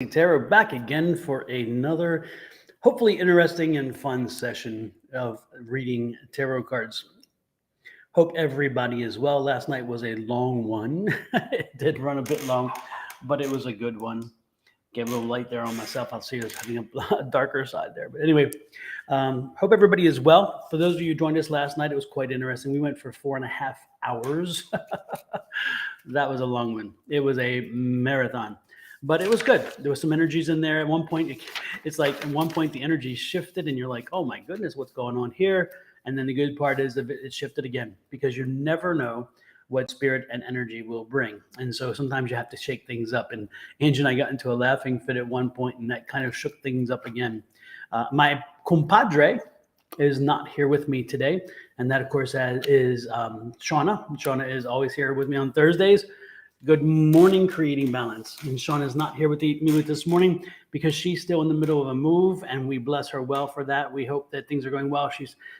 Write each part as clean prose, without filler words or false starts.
Tarot back again for another hopefully interesting and fun session of reading tarot cards. Hope everybody is well. Last night was a long one. It did run a bit long, but it was a good one. Gave a little light there on myself. I'll see us having a darker side there. But anyway, hope everybody is well. For those of you who joined us last night, it was quite interesting. We went for 4.5 hours. That was a long one. It was a marathon. But it was good. There was some energies in there. At one point, it's like at one point the energy shifted and you're like, oh my goodness, what's going on here? And then the good part is that it shifted again because you never know what spirit and energy will bring. And so sometimes you have to shake things up. And Angie and I got into a laughing fit at one point and that kind of shook things up again. My compadre is not here with me today. And that, of course, is Shauna. Shauna is always here with me on Thursdays. Good morning, Creating Balance. And Shauna is not here with me this morning because she's still in the middle of a move, and we bless her well for that. We hope that things are going well.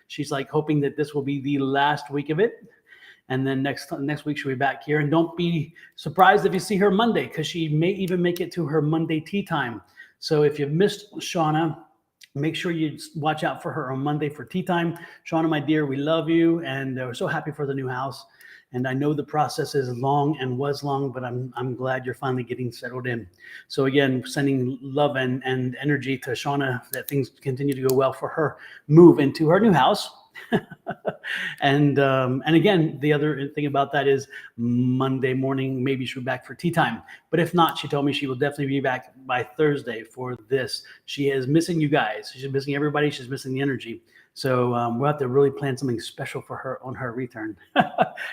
She's like hoping that this will be the last week of it, and then next week she'll be back here. And don't be surprised if you see her Monday, because she may even make it to her Monday tea time. So if you've missed Shauna, make sure you watch out for her on Monday for tea time. Shauna, my dear, we love you, and we're so happy for the new house. And I know the process is long and was long, but I'm glad you're finally getting settled in. So again, sending love and energy to Shauna that things continue to go well for her move into her new house. And again, the other thing about that is Monday morning, maybe she'll be back for tea time. But if not, she told me she will definitely be back by Thursday for this. She is missing you guys. She's missing everybody. She's missing the energy. So we'll have to really plan something special for her on her return.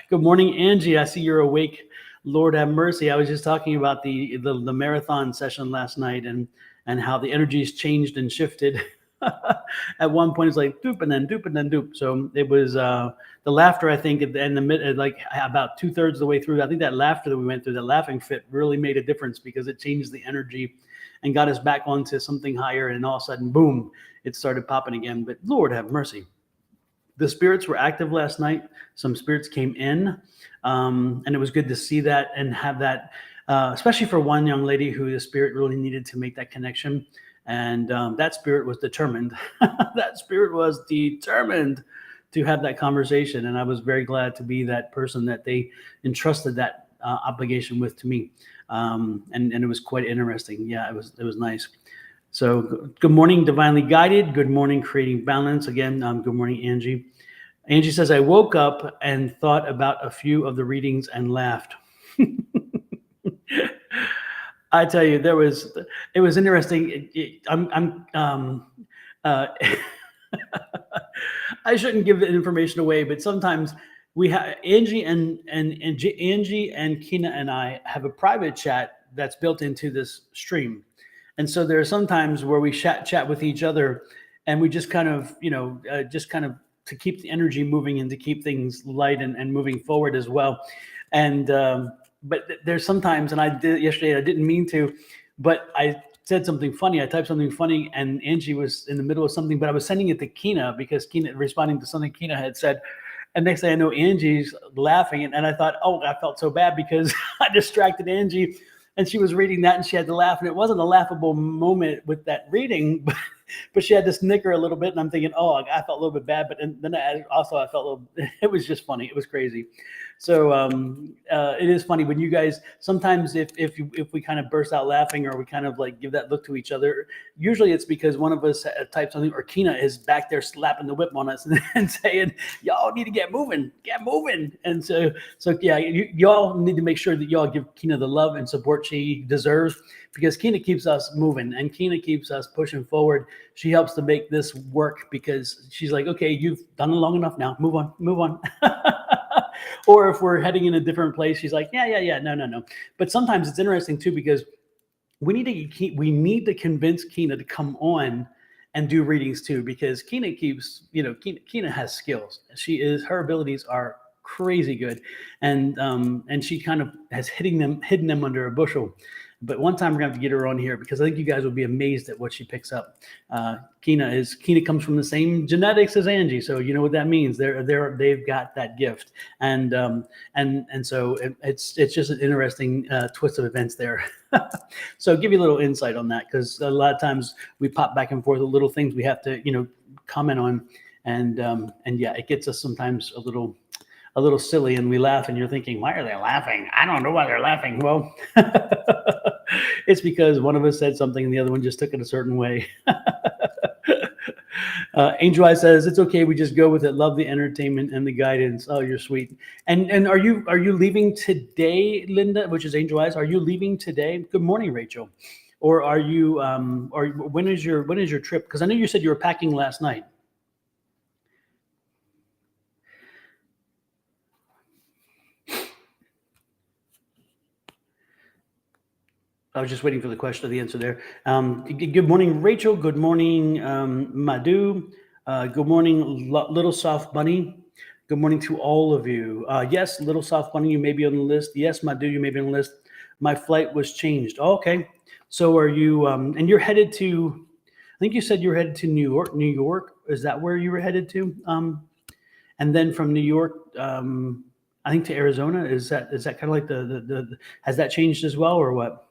Good morning, Angie. I see you're awake. Lord have mercy. I was just talking about the marathon session last night and how the energies changed and shifted. At one point, it's like doop and then doop and then doop. So it was the laughter, I think, like about 2/3 of the way through. I think that laughter that we went through, that laughing fit, really made a difference because it changed the energy and got us back onto something higher. And all of a sudden, boom, it started popping again. But Lord have mercy. The spirits were active last night. Some spirits came in, and it was good to see that and have that, especially for one young lady who the spirit really needed to make that connection. And that spirit was determined. That spirit was determined to have that conversation. And I was very glad to be that person that they entrusted that obligation with to me. And it was quite interesting. Yeah, it was nice. So good morning, Divinely Guided. Good morning, Creating Balance. Again, good morning, Angie. Angie says, I woke up and thought about a few of the readings and laughed. I tell you, it was interesting. I shouldn't give the information away, but sometimes we have Angie and Kina and I have a private chat that's built into this stream. And so there are some times where we chat with each other and we just kind of, to keep the energy moving and to keep things light and moving forward as well. And, but there's sometimes, and I did yesterday, I didn't mean to, but I said something funny. I typed something funny and Angie was in the middle of something, but I was sending it to Kina because Kina responding to something Kina had said. And next thing I know, Angie's laughing. And I thought, oh, I felt so bad because I distracted Angie and she was reading that and she had to laugh. And it wasn't a laughable moment with that reading, but she had to snicker a little bit. And I'm thinking, oh, I felt a little bit bad. But then I felt a little, it was just funny. It was crazy. So it is funny when you guys, sometimes if we kind of burst out laughing or we kind of like give that look to each other, usually it's because one of us types something or Kina is back there slapping the whip on us and saying, y'all need to get moving. And so yeah, y'all need to make sure that y'all give Kina the love and support she deserves because Kina keeps us moving and Kina keeps us pushing forward. She helps to make this work because she's like, okay, you've done it long enough now. Move on. Or if we're heading in a different place, she's like, yeah, no. But sometimes it's interesting too because we need to convince Kina to come on and do readings too because Kina keeps, Kina has skills. Her abilities are crazy good, and she kind of has hidden them under a bushel. But one time we're gonna have to get her on here because I think you guys will be amazed at what she picks up. Keena comes from the same genetics as Angie, so you know what that means. They've got that gift, and so it's just an interesting twist of events there. So give you a little insight on that, because a lot of times we pop back and forth with little things we have to comment on, and yeah, it gets us sometimes a little silly, and we laugh, and you're thinking, why are they laughing? I don't know why they're laughing. Well, it's because one of us said something and the other one just took it a certain way. Angel Eye says, it's okay, we just go with it. Love the entertainment and the guidance. Oh, you're sweet. And are you leaving today, Linda, which is Angel Eyes? Are you leaving today? Good morning, Rachel. Or are you or when is your trip? Because I know you said you were packing last night. I was just waiting for the question or the answer there. Good morning, Rachel. Good morning, Madhu. Good morning, Little Soft Bunny. Good morning to all of you. Yes, Little Soft Bunny, you may be on the list. Yes, Madhu, you may be on the list. My flight was changed. Oh, okay. So are you, and you're headed to, I think you said you were headed to New York. New York, is that where you were headed to? And then from New York, I think to Arizona. Is that kind of like the has that changed as well, or what?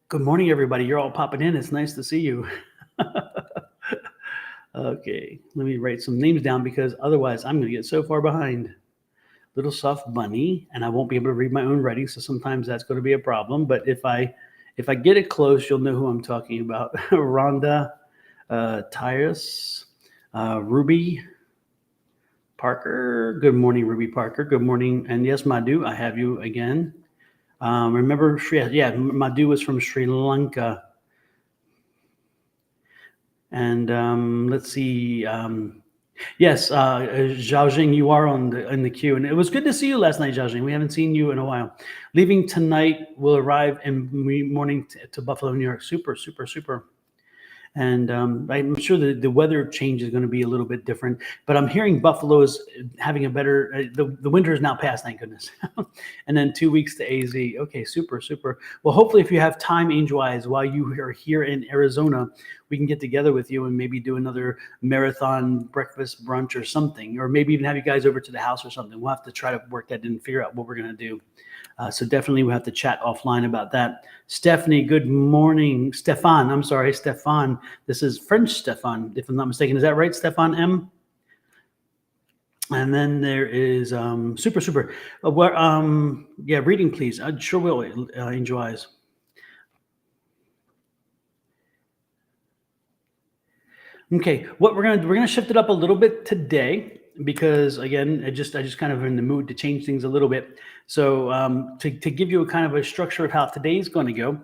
Good morning, everybody. You're all popping in. It's nice to see you. Okay, let me write some names down because otherwise I'm going to get so far behind. Little Soft Bunny, and I won't be able to read my own writing, so sometimes that's going to be a problem. But if I get it close, you'll know who I'm talking about. Rhonda, Tyrus, Ruby, Parker. Good morning, Ruby Parker. Good morning, and yes, Madhu, I have you again. Remember, Madhu was from Sri Lanka. And let's see. Yes, Zhao Jing, you are in the queue. And it was good to see you last night, Zhao Jing. We haven't seen you in a while. Leaving tonight, will arrive in morning to Buffalo, New York. Super, super, super. And I'm sure the weather change is going to be a little bit different, but I'm hearing Buffalo is having a better, the winter is now past, thank goodness. And then 2 weeks to AZ. Okay, super, super. Well, hopefully if you have time, Angel Eyes, while you are here in Arizona, we can get together with you and maybe do another marathon breakfast brunch or something, or maybe even have you guys over to the house or something. We'll have to try to work that in and figure out what we're going to do. So definitely we'll have to chat offline about that. Stephanie, good morning. Stefan, I'm sorry, Stefan. This is French Stefan, if I'm not mistaken. Is that right, Stefan M? And then there is super, super. Yeah, reading, please. I sure will, Angel Eyes. Okay, what we're gonna shift it up a little bit today, because again, I just kind of in the mood to change things a little bit. So to give you a kind of a structure of how today's going to go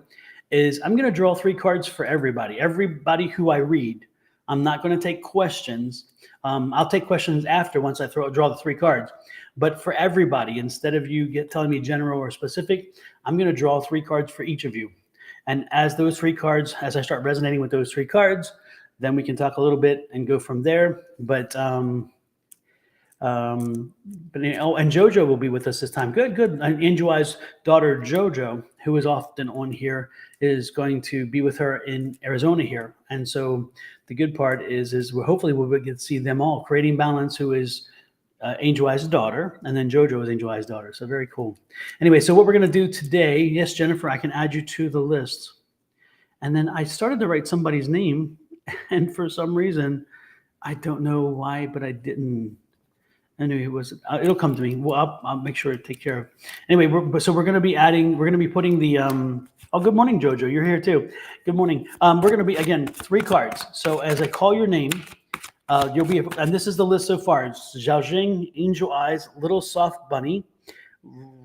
is I'm going to draw 3 cards for everybody who I read. I'm not going to take questions. I'll take questions after, once I draw the 3 cards. But for everybody, instead of you telling me general or specific, I'm going to draw 3 cards for each of you. And as those 3 cards, as I start resonating with those 3 cards, then we can talk a little bit and go from there. But and Jojo will be with us this time. Good. Angel Eye's daughter Jojo, who is often on here, is going to be with her in Arizona here. And so the good part is hopefully we'll get to see them all. Creating Balance, who is Angel Eye's daughter, and then Jojo is Angel Eye's daughter. So very cool. Anyway, so what we're going to do today, yes, Jennifer, I can add you to the list. And then I started to write somebody's name, and for some reason, I don't know why, but I didn't. Anyway, it'll come to me. Well, I'll make sure to take care of. Anyway, we're going to be putting the. Oh, good morning, Jojo. You're here too. Good morning. We're going to be, again, 3 cards. So as I call your name, you'll be, and this is the list so far. It's Zhao Jing, Angel Eyes, Little Soft Bunny,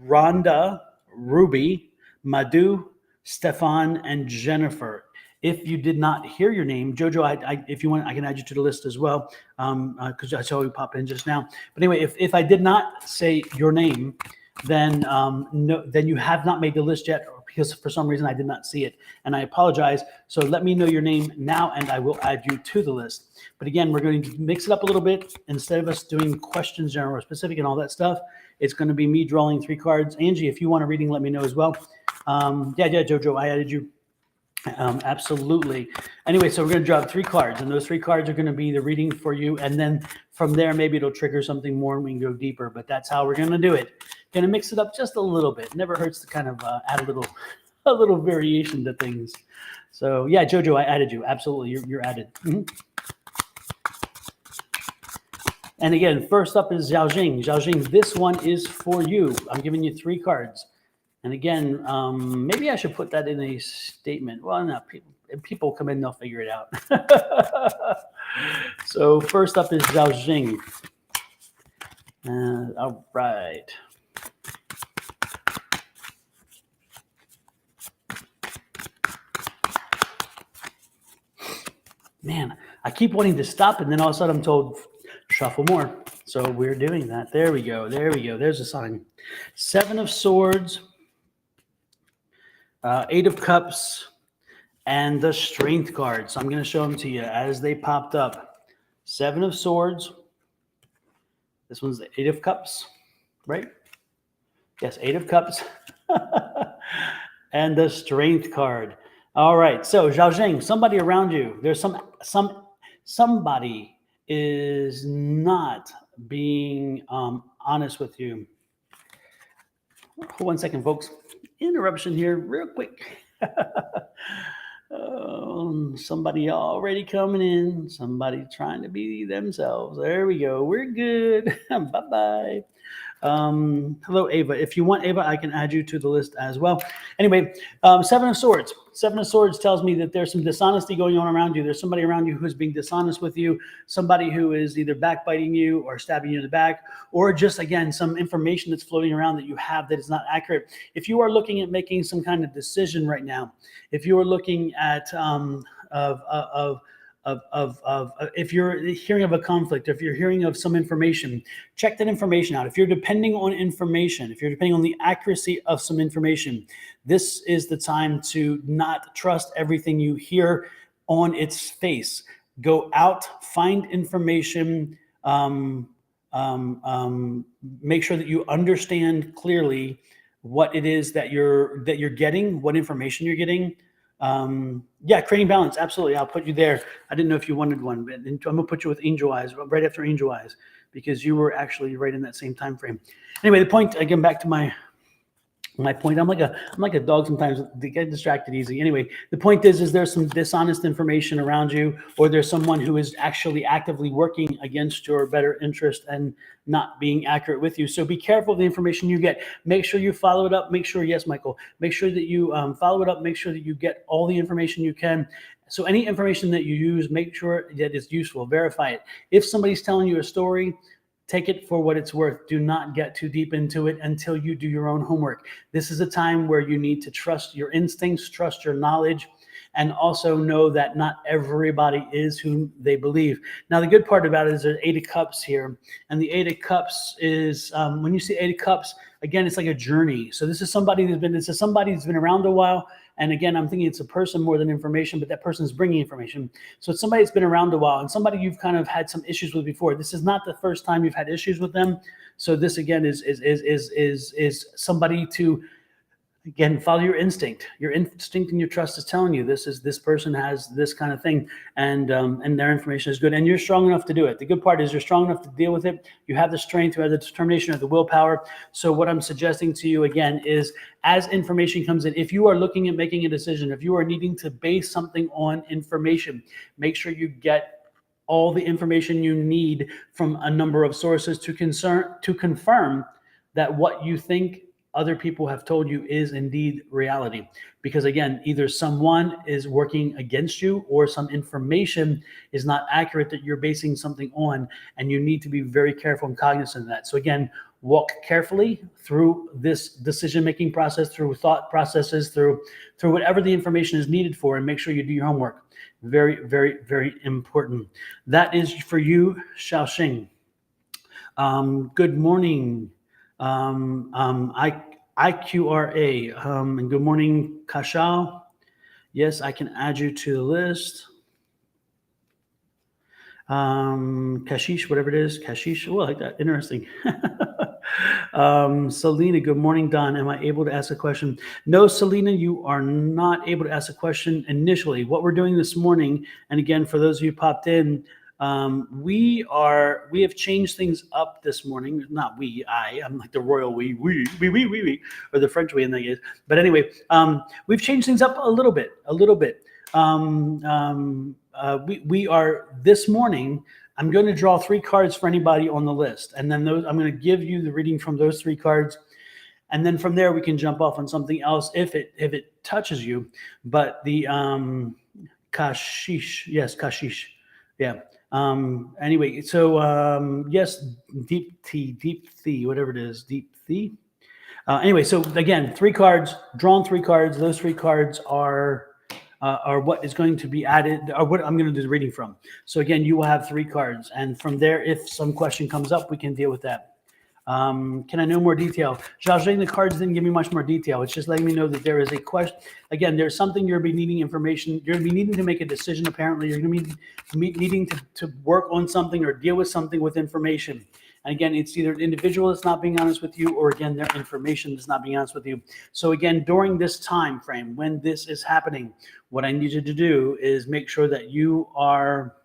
Rhonda, Ruby, Madhu, Stefan, and Jennifer. If you did not hear your name, Jojo, if you want, I can add you to the list as well, because I saw you pop in just now. But anyway, if I did not say your name, then then you have not made the list yet, because for some reason I did not see it, and I apologize. So let me know your name now, and I will add you to the list. But again, we're going to mix it up a little bit. Instead of us doing questions, general or specific, and all that stuff, it's going to be me drawing 3 cards. Angie, if you want a reading, let me know as well. Yeah, Jojo, I added you. Absolutely. Anyway, so we're going to draw 3 cards, and those 3 cards are going to be the reading for you. And then from there, maybe it'll trigger something more and we can go deeper, but that's how we're going to do it. Going to mix it up just a little bit. Never hurts to kind of add a little variation to things. So yeah, Jojo, I added you. Absolutely. You're added. Mm-hmm. And again, first up is Zhao Jing. Zhao Jing, this one is for you. I'm giving you 3 cards. And again, maybe I should put that in a statement. Well, no, people come in, they'll figure it out. So first up is Zhao Jing. All right. Man, I keep wanting to stop, and then all of a sudden I'm told, shuffle more. So we're doing that. There we go. There we go. There's a sign. 7 of Swords. 8 of Cups, and the Strength card. So I'm going to show them to you as they popped up. 7 of Swords. This one's the 8 of Cups, right? Yes, 8 of Cups. And the Strength card. All right, so Zhao Jing, somebody around you, there's somebody is not being honest with you. Hold 1 second, folks. Interruption here real quick. Somebody already coming in. Somebody trying to be themselves. There we go. We're good. Bye-bye. Hello, Ava. If you want, Ava, I can add you to the list as well. Anyway, 7 of Swords. 7 of Swords tells me that there's some dishonesty going on around you. There's somebody around you who's being dishonest with you, somebody who is either backbiting you or stabbing you in the back, or just, again, some information that's floating around that you have that is not accurate. If you are looking at making some kind of decision right now, if you are looking at if you're hearing of a conflict, if you're hearing of some information, check that information out. If you're depending on information, if you're depending on the accuracy of some information, this is the time to not trust everything you hear on its face. Go out, find information, make sure that you understand clearly what it is that you're getting, what information you're getting. Yeah, creating balance. Absolutely. I'll put you there. I didn't know if you wanted one, but I'm going to put you with Angel Eyes right after Angel Eyes, because you were actually right in that same time frame. Anyway, the point, again, back to my point. I'm like a dog sometimes. They get distracted easy. Anyway, the point is there's some dishonest information around you, or there's someone who is actually actively working against your better interest and not being accurate with you. So be careful of the information you get. Make sure you follow it up. Make sure, yes, Michael, make sure that you follow it up. Make sure that you get all the information you can. So any information that you use, make sure that it's useful. Verify it. If somebody's telling you a story, take it for what it's worth. Do not get too deep into it until you do your own homework. This is a time where you need to trust your instincts, trust your knowledge, and also know that not everybody is who they believe. Now, the good part about it is there's 8 of Cups here. And the 8 of Cups is, when you see 8 of Cups, again, it's like a journey. So this is somebody who's been around a while. And again, I'm thinking it's a person more than information, but that person's bringing information. So it's somebody that's been around a while and somebody you've kind of had some issues with before. This is not the first time you've had issues with them. So this, again, is somebody to, again, follow your instinct. Your instinct and your trust is telling you this person has this kind of thing, and their information is good, and you're strong enough to do it. The good part is you're strong enough to deal with it. You have the strength, you have the determination, you have the willpower. So what I'm suggesting to you again is, as information comes in, if you are looking at making a decision, if you are needing to base something on information, make sure you get all the information you need from a number of sources to confirm that what you think other people have told you is indeed reality. Because again, either someone is working against you or some information is not accurate that you're basing something on, and you need to be very careful and cognizant of that. So again, walk carefully through this decision-making process, through thought processes, through whatever the information is needed for, and make sure you do your homework. Very, very, very important. That is for you, Xiaoxing. Good morning. IQRA, and good morning, Kashal. Yes, I can add you to the list. Kashish, whatever it is, Kashish. Oh, I like that. Interesting. Selena, good morning, Don. Am I able to ask a question? No, Selena, you are not able to ask a question initially. What we're doing this morning, and again, for those of you who popped in, we have changed things up this morning. Not we, I'm like the royal we, or the French way in that case. But anyway, we've changed things up a little bit. We are this morning. I'm going to draw 3 cards for anybody on the list, and then I'm going to give you the reading from those 3 cards, and then from there we can jump off on something else if it touches you. But the Kashish, yes, Kashish, yeah. Anyway, so yes, deep tea, whatever it is, deep tea. Anyway, so again, 3 cards, drawn 3 cards. Those 3 cards are what is going to be added, or what I'm going to do the reading from. So again, you will have 3 cards, and from there, if some question comes up, we can deal with that. Can I know more detail? Jarjin, the cards didn't give me much more detail. It's just letting me know that there is a question. Again, there's something you're going to be needing information. You're going to be needing to make a decision, apparently. You're going to be needing to work on something or deal with something with information. And again, it's either an individual that's not being honest with you, or again, their information that's not being honest with you. So again, during this time frame, when this is happening, what I need you to do is make sure that you are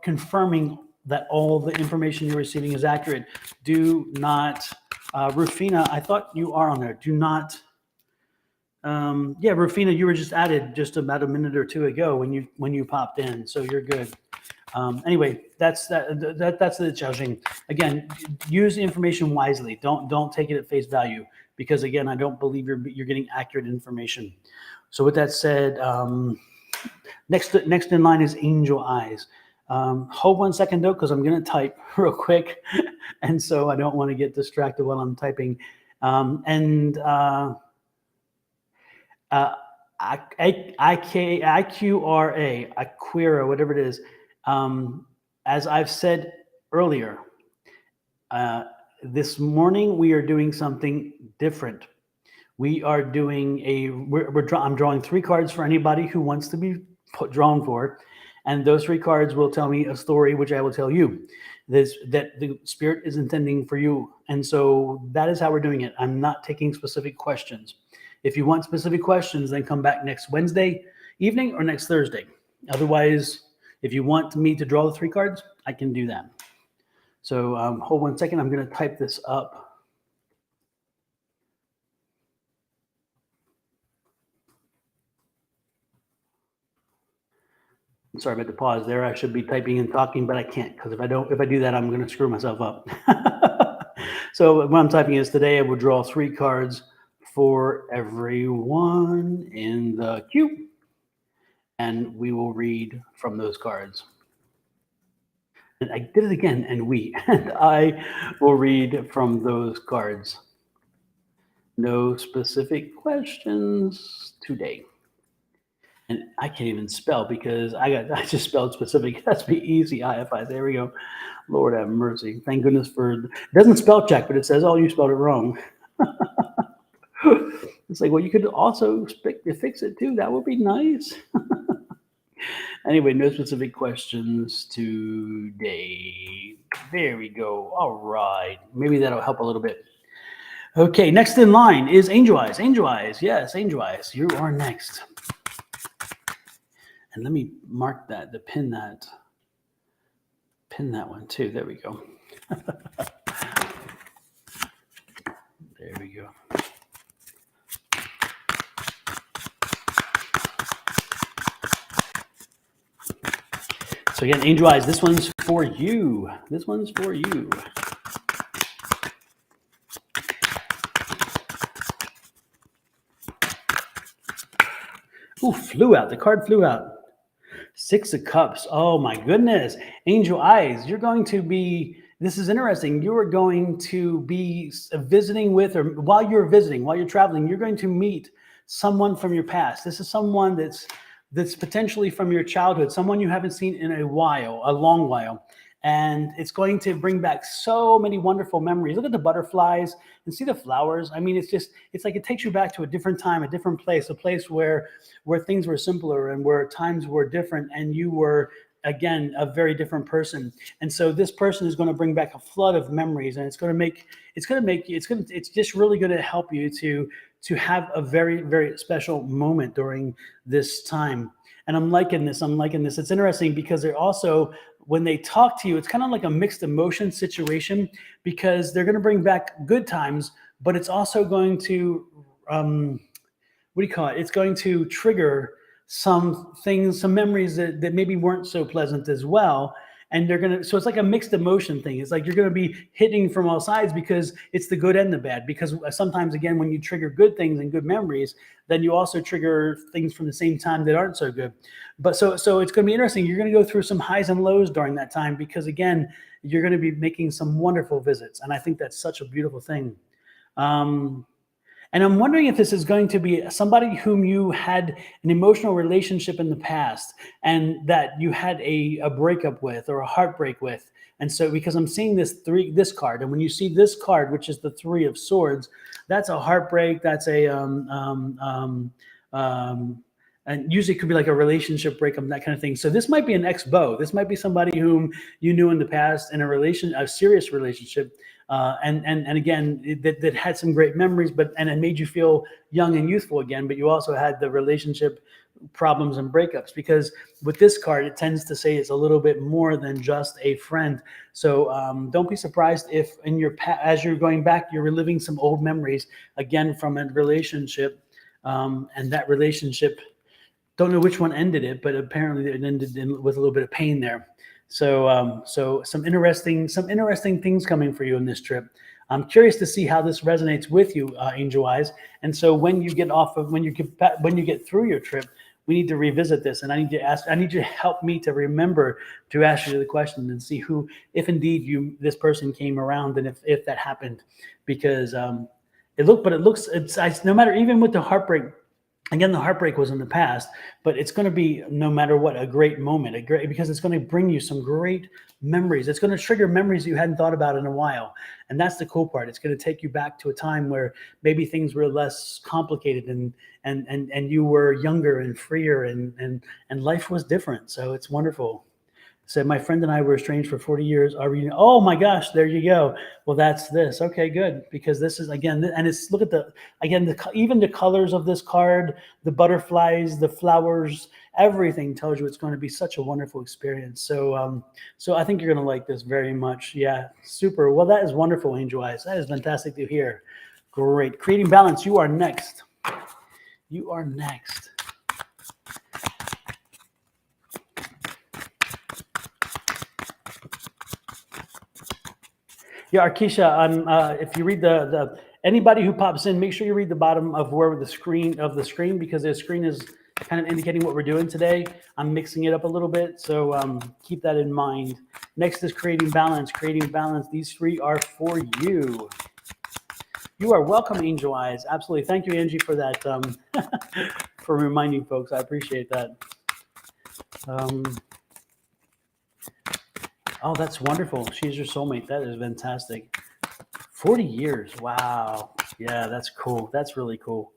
confirming that all the information you're receiving is accurate. Do not, Rufina, I thought you are on there. Do not. Yeah, Rufina, you were just added just about a minute or 2 ago when you popped in, so you're good. Anyway, that's the Xiaojing. Again, use the information wisely. Don't take it at face value, because again, I don't believe you're getting accurate information. So with that said, next in line is Angel Eyes. Hold 1 second though, because I'm going to type real quick, and so I don't want to get distracted while I'm typing. Iqra, whatever it is. As I've said earlier, this morning we are doing something different. We are doing I'm drawing 3 cards for anybody who wants to be drawn for, and those 3 cards will tell me a story, which I will tell you that the spirit is intending for you. And so that is how we're doing it. I'm not taking specific questions. If you want specific questions, then come back next Wednesday evening or next Thursday. Otherwise, if you want me to draw the 3 cards, I can do that. So hold 1 second. I'm going to type this up. I'm sorry about the pause there. I should be typing and talking, but I can't, because if I do that, I'm going to screw myself up. So what I'm typing is, today I will draw 3 cards for everyone in the queue, and we will read from those cards. And I did it again, and I will read from those cards. No specific questions today. And I can't even spell, because I just spelled specific. It has to be easy. IFI. There we go. Lord have mercy. Thank goodness it doesn't spell check, but it says, oh, you spelled it wrong. It's like, well, you could also fix it too. That would be nice. Anyway, no specific questions today. There we go. All right. Maybe that'll help a little bit. Okay, next in line is Angel Eyes. Angel Eyes. Yes, Angel Eyes. You are next. And let me mark that, pin that one too. There we go. There we go. So again, Angel Eyes, this one's for you. This one's for you. Ooh, flew out. The card flew out. 6 of Cups. Oh my goodness. Angel Eyes, you're going to be, this is interesting. You are going to be visiting with, or while you're traveling, you're going to meet someone from your past. This is someone that's potentially from your childhood, someone you haven't seen in a long while. and it's going to bring back so many wonderful memories. Look at the butterflies and see the flowers. I mean, it's like it takes you back to a different time, a different place, a place where things were simpler and where times were different, and you were, again, a very different person. And so this person is going to bring back a flood of memories, and it's just really going to help you to have a very, very special moment during this time. And I'm liking this. It's interesting because they're also, when they talk to you, it's kind of like a mixed emotion situation, because they're going to bring back good times, but it's also going to, it's going to trigger some things, some memories that maybe weren't so pleasant as well. And so it's like a mixed emotion thing. It's like you're going to be hitting from all sides, because it's the good and the bad. Because sometimes, again, when you trigger good things and good memories, then you also trigger things from the same time that aren't so good. But so it's going to be interesting. You're going to go through some highs and lows during that time, because, again, you're going to be making some wonderful visits. And I think that's such a beautiful thing. And I'm wondering if this is going to be somebody whom you had an emotional relationship in the past, and that you had a breakup with, or a heartbreak with. And so, because I'm seeing this card, and when you see this card, which is the Three of Swords, that's a heartbreak. That's and usually it could be like a relationship breakup, that kind of thing. So this might be an ex-beau. This might be somebody whom you knew in the past in a serious relationship. And again, that had some great memories, and it made you feel young and youthful again. But you also had the relationship problems and breakups, because with this card, it tends to say it's a little bit more than just a friend. So don't be surprised if as you're going back, you're reliving some old memories again from a relationship, and that relationship, don't know which one ended it, but apparently it ended with a little bit of pain there. So some interesting things coming for you in this trip. I'm curious to see how this resonates with you, Angel Eyes. And so when you get through your trip, we need to revisit this, and I need you to help me to remember to ask you the question and see who, if indeed this person came around, and if that happened, because no matter, even with the heartbreak. Again, the heartbreak was in the past, but it's going to be, no matter what, a great moment, because it's going to bring you some great memories. It's going to trigger memories you hadn't thought about in a while. And that's the cool part. It's going to take you back to a time where maybe things were less complicated, and you were younger and freer, and life was different. So it's wonderful. Said, my friend and I were estranged for 40 years. Oh my gosh, there you go. Well, that's this. Okay, good. Because this is, again, and it's, look at even the colors of this card, the butterflies, the flowers, everything tells you it's going to be such a wonderful experience. So I think you're going to like this very much. Yeah, super. Well, that is wonderful, Angel Eyes. That is fantastic to hear. Great. Creating balance. You are next. You are next. Yeah, Arkisha, if you read anybody who pops in, make sure you read the bottom of the screen, because the screen is kind of indicating what we're doing today. I'm mixing it up a little bit, so keep that in mind. Next is creating balance. Creating balance. These three are for you. You are welcome, Angel Eyes. Absolutely. Thank you, Angie, for that, for reminding folks. I appreciate that. Oh, that's wonderful. She's your soulmate. That is fantastic. 40 years. Wow. Yeah, that's cool. That's really cool.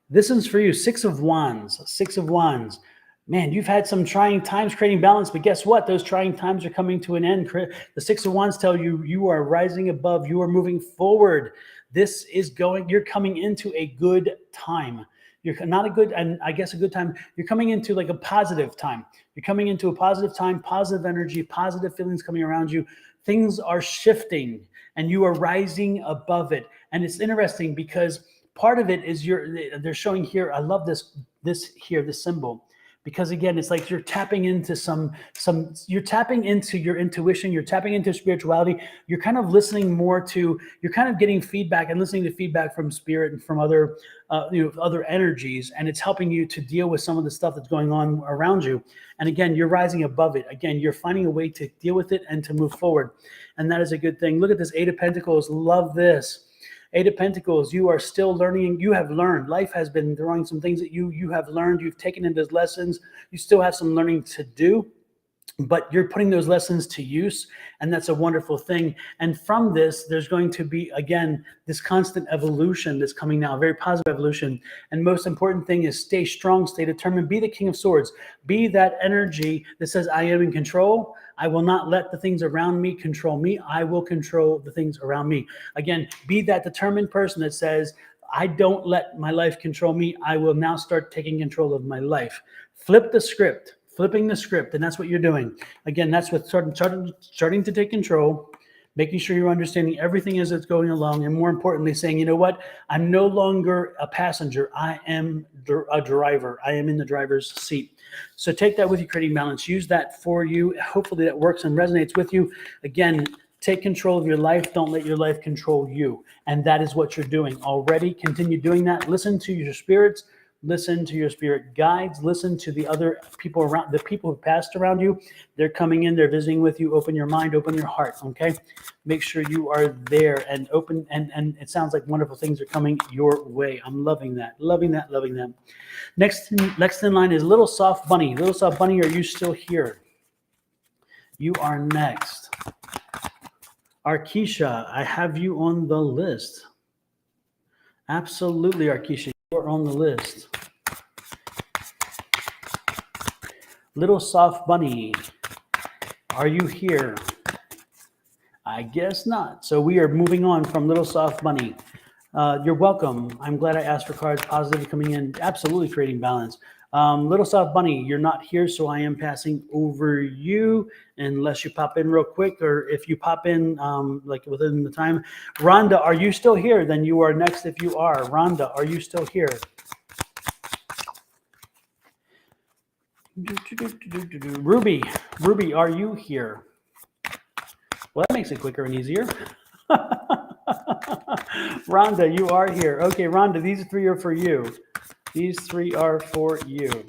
This one's for you. Six of Wands. Six of Wands. Man, you've had some trying times creating balance, but guess what? Those trying times are coming to an end. The Six of Wands tell you you are rising above. You are moving forward. You're coming into a good time. You're not a good, and I guess a good time. You're coming into like a positive time. You're coming into a positive time, positive energy, positive feelings coming around you. Things are shifting, and you are rising above it. And it's interesting because part of it is they're showing here. I love this symbol, because again, it's like you're tapping into you're tapping into your intuition, you're tapping into spirituality, you're kind of listening more you're kind of getting feedback and listening to feedback from spirit and from other energies, and it's helping you to deal with some of the stuff that's going on around you. And again, you're rising above it. Again, you're finding a way to deal with it and to move forward. And that is a good thing. Look at this Eight of Pentacles. Love this. Eight of Pentacles, you are still learning. You have learned. Life has been throwing some things at you. You have learned. You've taken it as lessons. You still have some learning to do. but you're putting those lessons to use, and that's a wonderful thing. And from this, there's going to be, again, this constant evolution that's coming now, a very positive evolution. And most important thing is stay strong, stay determined, be the King of Swords, be that energy that says, I am in control. I will not let the things around me control me. I will control the things around me. Again, be that determined person that says, I don't let my life control me. I will now start taking control of my life. Flip the script. Flipping the script, and that's what you're doing. Again, that's what starting to take control, making sure you're understanding everything as it's going along, and more importantly, saying, you know what? I'm no longer a passenger. I am a driver. I am in the driver's seat. So take that with you, creating balance. Use that for you. Hopefully that works and resonates with you. Again, take control of your life. Don't let your life control you. And that is what you're doing already. Continue doing that. Listen to your spirits. Listen to your spirit guides. Listen to the other people around, the people who passed around you. They're coming in, they're visiting with you. Open your mind, open your heart, okay? Make sure you are there and open, and it sounds like wonderful things are coming your way. I'm loving that, loving that, loving that. Next in line is Little Soft Bunny. Little Soft Bunny, are you still here? You are next. Arkisha, I have you on the list. Absolutely, Arkisha. You're on the list. Little Soft Bunny, are you here? I guess not. So we are moving on from Little Soft Bunny. You're welcome. I'm glad I asked for cards. Positive coming in. Absolutely creating balance. Little Soft Bunny, you're not here, so I am passing over you unless you pop in real quick, or if you pop in like within the time. Rhonda, are you still here? Then you are next if you are. Rhonda, are you still here? Ruby, are you here? Well, that makes it quicker and easier. Rhonda, you are here. Okay, Rhonda, these three are for you. These three are for you.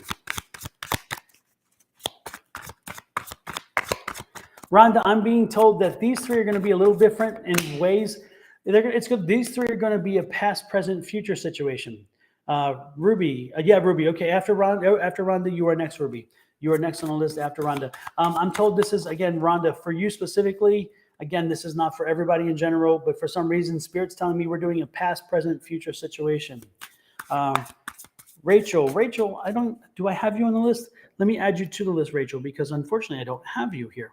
Rhonda, I'm being told that these three are going to be a little different in ways. These three are going to be a past, present, future situation. Ruby, Ruby. Okay, after Rhonda, you are next, Ruby. You are next on the list after Rhonda. I'm told this is, again, Rhonda, for you specifically. Again, this is not for everybody in general, but for some reason, Spirit's telling me we're doing a past, present, future situation. Rachel, do I have you on the list? Let me add you to the list, Rachel, because unfortunately I don't have you here.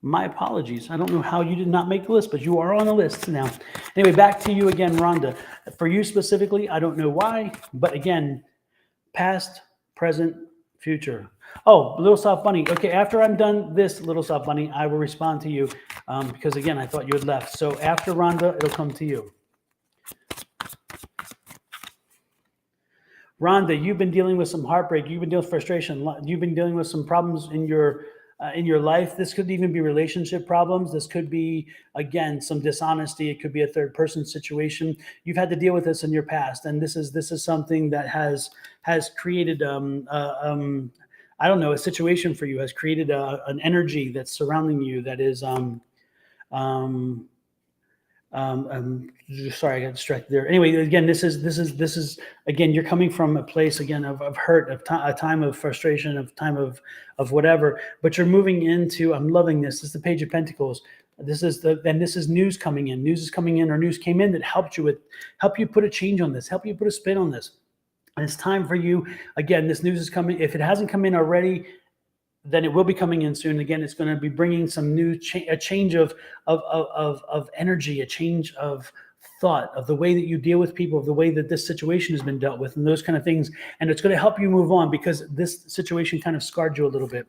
My apologies. I don't know how you did not make the list, but you are on the list now. Anyway, back to you again, Rhonda. For you specifically, I don't know why, but again, past, present, future. Oh, Little Soft Bunny. Okay, after I'm done this, Little Soft Bunny, I will respond to you because, again, I thought you had left. So after Rhonda, it'll come to you. Rhonda, you've been dealing with some heartbreak. You've been dealing with frustration. You've been dealing with some problems in your life. This could even be relationship problems. This could be, again, some dishonesty. It could be a third person situation. You've had to deal with this in your past, and this is something that has created I don't know, a situation for you, has created an energy that's surrounding you that is sorry, I got distracted there. Anyway, again, this is again, you're coming from a place again of hurt, a time of frustration, of time of whatever. But you're moving into. I'm loving this. This is the Page of Pentacles. This is news coming in. News is coming in, or news came in that help you put a change on this, help you put a spin on this. And it's time for you. Again, this news is coming. If it hasn't come in already, then it will be coming in soon. Again, it's going to be bringing some new a change of energy, a change of thought, of the way that you deal with people, of the way that this situation has been dealt with, and those kind of things. And it's going to help you move on because this situation kind of scarred you a little bit.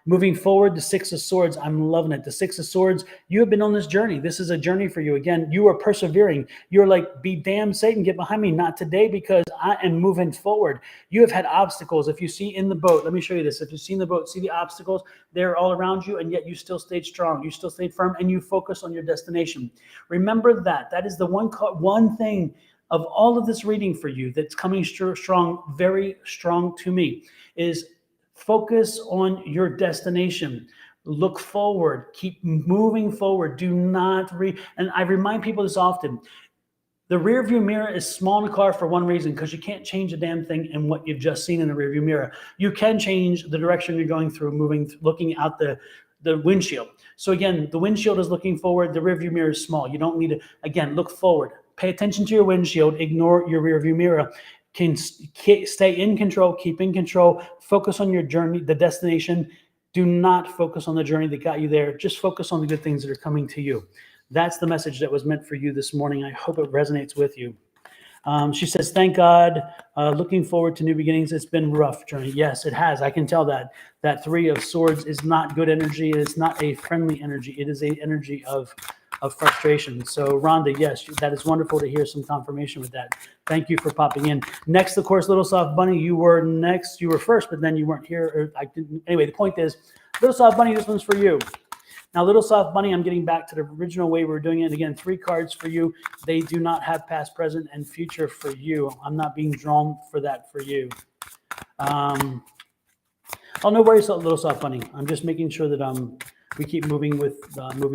Moving forward, the Six of Swords, I'm loving it. The Six of Swords, you have been on this journey. This is a journey for you. Again, you are persevering. You're like, be damned, Satan, get behind me. Not today, because I am moving forward. You have had obstacles. If you see in the boat, let me show you this. If you see in the boat, see the obstacles, they're all around you, and yet you still stayed strong. You still stayed firm, and you focus on your destination. Remember that. That is the one thing of all of this reading for you that's coming strong, very strong to me, is focus on your destination. Look forward. Keep moving forward. Do not and I remind people this often. The rear view mirror is small in the car for one reason, because you can't change a damn thing in what you've just seen in the rear view mirror. You can change the direction you're going through, looking out the windshield. So again, the windshield is looking forward. The rear view mirror is small. You don't need to, again, look forward. Pay attention to your windshield. Ignore your rear view mirror. Can stay in control, keep in control, focus on your journey, the destination. Do not focus on the journey that got you there. Just focus on the good things that are coming to you. That's the message that was meant for you this morning. I hope it resonates with you. She says, thank God. Looking forward to new beginnings. It's been a rough journey. Yes, it has. I can tell that. That Three of Swords is not good energy. It is not a friendly energy. It is an energy of frustration. So Rhonda, yes, that is wonderful to hear some confirmation with that. Thank you for popping in. Next, of course, Little Soft Bunny, you were next. You were first, but then you weren't here. Anyway, the point is, Little Soft Bunny, this one's for you. Now, Little Soft Bunny, I'm getting back to the original way we were doing it. Again, 3 cards for you. They do not have past, present, and future for you. I'm not being drawn for that for you. Oh, no worries, Little Soft Bunny. I'm just making sure that we keep moving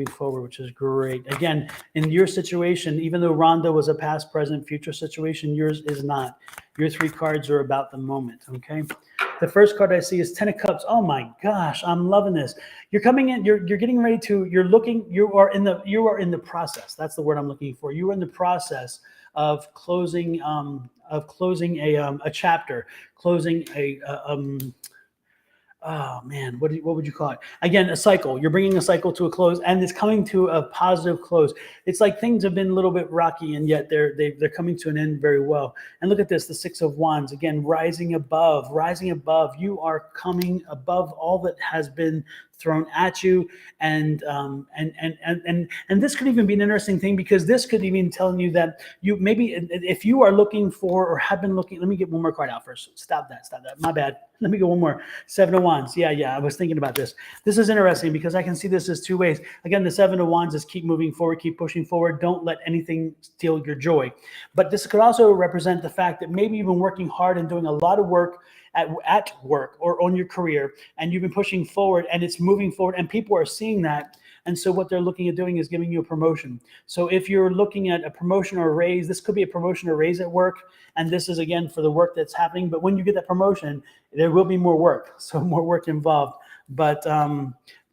forward, which is great. Again, in your situation, even though Rhonda was a past, present, future situation, yours is not. Your 3 cards are about the moment, okay? The first card I see is 10 of Cups. Oh my gosh, I'm loving this. You're coming in, you're getting ready to, you are in the process. That's the word I'm looking for. You are in the process of closing a chapter, closing oh man, what would you call it? Again, a cycle. You're bringing a cycle to a close, and it's coming to a positive close. It's like things have been a little bit rocky, and yet they're coming to an end very well. And look at this, the 6 of Wands. Again, rising above. You are coming above all that has been thrown at you, and this could even be an interesting thing, because this could even tell you that you maybe, if you are looking for or have been looking. Let me get one more card out first. Stop that. My bad. Let me go one more. 7 of Wands. Yeah. I was thinking about this. This is interesting because I can see this as 2 ways. Again, the 7 of Wands is keep moving forward, keep pushing forward. Don't let anything steal your joy. But this could also represent the fact that maybe you've been working hard and doing a lot of work at work or on your career, and you've been pushing forward, and it's moving forward, and people are seeing that. And so what they're looking at doing is giving you a promotion. So if you're looking at a promotion or a raise, this could be a promotion or raise at work. And this is, again, for the work that's happening. But when you get that promotion, there will be more work. So more work involved. But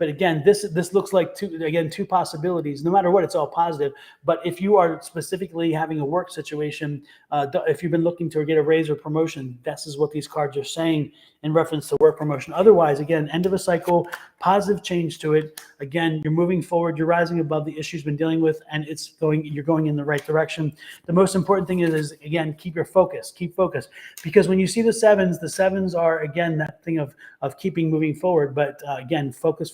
again, this looks like two possibilities. No matter what, it's all positive. But if you are specifically having a work situation, if you've been looking to get a raise or promotion, this is what these cards are saying in reference to work promotion. Otherwise, again, end of a cycle, positive change to it. Again, you're moving forward, you're rising above the issues you've been dealing with, and you're going in the right direction. The most important thing is again, keep your focus, because when you see the sevens are, again, that thing of keeping moving forward. But again, focus.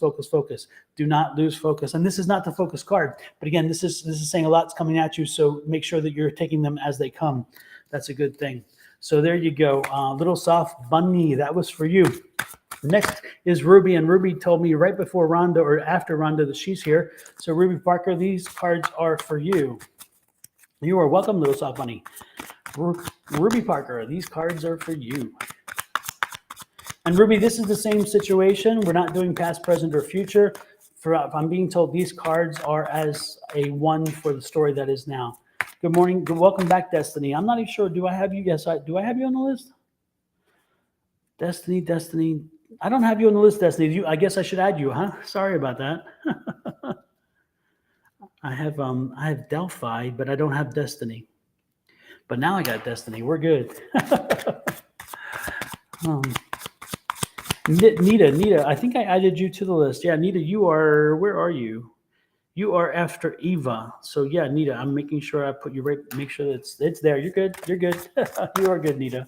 Do not lose focus. And this is not the focus card, but again, this is saying a lot's coming at you. So make sure that you're taking them as they come. That's a good thing. So there you go. Little Soft Bunny, that was for you. Next is Ruby, and Ruby told me right before Rhonda or after Rhonda that she's here. So Ruby Parker, these cards are for you. You are welcome, Little Soft Bunny. Ruby Parker, these cards are for you. And Ruby, this is the same situation. We're not doing past, present, or future. I'm being told these cards are as a 1 for the story that is now. Good morning. Welcome back, Destiny. I'm not even sure. Do I have you? Yes, do I have you on the list? Destiny. I don't have you on the list, Destiny. I guess I should add you, huh? Sorry about that. I have Delphi, but I don't have Destiny. But now I got Destiny. We're good. Nita, I think I added you to the list. Yeah, Nita, where are you? You are after Eva. So yeah, Nita, I'm making sure I put you right, make sure that it's there. You're good. You are good, Nita.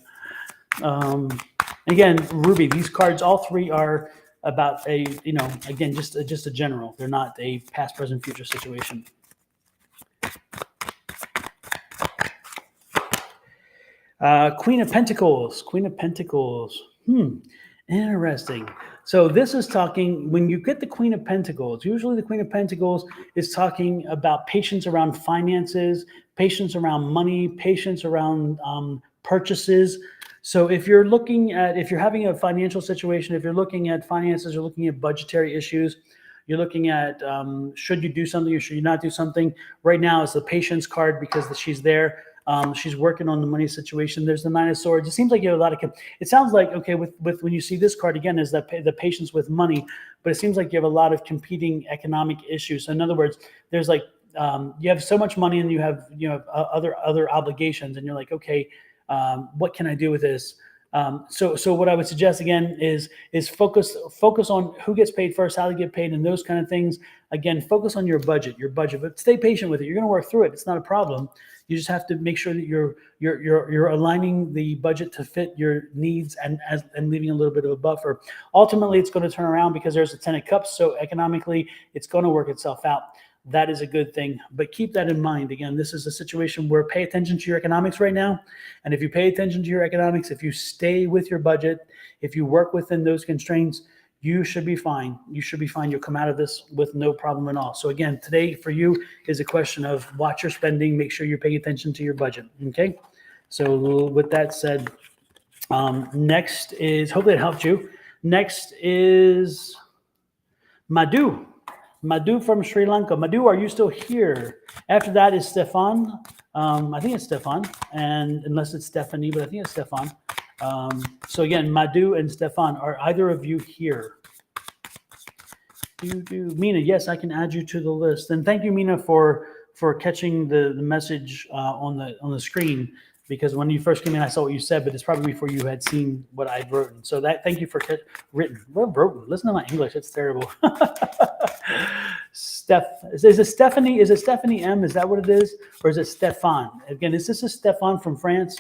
Again, Ruby, these cards, all 3 are about again, just a general. They're not a past, present, future situation. Queen of Pentacles. Interesting. So this is talking, when you get the Queen of Pentacles, usually the Queen of Pentacles is talking about patience around finances, patience around money, patience around purchases. So if you're having a financial situation, if you're looking at finances or looking at budgetary issues, You're looking at should you do something or should you not do something. Right now it's the patience card because she's there. She's working on the money situation. There's the Nine of Swords. It seems like you have a lot of. It sounds like, okay, with when you see this card again, is that the patience with money, but it seems like you have a lot of competing economic issues. So in other words, there's like you have so much money and you have other obligations, and you're like, okay, what can I do with this? So what I would suggest again is focus on who gets paid first, how to get paid, and those kind of things. Again, focus on your budget, but stay patient with it. You're going to work through it. It's not a problem. You just have to make sure that you're aligning the budget to fit your needs and leaving a little bit of a buffer. Ultimately, it's going to turn around because there's a 10 of Cups. So economically, it's going to work itself out. That is a good thing, but keep that in mind. Again, this is a situation where pay attention to your economics right now. And if you pay attention to your economics, if you stay with your budget, if you work within those constraints, you should be fine. You should be fine. You'll come out of this with no problem at all. So again, today for you is a question of watch your spending, make sure you're paying attention to your budget. Okay. So with that said, next is, hopefully it helped you. Next is Madhu. Madhu from Sri Lanka. Madhu, are you still here? After that is Stefan. I think it's Stefan, and unless it's Stephanie, but I think it's Stefan. So again, Madhu and Stefan, are either of you here? Mina, yes, I can add you to the list. And thank you, Mina, for catching the message on the screen, because when you first came in, I saw what you said, but it's probably before you had seen what I'd written. So thank you for written. Well, listen to my English; it's terrible. Is it Stephanie? Is it Stephanie M? Is that what it is, or is it Stefan? Again, is this a Stefan from France?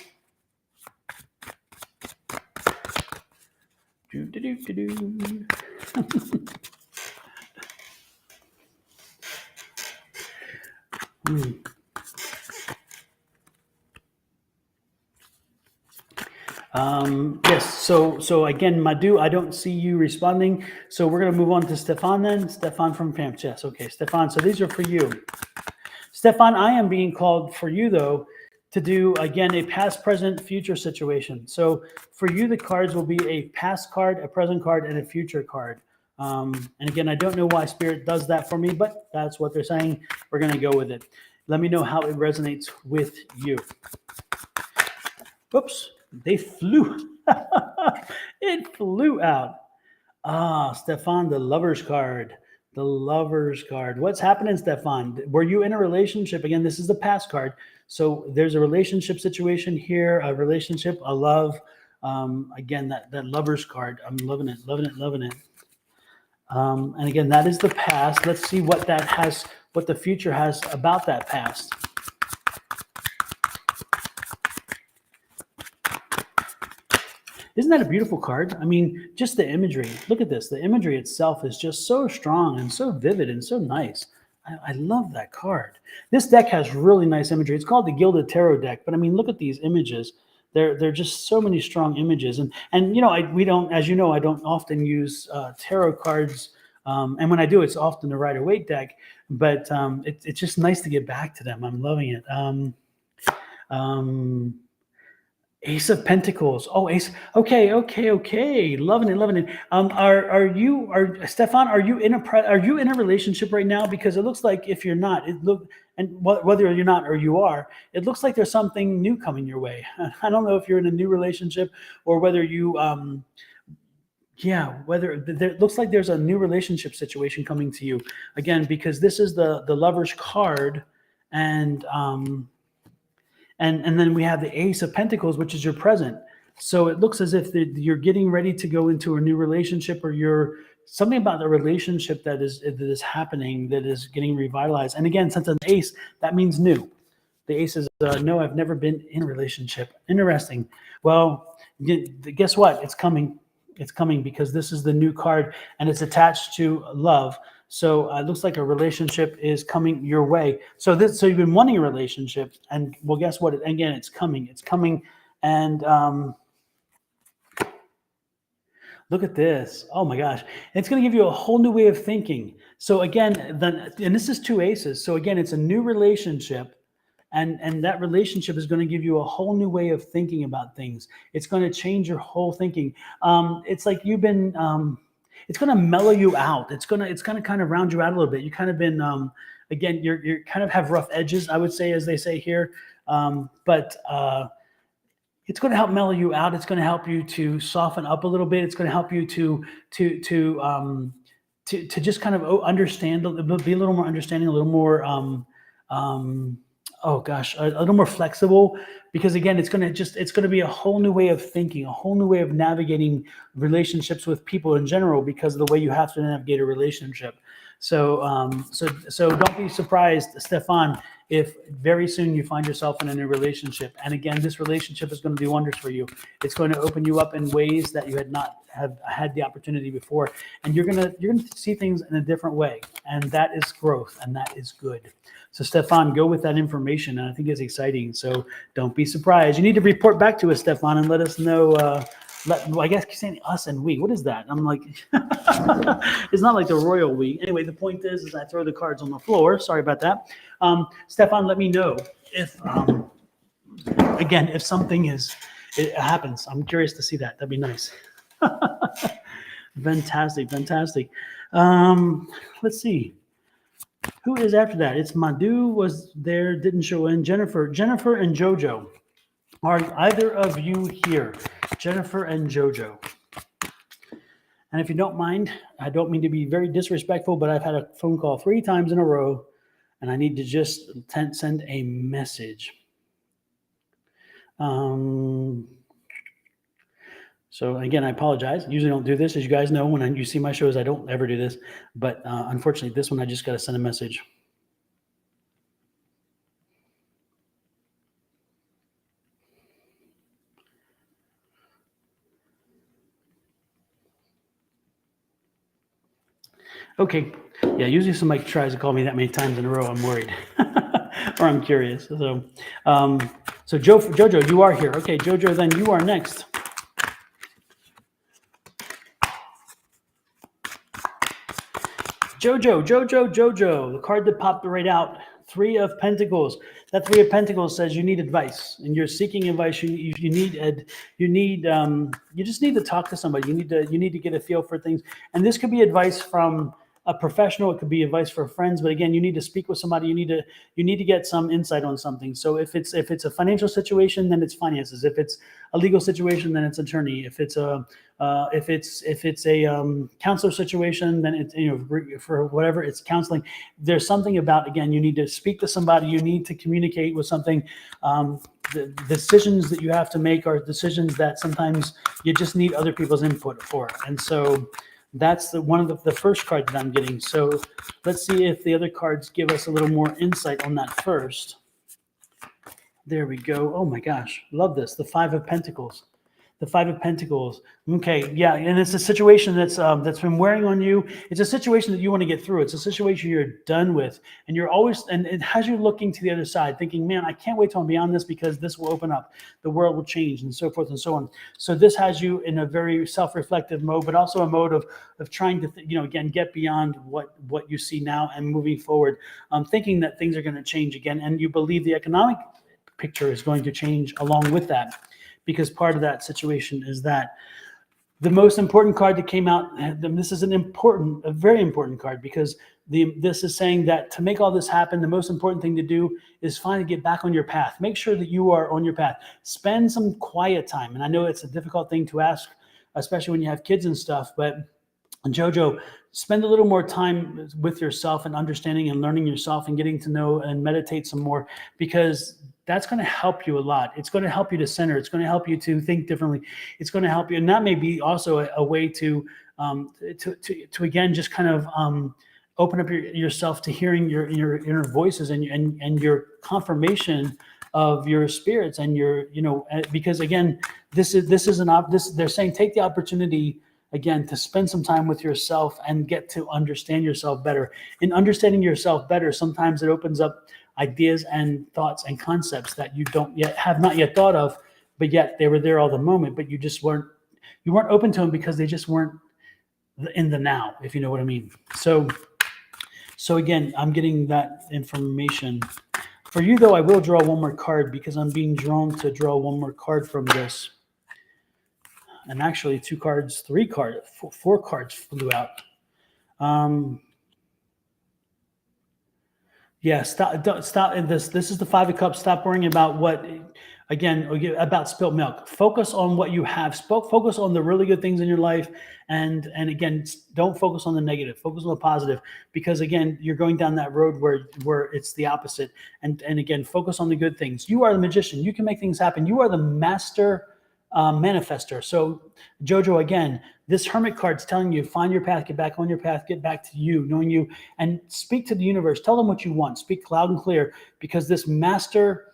Yes. So again, Madhu, I don't see you responding. So we're going to move on to Stefan then. Stefan from France. Yes. Okay. Stefan. So these are for you. Stefan, I am being called for you though to do again a past, present, future situation. So for you, the cards will be a past card, a present card, and a future card. And again, I don't know why Spirit does that for me, but that's what they're saying. We're going to go with it. Let me know how it resonates with you. Whoops. They flew. It flew out. Stefan, the Lover's card. The Lover's card. What's happening, Stefan? Were you in a relationship? Again, this is the past card. So there's a relationship situation here, a relationship, a love. Again, that Lover's card. I'm loving it, loving it, loving it. And again, that is the past. Let's see what that has, what the future has about that past. Isn't that a beautiful card? I mean, just the imagery. Look at this. The imagery itself is just so strong and so vivid and so nice. I love that card. This deck has really nice imagery. It's called the Gilded Tarot deck, but I mean, look at these images. They're just so many strong images. And you know, we don't, as you know, I don't often use tarot cards. And when I do, it's often the Rider-Waite deck. But it's just nice to get back to them. I'm loving it. Ace of Pentacles. Oh, Ace. Okay. Loving it. Stefan? Are you in a relationship right now? Because it looks like if you're not, whether you're not or you are, it looks like there's something new coming your way. I don't know if you're in a new relationship or whether you, it looks like there's a new relationship situation coming to you again, because this is the Lover's card, and then we have the Ace of Pentacles, which is your present. So it looks as if you're getting ready to go into a new relationship, or you're something about the relationship that is happening, that is getting revitalized. And again, since an ace, that means new. The ace is no, I've never been in a relationship. Interesting. Well, guess what? It's coming. It's coming, because this is the new card and it's attached to love. So it looks like a relationship is coming your way. So you've been wanting a relationship, and well, guess what? Again, it's coming. It's coming. And look at this. Oh my gosh. It's going to give you a whole new way of thinking. So again, and this is two aces. So again, it's a new relationship. And that relationship is going to give you a whole new way of thinking about things. It's going to change your whole thinking. It's like you've been, it's going to mellow you out. It's going to kind of round you out a little bit. You kind of been, again, you're kind of have rough edges, I would say, as they say here. But it's going to help mellow you out. It's going to help you to soften up a little bit. It's going to help you to just kind of understand, be a little more understanding, a little more, oh gosh, a little more flexible, because again, it's going to be a whole new way of thinking, a whole new way of navigating relationships with people in general, because of the way you have to navigate a relationship. So, so don't be surprised, Stefan, if very soon you find yourself in a new relationship. And again, this relationship is going to do wonders for you. It's going to open you up in ways that you had not have had the opportunity before. And you're going to see things in a different way. And that is growth, and that is good. So Stefan, go with that information. And I think it's exciting. So don't be surprised. You need to report back to us, Stefan, and let us know. I guess you're saying us and we. What is that? I'm like, it's not like the royal we. Anyway, the point is I throw the cards on the floor. Sorry about that. Stefan, let me know if, again, if something it happens. I'm curious to see that. That'd be nice. Fantastic. Let's see. Who is after that? It's Madhu was there, didn't show in. Jennifer and Jojo. Are either of you here? Jennifer and Jojo. And if you don't mind, I don't mean to be very disrespectful, but I've had a phone call 3 times in a row, and I need to just send a message. So again, I apologize. Usually don't do this. As you guys know, when you see my shows, I don't ever do this. But unfortunately, this one, I just got to send a message. Okay. Yeah, usually somebody tries to call me that many times in a row, I'm worried. Or I'm curious. So, Jojo, you are here. Okay, Jojo, then you are next. Jojo. The card that popped right out. 3 of Pentacles. That 3 of Pentacles says you need advice, and you're seeking advice. You just need to talk to somebody. You need to get a feel for things, and this could be advice from a professional. It could be advice for friends, but again, you need to speak with somebody. You need to get some insight on something. So if it's a financial situation, then it's finances. If it's a legal situation, then it's attorney. If it's a counselor situation, then it's for whatever, it's counseling. There's something about, again, you need to speak to somebody. You need to communicate with something. The decisions that you have to make are decisions that sometimes you just need other people's input for. And so that's one of the first card that I'm getting. So let's see if the other cards give us a little more insight on that first. There we go. Oh my gosh, love this. The 5 of Pentacles. The 5 of Pentacles. Okay, yeah, and it's a situation that's been wearing on you. It's a situation that you want to get through. It's a situation you're done with, and you're always, and it has you looking to the other side, thinking, man, I can't wait till I'm beyond this, because this will open up, the world will change, and so forth and so on. So this has you in a very self-reflective mode, but also a mode of trying to, again, get beyond what you see now and moving forward, thinking that things are going to change again, and you believe the economic picture is going to change along with that. Because part of that situation is that the most important card that came out, this is a very important card, because this is saying that to make all this happen, the most important thing to do is finally get back on your path. Make sure that you are on your path. Spend some quiet time. And I know it's a difficult thing to ask, especially when you have kids and stuff, but Jojo, spend a little more time with yourself and understanding and learning yourself and getting to know and meditate some more, because that's going to help you a lot. It's going to help you to center. It's going to help you to think differently. It's going to help you. And that may be also a way to again, just kind of open up yourself to hearing your inner voices and your confirmation of your spirits and your, because again, they're saying, take the opportunity again to spend some time with yourself and get to understand yourself better. In understanding yourself better, sometimes it opens up ideas and thoughts and concepts that you have not yet thought of, but yet they were there all the moment, but you weren't open to them because they just weren't in the now, if you know what I mean. So again, I'm getting that information. For you though, I will draw one more card because I'm being drawn to draw one more card from this. and actually 2 cards, 3 cards, 4 cards flew out. Yeah, stop. This is the 5 of Cups. Stop worrying about what, again, about spilt milk. Focus on what you have. Focus on the really good things in your life, and again, don't focus on the negative. Focus on the positive, because again, you're going down that road where it's the opposite. And again, focus on the good things. You are the magician. You can make things happen. You are the master manifester. So Jojo, again, this Hermit card's telling you, find your path, get back on your path, get back to you, knowing you, and speak to the universe. Tell them what you want. Speak loud and clear, because this master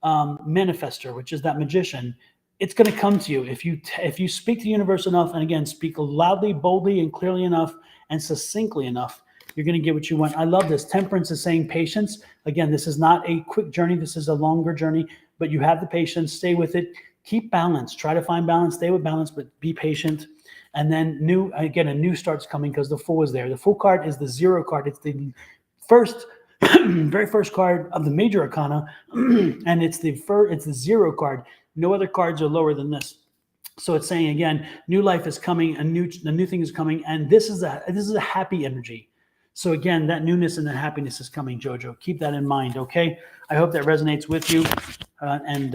manifester, which is that magician, it's going to come to you if you speak to the universe enough, and again, speak loudly, boldly, and clearly enough, and succinctly enough. You're going to get what you want. I love this. Temperance is saying patience. Again, this is not a quick journey. This is a longer journey, but you have the patience. Stay with it. Keep balance. Try to find balance. Stay with balance, but be patient. And then a new start's coming, because the Fool is there. The Fool card is the 0 card. It's the very first card of the major arcana, and it's the 0 card. No other cards are lower than this. So it's saying, again, new life is coming, a new thing is coming, and this is a happy energy. So again, that newness and that happiness is coming, Jojo. Keep that in mind, okay? I hope that resonates with you, and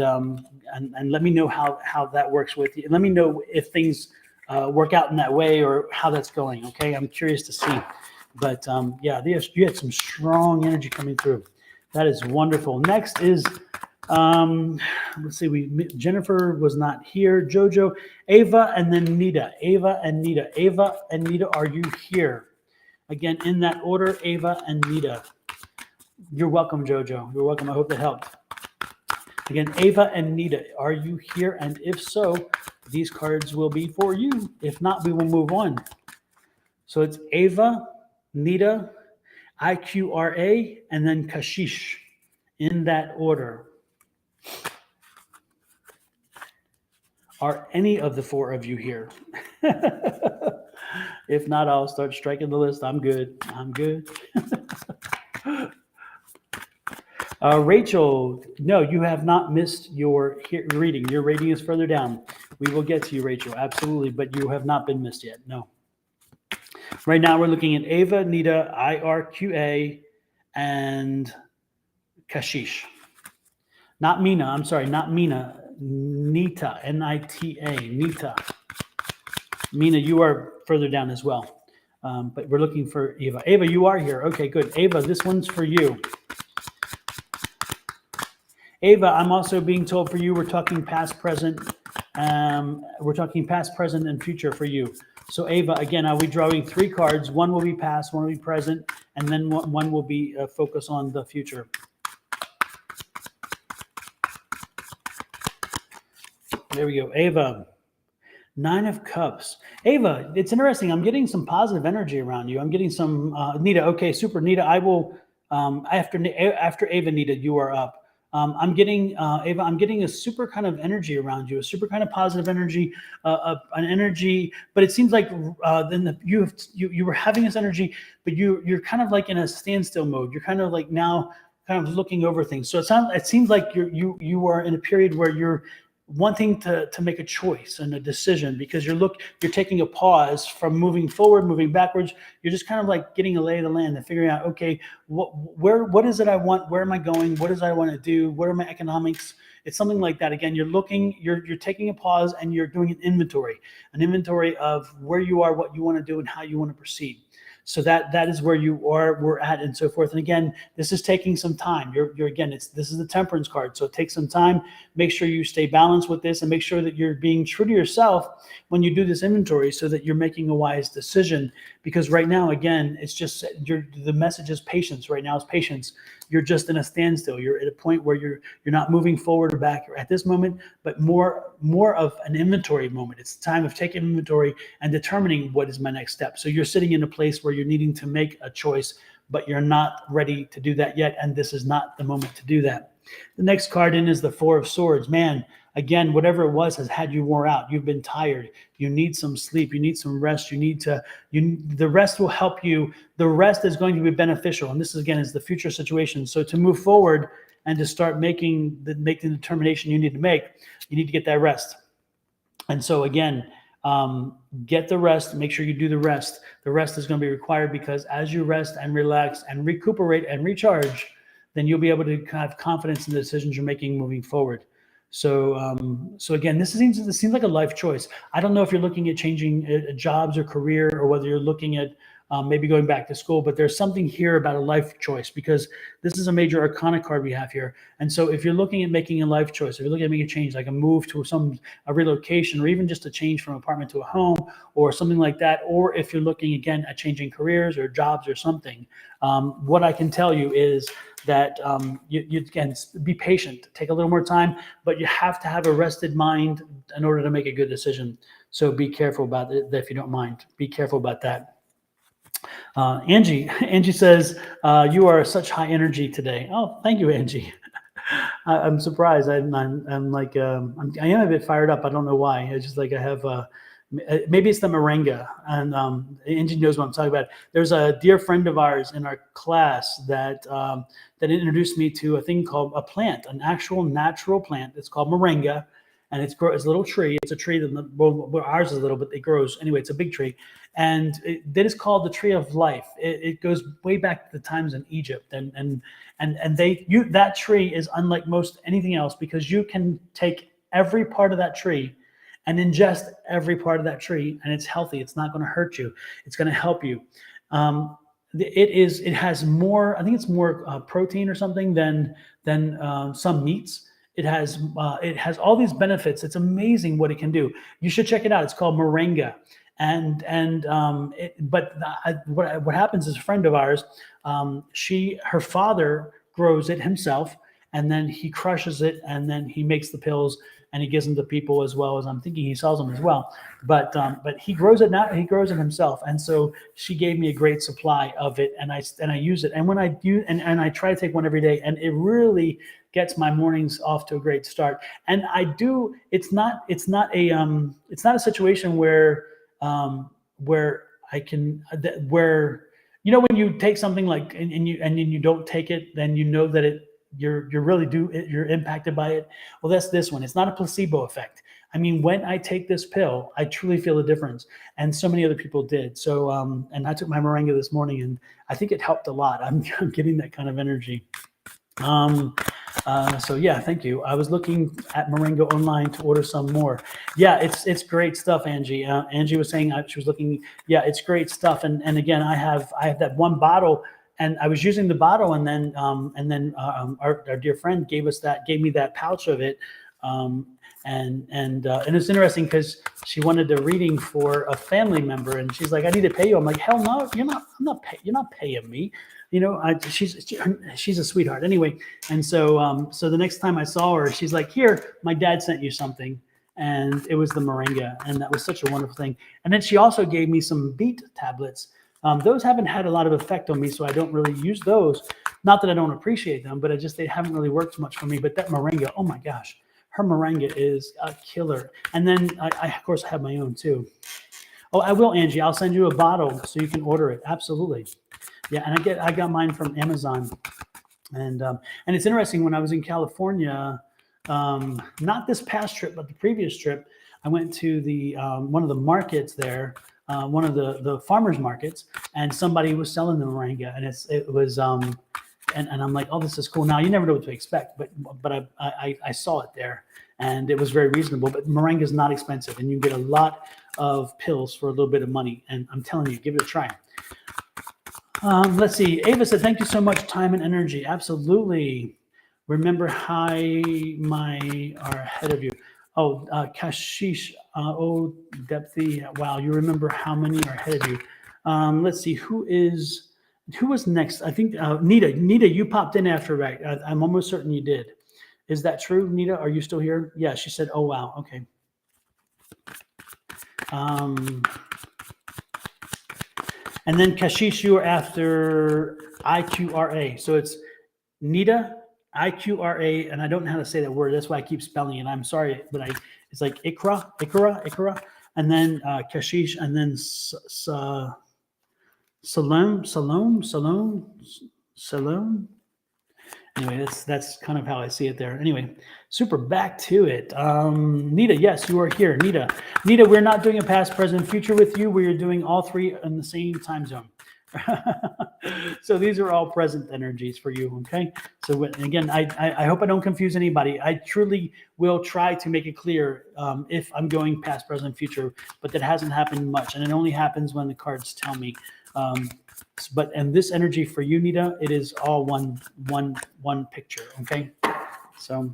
let me know how that works with you. Let me know if things work out in that way, or how that's going, okay? I'm curious to see. But yeah, you had some strong energy coming through. That is wonderful. Next is, let's see, Jennifer was not here. Jojo, Ava, and then Nita. Ava and Nita. Ava and Nita, are you here? Again, in that order, Ava and Nita. You're welcome, Jojo. You're welcome. I hope that helped. Again, Ava and Nita, are you here? And if so, these cards will be for you. If not, we will move on. So it's Ava, Nita, IQRA, and then Kashish, in that order. Are any of the 4 of you here? If not, I'll start striking the list. I'm good. I'm good. Rachel, no, you have not missed your reading. Your reading is further down. We will get to you, Rachel, absolutely, but you have not been missed yet. No. Right now, we're looking at Ava, Nita, IRQA, and Kashish. Not Mina. I'm sorry, not Mina. Nita, N-I-T-A, Nita. Mina, you are further down as well, but we're looking for Ava. Ava, you are here. Okay, good. Ava, this one's for you. Ava, I'm also being told for you, we're talking past, present. We're talking past, present, and future for you. So Ava, again, I'll be drawing 3 cards. One will be past, one will be present, and then one will be focus on the future. There we go. Ava, 9 of Cups. Ava, it's interesting. I'm getting some positive energy around you. I'm getting some, Nita, okay, super. Nita, I will, after Ava, Nita, you are up. I'm getting, Ava, I'm getting a super kind of energy around you, a super kind of positive energy, an energy, but it seems like you were having this energy, but you're kind of like in a standstill mode. You're kind of like now kind of looking over things. So it seems like you are in a period where you're wanting to make a choice and a decision, because you're taking a pause from moving forward, moving backwards. You're just kind of like getting a lay of the land and figuring out, okay, what is it I want? Where am I going? What does I want to do? What are my economics? It's something like that. Again, you're taking a pause and you're doing an inventory of where you are, what you want to do, and how you want to proceed. So that is where we're at, and so forth. And again, this is taking some time. This is the Temperance card, so it takes some time. Make sure you stay balanced with this, and make sure that you're being true to yourself when you do this inventory, so that you're making a wise decision. Because right now, again, it's just the message is patience. Right now, is patience. You're just in a standstill. You're at a point where you're not moving forward or back at this moment, but more of an inventory moment. It's the time of taking inventory and determining what is my next step. So you're sitting in a place where you're needing to make a choice, but you're not ready to do that yet, and this is not the moment to do that. The next card in is the 4 of Swords. Man, again, whatever it was has had you wore out. You've been tired. You need some sleep. You need some rest. The rest will help you. The rest is going to be beneficial. And this, again, is the future situation. So to move forward and to start making the determination you need to make, you need to get that rest. And so, again, Get the rest. Make sure you do the rest. The rest is going to be required, because as you rest and relax and recuperate and recharge, then you'll be able to have confidence in the decisions you're making moving forward. So again, this seems like a life choice. I don't know if you're looking at changing jobs or career, or whether you're looking at maybe going back to school, but there's something here about a life choice, because this is a major arcana card we have here. And so if you're looking at making a life choice, if you're looking at making a change, like a move to a relocation, or even just a change from apartment to a home or something like that, or if you're looking again at changing careers or jobs or something, what I can tell you is that you can be patient, take a little more time, but you have to have a rested mind in order to make a good decision. So be careful about it, if you don't mind. Be careful about that. Angie says, you are such high energy today. Oh, thank you, Angie. I'm surprised. I'm like, I am a bit fired up. I don't know why. It's just like I have, maybe it's the moringa. And Angie knows what I'm talking about. There's a dear friend of ours in our class that introduced me to a thing called a plant, an actual natural plant. It's called moringa. And it's a little tree. It's a tree that ours is little, but it grows anyway. It's a big tree, and that is called the tree of life. It goes way back to the times in Egypt, and that tree is unlike most anything else, because you can take every part of that tree and ingest every part of that tree, and it's healthy. It's not going to hurt you. It's going to help you. It has more. I think it's more protein or something than some meats. It has all these benefits. It's amazing what it can do. You should check it out. It's called moringa. What happens is, a friend of ours, her father grows it himself, and then he crushes it, and then he makes the pills, and he gives them to people, as well as I'm thinking he sells them as well. But he grows it now. He grows it himself, and so she gave me a great supply of it, and I use it. And when I do, and I try to take one every day, and it really gets my mornings off to a great start. And I do. It's not a situation where I can when you take something like and you don't take it, then you know that you're impacted by it. Well, that's this one. It's not a placebo effect. I mean, when I take this pill, I truly feel a difference, and so many other people did. So, and I took my moringa this morning, and I think it helped a lot. I'm getting that kind of energy. So yeah, thank you. I was looking at moringa online to order some more. Yeah, it's great stuff, Angie. Angie was saying she was looking. Yeah, it's great stuff. And again, I have that one bottle, and I was using the bottle, and then our dear friend gave me that pouch of it. And it's interesting, because she wanted a reading for a family member, and she's like, I need to pay you. I'm like, hell no, you're not paying me. She's a sweetheart anyway. And so the next time I saw her, she's like, here, my dad sent you something. And it was the moringa. And that was such a wonderful thing. And then she also gave me some beet tablets. Those haven't had a lot of effect on me, so I don't really use those. Not that I don't appreciate them, but they haven't really worked much for me. But that moringa, oh my gosh, her moringa is a killer. And then I of course have my own too. Oh, I will, Angie. I'll send you a bottle so you can order it. Absolutely. Yeah, and I got mine from Amazon, and it's interesting. When I was in California, not this past trip, but the previous trip, I went to the one of the markets there, one of the farmers markets, and somebody was selling the moringa, and it was and I'm like, oh, this is cool. Now you never know what to expect, but I saw it there, and it was very reasonable. But moringa is not expensive, and you get a lot of pills for a little bit of money. And I'm telling you, give it a try. Let's see. Ava said, thank you so much, time and energy. Absolutely. Remember how my are ahead of you. Oh, Kashish. Oh, Depthy. Wow, you remember how many are ahead of you. Let's see. Who was next? I think Nita. Nita, you popped in after, right? I'm almost certain you did. Is that true, Nita? Are you still here? Yeah, she said, oh, wow. Okay. And then Kashish, you are after IQRA. So it's Nita, IQRA, and I don't know how to say that word. That's why I keep spelling it. I'm sorry, but it's like Ikra, and then Kashish, and then Salome. Anyway, that's kind of how I see it there. Anyway, super, back to it. Nita, yes, you are here. Nita, we're not doing a past, present, future with you. We are doing all three in the same time zone. So these are all present energies for you, okay? So again, I hope I don't confuse anybody. I truly will try to make it clear if I'm going past, present, future, but that hasn't happened much, and it only happens when the cards tell me. And this energy for you, Nita, it is all one picture, okay? So,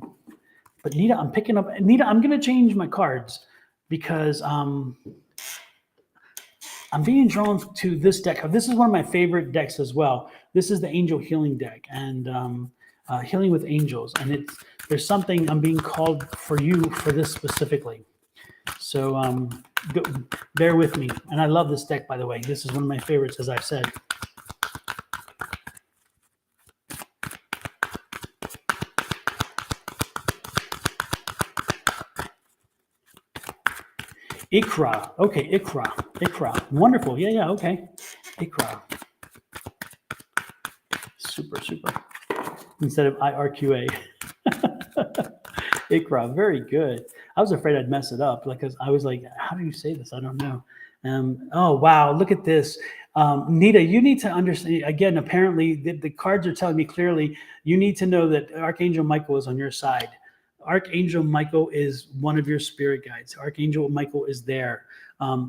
but Nita, I'm picking up. Nita, I'm gonna change my cards because I'm being drawn to this deck. This is one of my favorite decks as well. This is the Angel Healing deck, and Healing with Angels. And there's something I'm being called for you for this specifically. So bear with me. And I love this deck, by the way. This is one of my favorites, as I've said. Ikra. Okay, Ikra. Wonderful. Yeah, okay. Ikra. Super. Instead of IRQA. Ikra. Very good. I was afraid I'd mess it up because I was like, how do you say this? I don't know. Oh, wow. Look at this. Nita, you need to understand, again, apparently the cards are telling me clearly, you need to know that Archangel Michael is on your side. Archangel Michael is one of your spirit guides. Archangel Michael is there.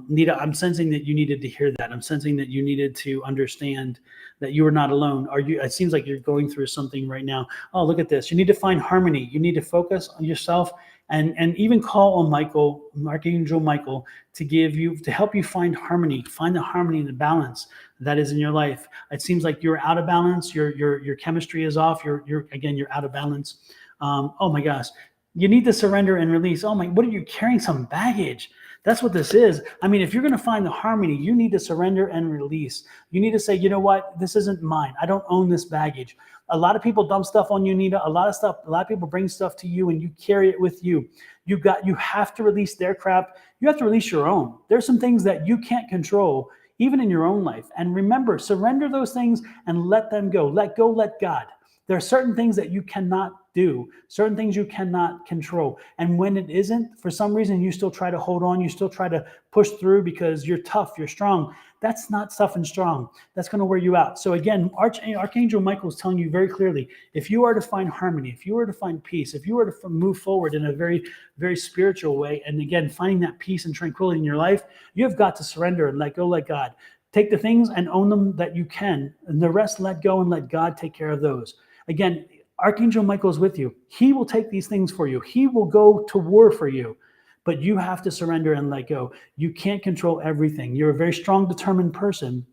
Nita, I'm sensing that you needed to hear that. I'm sensing that you needed to understand that you are not alone. It seems like you're going through something right now. Oh, look at this. You need to find harmony. You need to focus on yourself and even call on Michael, Archangel Michael, to help you find harmony, find the harmony and the balance that is in your life. It seems like you're out of balance. Your chemistry is off. You're out of balance. Oh my gosh, you need to surrender and release. Oh my, what are you carrying? Some baggage. That's what this is. I mean, if you're going to find the harmony, you need to surrender and release. You need to say, you know what? This isn't mine. I don't own this baggage. A lot of people dump stuff on you, Nita. A lot of people bring stuff to you and you carry it with you. You have to release their crap. You have to release your own. There's some things that you can't control, even in your own life. And remember, surrender those things and let them go. Let go, let God. There are certain things that you cannot do, certain things you cannot control. And when it isn't, for some reason, you still try to hold on, you still try to push through because you're tough, you're strong. That's not tough and strong. That's going to wear you out. So again, Archangel Michael is telling you very clearly, if you are to find harmony, if you are to find peace, if you are to move forward in a very, very spiritual way, and again, finding that peace and tranquility in your life, you have got to surrender and let go, let God. Take the things and own them that you can, and the rest let go and let God take care of those. Again, Archangel Michael is with you. He will take these things for you. He will go to war for you, but you have to surrender and let go. You can't control everything. You're a very strong, determined person,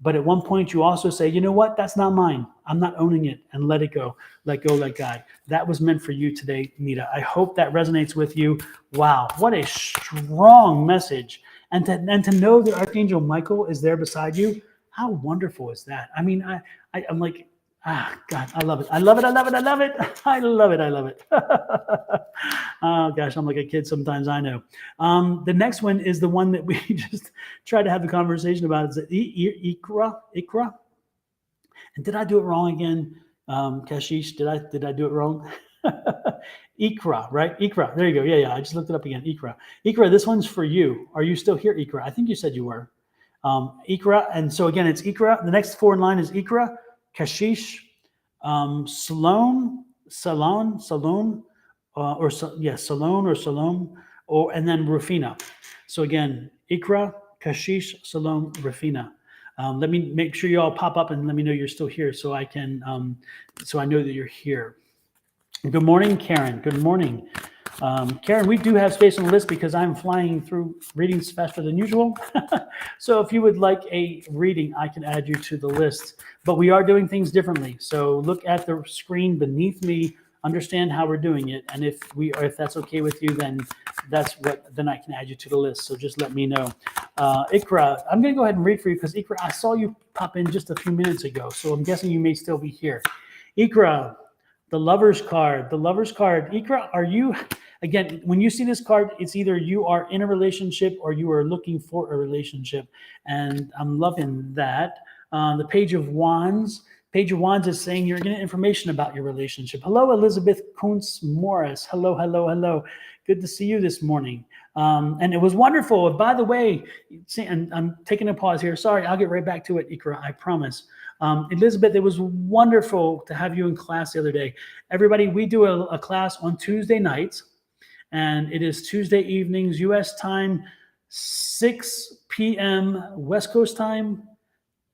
but at one point you also say, you know what? That's not mine. I'm not owning it, and let it go. Let go, let God. That was meant for you today, Nita. I hope that resonates with you. Wow, what a strong message. And to know that Archangel Michael is there beside you, how wonderful is that? I mean, I'm like, God, I love it. I love it. I love it. I love it. I love it. I love it. Oh, gosh, I'm like a kid sometimes, I know. The next one is the one that we just tried to have a conversation about. It's Ikra. And did I do it wrong again? Kashish, did I do it wrong? Ikra, right? Ikra. There you go. Yeah. I just looked it up again. Ikra, this one's for you. Are you still here, Ikra? I think you said you were. Ikra. And so again, it's Ikra. The next four in line is Ikra, Kashish, Salon, and then Rufina. So again, Ikra, Kashish, Salon, Rufina. Let me make sure you all pop up and let me know you're still here, so I can, so I know that you're here. Good morning, Karen. Good morning. Karen, we do have space on the list because I'm flying through readings faster than usual. So if you would like a reading, I can add you to the list. But we are doing things differently. So look at the screen beneath me, understand how we're doing it. And if that's okay with you, then then I can add you to the list. So just let me know. Ikra, I'm going to go ahead and read for you because Ikra, I saw you pop in just a few minutes ago. So I'm guessing you may still be here. Ikra, the Lover's card. The Lover's card. Ikra, are you... Again, when you see this card, it's either you are in a relationship or you are looking for a relationship. And I'm loving that. The Page of Wands. Page of Wands is saying you're getting information about your relationship. Hello, Elizabeth Kuntz Morris. Hello, hello, hello. Good to see you this morning. And it was wonderful. By the way, and I'm taking a pause here. Sorry, I'll get right back to it, Ikra, I promise. Elizabeth, it was wonderful to have you in class the other day. Everybody, we do a class on Tuesday nights, and it is Tuesday evenings, U.S. time, 6 p.m. West Coast time,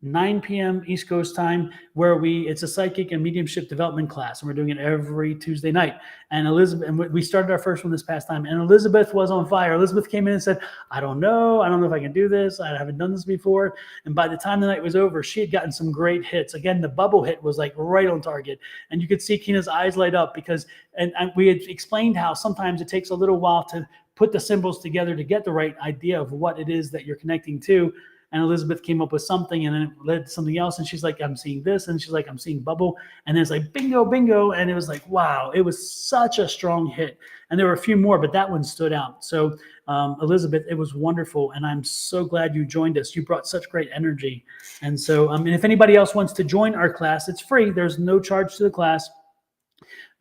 9 p.m. East Coast time, where it's a psychic and mediumship development class, and we're doing it every Tuesday night. And Elizabeth, and we started our first one this past time, and Elizabeth was on fire. Elizabeth came in and said, I don't know if I can do this. I haven't done this before. And by the time the night was over, she had gotten some great hits. Again, the bubble hit was like right on target. And you could see Kina's eyes light up because, and we had explained how sometimes it takes a little while to put the symbols together to get the right idea of what it is that you're connecting to. And Elizabeth came up with something, and then it led to something else. And she's like, I'm seeing this. And she's like, I'm seeing bubble. And then it's like, bingo, bingo. And it was like, wow, it was such a strong hit. And there were a few more, but that one stood out. So Elizabeth, it was wonderful. And I'm so glad you joined us. You brought such great energy. And so, and if anybody else wants to join our class, it's free. There's no charge to the class.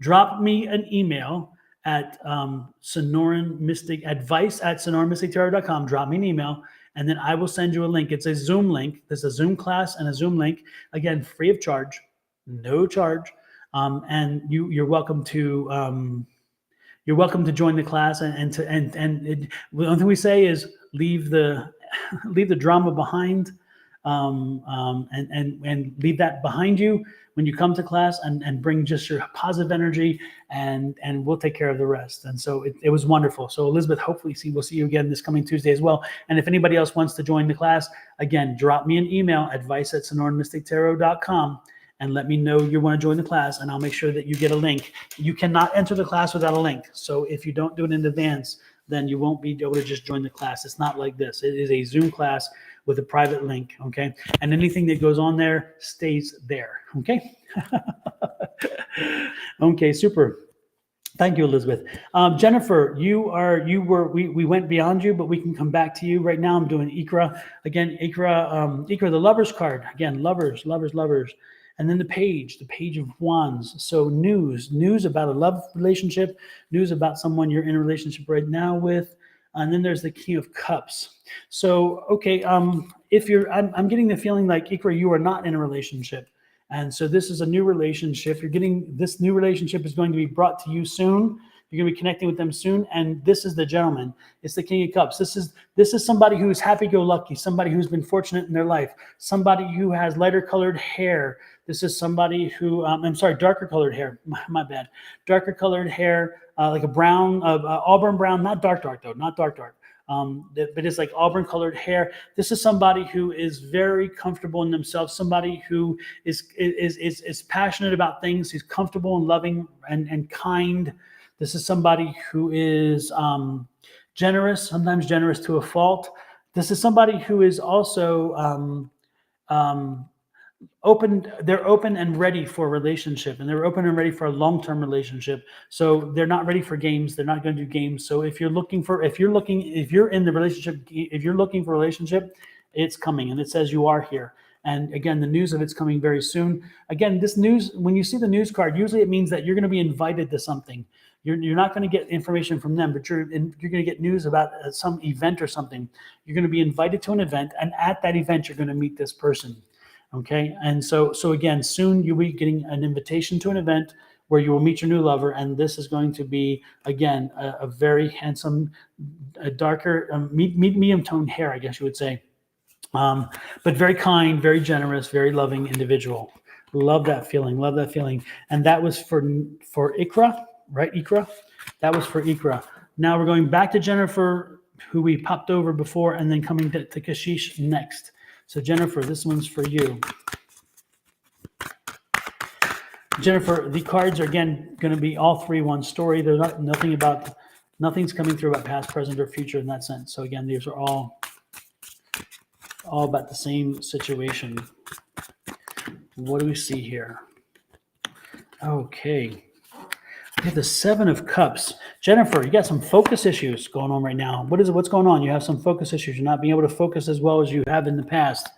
Drop me an email at Sonoran Mystic advice at sonoranmystictarot.com. Drop me an email. And then I will send you a link. It's a Zoom link. There's a Zoom class and a Zoom link. Again, free of charge, no charge. And you're welcome to join the class. And the only thing we say is leave the drama behind, and leave that behind you when you come to class, and bring just your positive energy, and we'll take care of the rest. And so it was wonderful. So Elizabeth, hopefully we'll see you again this coming Tuesday as well. And if anybody else wants to join the class, again, drop me an email, advice@sonoranmystictarot.com, and let me know you want to join the class, and I'll make sure that you get a link. You cannot enter the class without a link. So if you don't do it in advance, then you won't be able to just join the class. It's not like this. It is a Zoom class with a private link, okay? And anything that goes on there stays there, okay? Okay, super. Thank you, Elizabeth. Jennifer, we went beyond you, but we can come back to you. Right now I'm doing Ikra. Again, Ikra, the Lovers card. Again, lovers. And then the page of Wands. So news about a love relationship, news about someone you're in a relationship right now with. And then there's the King of Cups. So, okay, if I'm getting the feeling like, Ikra, you are not in a relationship. And so this is a new relationship. This new relationship is going to be brought to you soon. You're going to be connecting with them soon. And this is the gentleman. It's the King of Cups. This is somebody who's happy-go-lucky, somebody who's been fortunate in their life, somebody who has lighter colored hair. This is somebody who, darker colored hair. My bad. Darker colored hair, like a brown, auburn brown, not dark though, not dark. But it's like auburn colored hair. This is somebody who is very comfortable in themselves, somebody who is passionate about things. He's comfortable and loving and kind. This is somebody who is generous, sometimes generous to a fault. This is somebody who is also open. They're open and ready for a relationship, and they're open and ready for a long-term relationship. So they're not ready for games. They're not going to do games. So if you're looking for a relationship, it's coming, and it says you are here. And again, the news of it's coming very soon. Again, this news, when you see the news card, usually it means that you're going to be invited to something. You're not going to get information from them, but you're going to get news about some event or something. You're going to be invited to an event, and at that event, you're going to meet this person. Okay, and so again, soon you'll be getting an invitation to an event where you will meet your new lover, and this is going to be, again, a very handsome, a darker, medium toned hair, I guess you would say, but very kind, very generous, very loving individual. Love that feeling, and that was for Ikra. Right, Ikra? That was for Ikra. Now we're going back to Jennifer, who we popped over before, and then coming to Kashish next. So Jennifer, this one's for you. Jennifer, the cards are, again, going to be all three one story. They're nothing's coming through about past, present, or future in that sense. So again, these are all about the same situation. What do we see here? Okay. We have the Seven of Cups. Jennifer, you got some focus issues going on right now. What's going on? You have some focus issues. You're not being able to focus as well as you have in the past.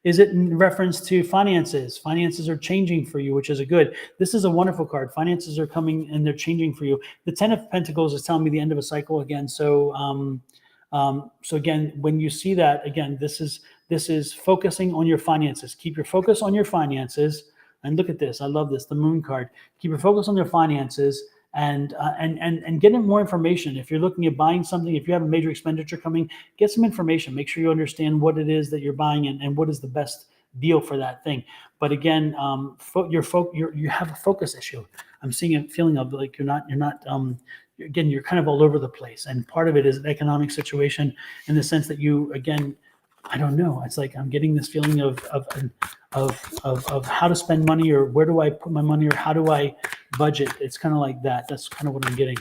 Is it in reference to finances? Finances are changing for you, which is a good. This is a wonderful card. Finances are coming and they're changing for you. The 10 of Pentacles is telling me the end of a cycle again. So again, when you see that, again, this is focusing on your finances. Keep your focus on your finances. And look at this. I love this. The Moon card. Keep your focus on your finances and get more information. If you're looking at buying something, if you have a major expenditure coming, get some information. Make sure you understand what it is that you're buying and what is the best deal for that thing. But again, you have a focus issue. I'm seeing a feeling of like again, you're kind of all over the place. And part of it is an economic situation in the sense that you, again, I don't know. It's like I'm getting this feeling of how to spend money, or where do I put my money, or how do I budget? It's kind of like that. That's kind of what I'm getting.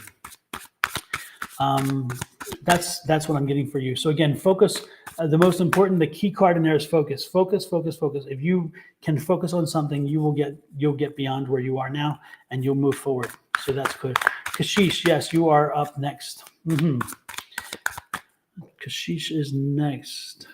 That's what I'm getting for you. So again, focus. The most important, the key card in there is focus. Focus, focus, focus. If you can focus on something, you'll get beyond where you are now, and you'll move forward. So that's good. Kashish, yes, you are up next. Kashish is next.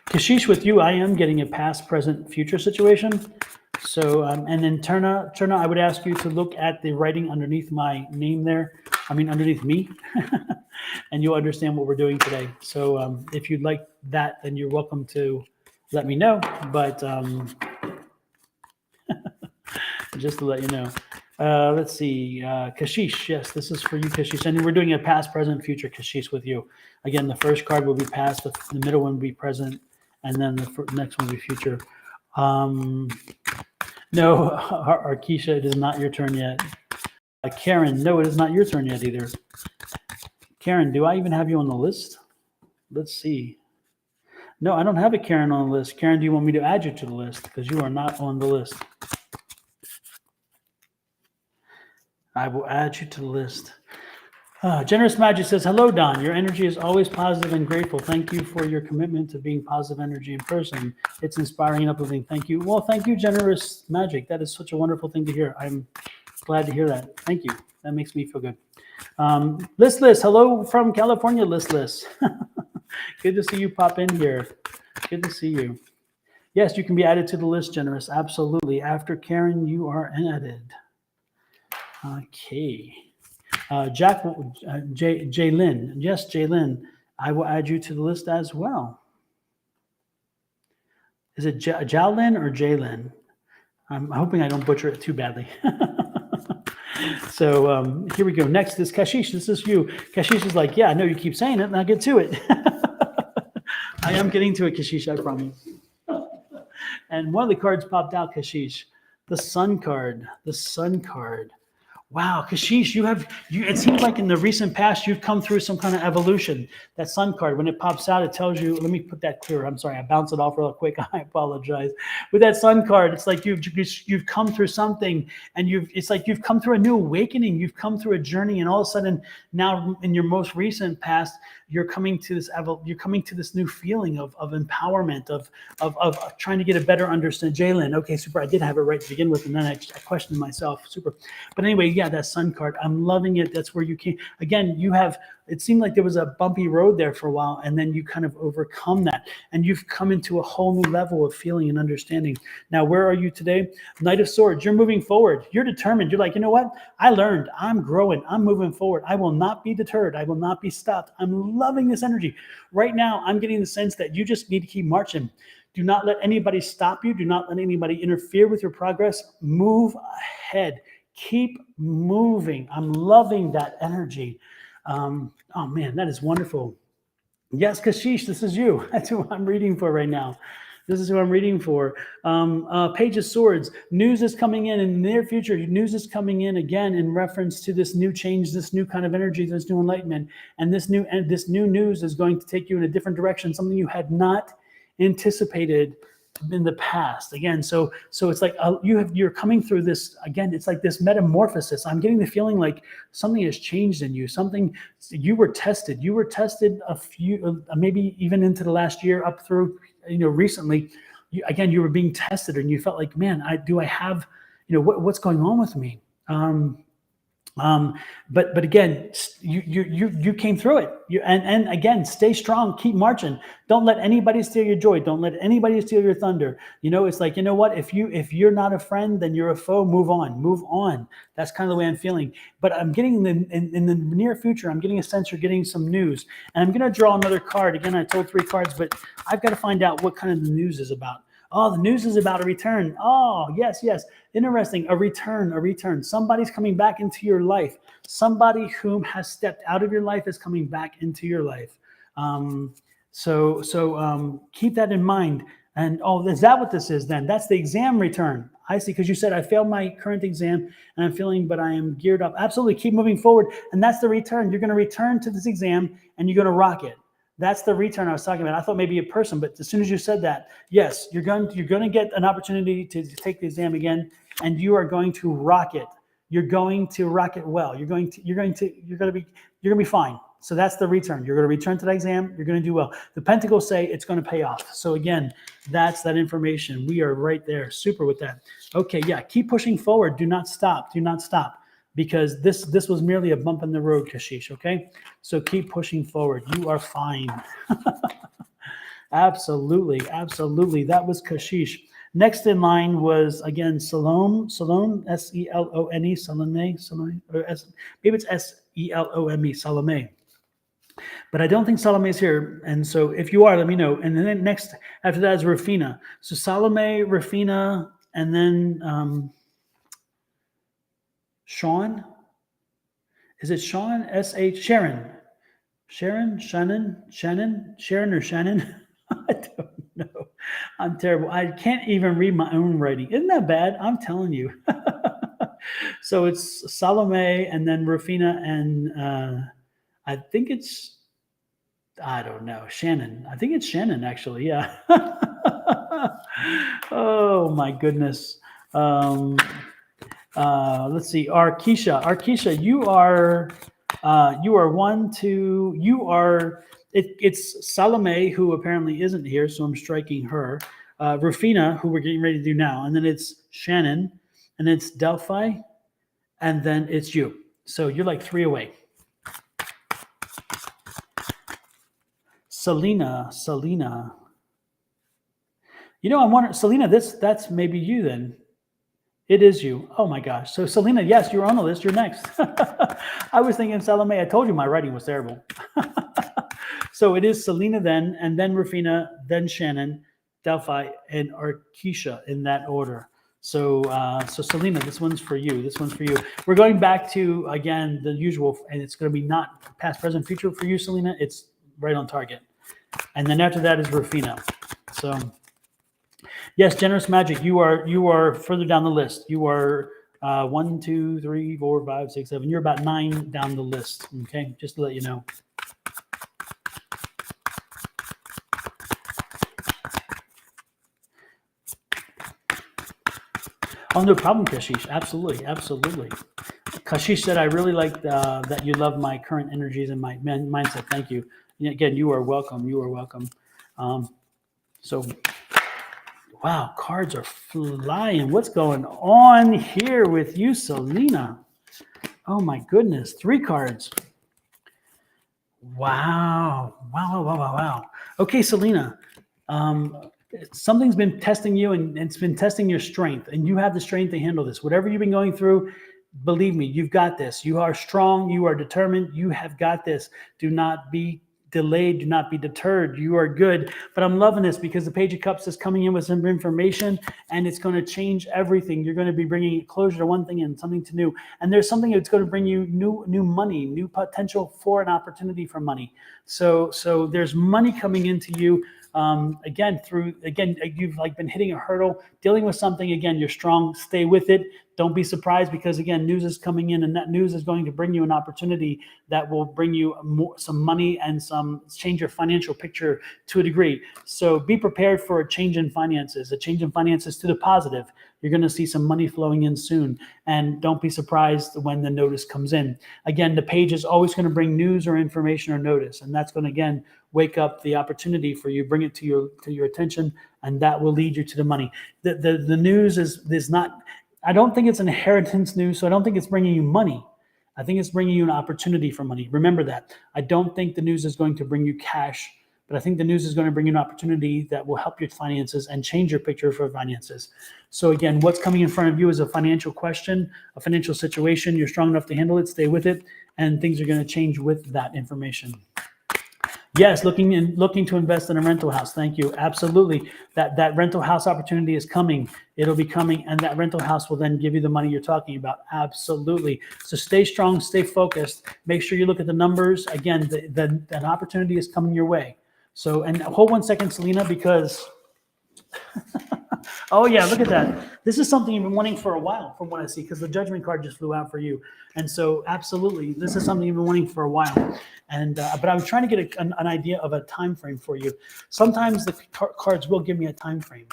Kashish, with you, I am getting a past, present, future situation. So, and then Turna, I would ask you to look at the writing underneath my name there. I mean, underneath me, and you'll understand what we're doing today. So if you'd like that, then you're welcome to let me know. But just to let you know. Let's see. Kashish, yes, this is for you, Kashish. And we're doing a past, present, future Kashish with you. Again, the first card will be past, the middle one will be present, and then the next one will be future. No, Arkisha, it is not your turn yet. Karen, no, it is not your turn yet either. Karen, do I even have you on the list? Let's see. No, I don't have a Karen on the list. Karen, do you want me to add you to the list? Because you are not on the list. I will add you to the list. Generous Magic says, hello, Don. Your energy is always positive and grateful. Thank you for your commitment to being positive energy in person. It's inspiring and uplifting. Thank you. Well, thank you, Generous Magic. That is such a wonderful thing to hear. I'm glad to hear that. Thank you. That makes me feel good. Listless, hello from California, Listless. Good to see you pop in here. Good to see you. Yes, you can be added to the list, Generous. Absolutely. After Karen, you are added. Okay. Jaylin. Yes, Jaylin. I will add you to the list as well. Is it Jowlin or Jaylin? I'm hoping I don't butcher it too badly. So here we go. Next is Kashish. This is you. Kashish is like, yeah, I know you keep saying it, and I'll get to it. I am getting to it, Kashish, I promise. And one of the cards popped out, Kashish. The Sun card. The Sun card. Wow, Kashish, it seems like in the recent past, you've come through some kind of evolution. That Sun card, when it pops out, it tells you, let me put that clearer. I'm sorry, I bounced it off real quick. I apologize. With that Sun card, it's like you've come through something, and it's like you've come through a new awakening. You've come through a journey, and all of a sudden, now in your most recent past, you're coming to this new feeling of empowerment, of trying to get a better understanding. Jaylin, okay, super. I did have it right to begin with, and then I questioned myself. Super. But anyway, yeah, that Sun card, I'm loving it. That's where you came. Again, it seemed like there was a bumpy road there for a while, and then you kind of overcome that, and you've come into a whole new level of feeling and understanding. Now, where are you today? Knight of Swords, you're moving forward. You're determined. You're like, you know what? I learned. I'm growing. I'm moving forward. I will not be deterred. I will not be stopped. I'm loving this energy. Right now, I'm getting the sense that you just need to keep marching. Do not let anybody stop you. Do not let anybody interfere with your progress. Move ahead. Keep moving. I'm loving that energy. Oh man, that is wonderful. Yes, Kashish, this is you. That's who I'm reading for right now. This is who I'm reading for. Page of Swords. News is coming in the near future. News is coming in again in reference to this new change, this new kind of energy, this new enlightenment, and this new news is going to take you in a different direction, something you had not anticipated in the past. Again, so it's like you're coming through this again. It's like this metamorphosis. I'm getting the feeling like something has changed in you. You were tested a few, maybe even into the last year, up through recently. You were being tested, and you felt like, man, do I have what's going on with me? But again, you came through it. And again, stay strong, keep marching. Don't let anybody steal your joy. Don't let anybody steal your thunder. It's like, you know what? If you're not a friend, then you're a foe. Move on. That's kind of the way I'm feeling. But I'm getting in the near future, I'm getting a sense you're getting some news. And I'm going to draw another card. Again, I told 3 cards, but I've got to find out what kind of the news is about. Oh, the news is about a return. Oh, yes. Interesting. A return. Somebody's coming back into your life. Somebody whom has stepped out of your life is coming back into your life. So keep that in mind. And is that what this is then? That's the exam return. I see, because you said I failed my current exam and I'm feeling, but I am geared up. Absolutely, keep moving forward. And that's the return. You're going to return to this exam and you're going to rock it. That's the return I was talking about. I thought maybe a person, but as soon as you said that, yes, you're going to get an opportunity to take the exam again, and you are going to rock it. You're going to rock it well. You're going to be fine. So that's the return. You're going to return to the exam. You're going to do well. The Pentacles say it's going to pay off. So again, that's that information. We are right there. Super with that. Okay, yeah, keep pushing forward. Do not stop. Because this was merely a bump in the road, Kashish, okay? So keep pushing forward. You are fine. Absolutely. That was Kashish. Next in line was, again, Salome, S-E-L-O-N-E, Salome, or maybe it's S-E-L-O-M-E, Salome. But I don't think Salome is here. And so if you are, let me know. And then next, after that is Rufina. So Salome, Rufina, and then... Sean? Is it Sean? S-H? Sharon? Sharon or Shannon? I don't know. I'm terrible. I can't even read my own writing. Isn't that bad? I'm telling you. So it's Salome and then Rufina and I think it's, I don't know, Shannon. I think it's Shannon, actually. Yeah. Oh, my goodness. Let's see, Arkisha, you are it's Salome, who apparently isn't here, so I'm striking her. Rufina, who we're getting ready to do now, and then it's Shannon, and it's Delphi, and then it's you. So you're like 3 away. Selena. I'm wondering, Selena, that's maybe you then. It is you. Oh my gosh. So Selena, yes, you're on the list. You're next. I was thinking Salome. I told you my writing was terrible. So it is Selena then, and then Rufina, then Shannon, Delphi, and Arkisha in that order. So Selena, this one's for you. We're going back to, again, the usual, and it's going to be not past, present, future for you, Selena. It's right on target. And then after that is Rufina. So... yes, Generous Magic, you are further down the list. You are 1, 2, 3, 4, 5, 6, 7. You're about 9 down the list. Okay, just to let you know. Oh, no problem, Kashish. Absolutely. Kashish said, I really like that you love my current energies and my mindset. Thank you. Again, you are welcome. So... wow, cards are flying. What's going on here with you, Selena? Oh my goodness, 3 cards. Wow. Okay, Selena. Something's been testing you, and it's been testing your strength, and you have the strength to handle this. Whatever you've been going through, believe me, you've got this. You are strong. You are determined. You have got this. Do not be delayed. Do not be deterred. You are good. But I'm loving this because the Page of Cups is coming in with some information, and it's going to change everything. You're going to be bringing closure to one thing and something to new. And there's something that's going to bring you new money, new potential for an opportunity for money. So there's money coming into you. Again, you've been hitting a hurdle, dealing with something. Again, you're strong. Stay with it. Don't be surprised, because again, news is coming in, and that news is going to bring you an opportunity that will bring you some money and change your financial picture to a degree. So be prepared for a change in finances to the positive. You're going to see some money flowing in soon, and don't be surprised when the notice comes in. Again, the page is always going to bring news or information or notice, and that's going to, again, wake up the opportunity for you, bring it to your attention, and that will lead you to the money. The news is not, I don't think it's inheritance news, so I don't think it's bringing you money. I think it's bringing you an opportunity for money. Remember that. I don't think the news is going to bring you cash, but I think the news is going to bring you an opportunity that will help your finances and change your picture for finances. So again, what's coming in front of you is a financial question, a financial situation. You're strong enough to handle it, stay with it, and things are going to change with that information. Yes, looking to invest in a rental house. Thank you. Absolutely. That rental house opportunity is coming. It'll be coming, and that rental house will then give you the money you're talking about. Absolutely. So stay strong, stay focused. Make sure you look at the numbers. Again, an opportunity is coming your way. So, and hold 1 second, Selena, because oh yeah, look at that. This is something you've been wanting for a while from what I see, because the judgment card just flew out for you. And so absolutely, this is something you've been wanting for a while. And but I was trying to get an idea of a time frame for you. Sometimes the cards will give me a time frame.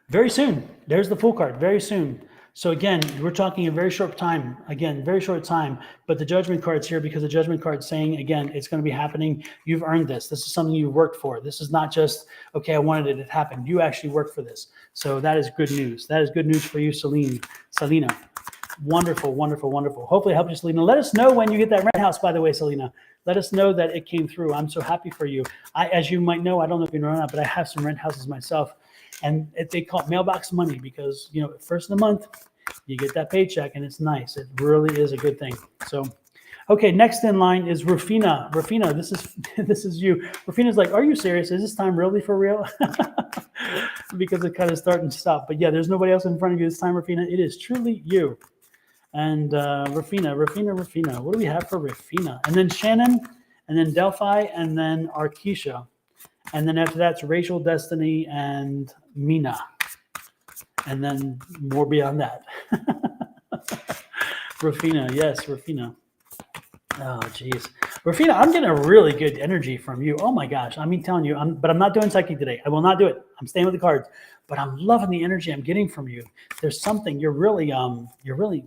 Very soon. There's the Fool card. Very soon. So again, we're talking a very short time. Again, very short time. But the Judgment card's here because the Judgment card's saying, again, it's going to be happening. You've earned this. This is something you worked for. This is not just, okay, I wanted it to happen. You actually worked for this. So that is good news. That is good news for you, Selena. Wonderful, wonderful, wonderful. Hopefully it helped you, Selena. Let us know when you get that rent house, by the way, Selena. Let us know that it came through. I'm so happy for you. As you might know, I don't know if you know or not, but I have some rent houses myself. And they call it mailbox money because, you know, first of the month, you get that paycheck and it's nice. It really is a good thing. So, okay, next in line is Rufina. Rufina, this is you. Rufina's like, are you serious? Is this time really for real? Because it kind of starting to stop. But yeah, there's nobody else in front of you this time, Rufina. It is truly you. And Rufina. What do we have for Rufina? And then Shannon, and then Delphi, and then Arkisha. And then after that's Rachel, Destiny, and Mina. And then more beyond that. Rufina, yes, Rufina. Oh, geez. Rufina, I'm getting a really good energy from you. Oh, my gosh. I mean, telling you, but I'm not doing psychic today. I will not do it. I'm staying with the cards. But I'm loving the energy I'm getting from you. There's something, you're really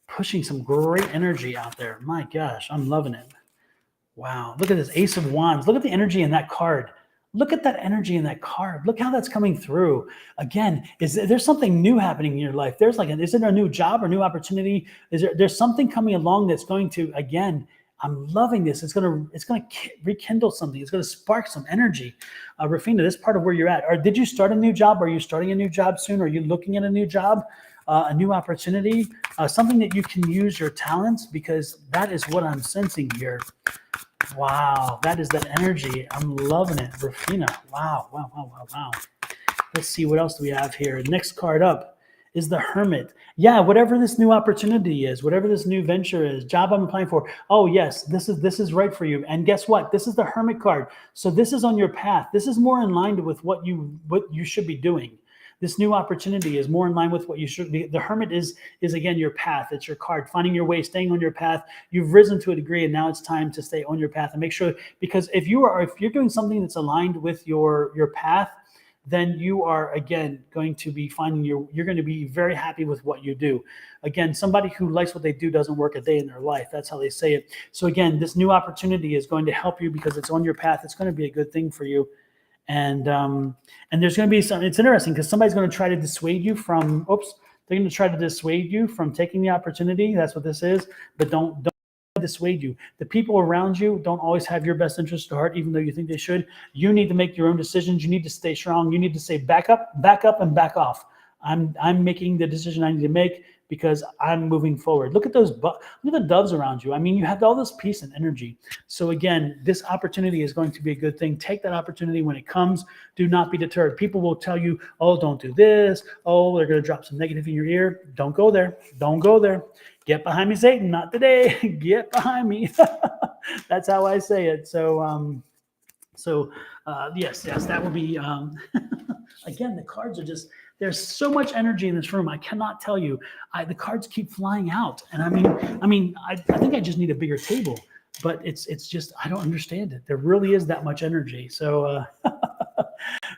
pushing some great energy out there. My gosh, I'm loving it. Wow. Look at this Ace of Wands. Look at the energy in that card. Look at that energy in that card. Look how that's coming through. Again, there's something new happening in your life? Is it a new job or new opportunity? There's something coming along that's going to, again, I'm loving this. It's gonna rekindle something. It's gonna spark some energy. Rufina, this part of where you're at. Or did you start a new job? Are you starting a new job soon? Are you looking at a new job? A new opportunity? Something that you can use your talents, because that is what I'm sensing here. Wow, that is that energy. I'm loving it, Rufina. Wow. Let's see, what else do we have here? Next card up is the Hermit. Yeah, whatever this new opportunity is, whatever this new venture is, job I'm applying for. Oh yes, this is right for you. And guess what? This is the Hermit card. So this is on your path. This is more in line with what you should be doing. This new opportunity is more in line with what you should be. The Hermit is again your path. It's your card, finding your way, staying on your path. You've risen to a degree, and now it's time to stay on your path and make sure. Because if you're doing something that's aligned with your path, then you are again going to be you're going to be very happy with what you do. Again, somebody who likes what they do doesn't work a day in their life. That's how they say it. So again, this new opportunity is going to help you because it's on your path. It's going to be a good thing for you. And there's going to be it's interesting because somebody's going to try to dissuade you from, they're going to try to dissuade you from taking the opportunity. That's what this is. But don't dissuade you. The people around you don't always have your best interest at heart, even though you think they should. You need to make your own decisions. You need to stay strong. You need to say back up, and back off. I'm making the decision I need to make because I'm moving forward. Look at look at the doves around you. I mean, you have all this peace and energy. So again, this opportunity is going to be a good thing. Take that opportunity when it comes. Do not be deterred. People will tell you, oh, don't do this. Oh, they're going to drop some negative in your ear. Don't go there. Don't go there. Get behind me, Satan. Not today. Get behind me. That's how I say it. So, yes, that will be, again, the cards are just, there's so much energy in this room. I cannot tell you. The cards keep flying out. And I think I just need a bigger table, but it's just, I don't understand it. There really is that much energy. So,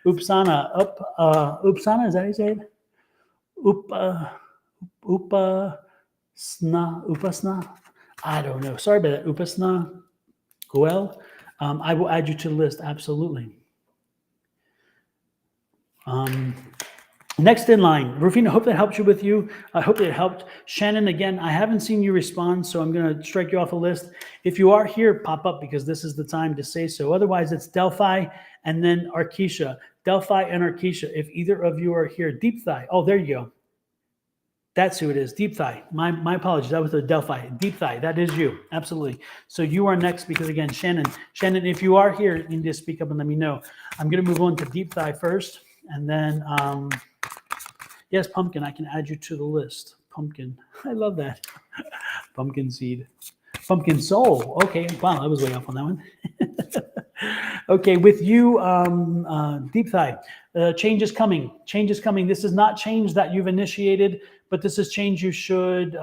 Upasana, Upasana, is that how you say it? Upasana. I don't know. Sorry about that. Upasana. Goel. I will add you to the list. Absolutely. Next in line, Rufina, hope that helps you with you. I hope it helped. Shannon, again, I haven't seen you respond, so I'm going to strike you off the list. If you are here, pop up because this is the time to say so. Otherwise, it's Delphi and then Arkesha. Delphi and Arkesha, if either of you are here. Deep Thigh. Oh, there you go. That's who it is. Deep Thigh. My apologies. That was the Delphi. Deep Thigh. That is you. Absolutely. So you are next because, again, Shannon, if you are here, you need to speak up and let me know. I'm going to move on to Deep Thigh first, and then... yes, Pumpkin, I can add you to the list. Pumpkin, I love that. Pumpkin seed. Pumpkin soul. Okay, wow, I was way off on that one. Okay, with you, Deep Thigh, change is coming. Change is coming. This is not change that you've initiated, but this is change you should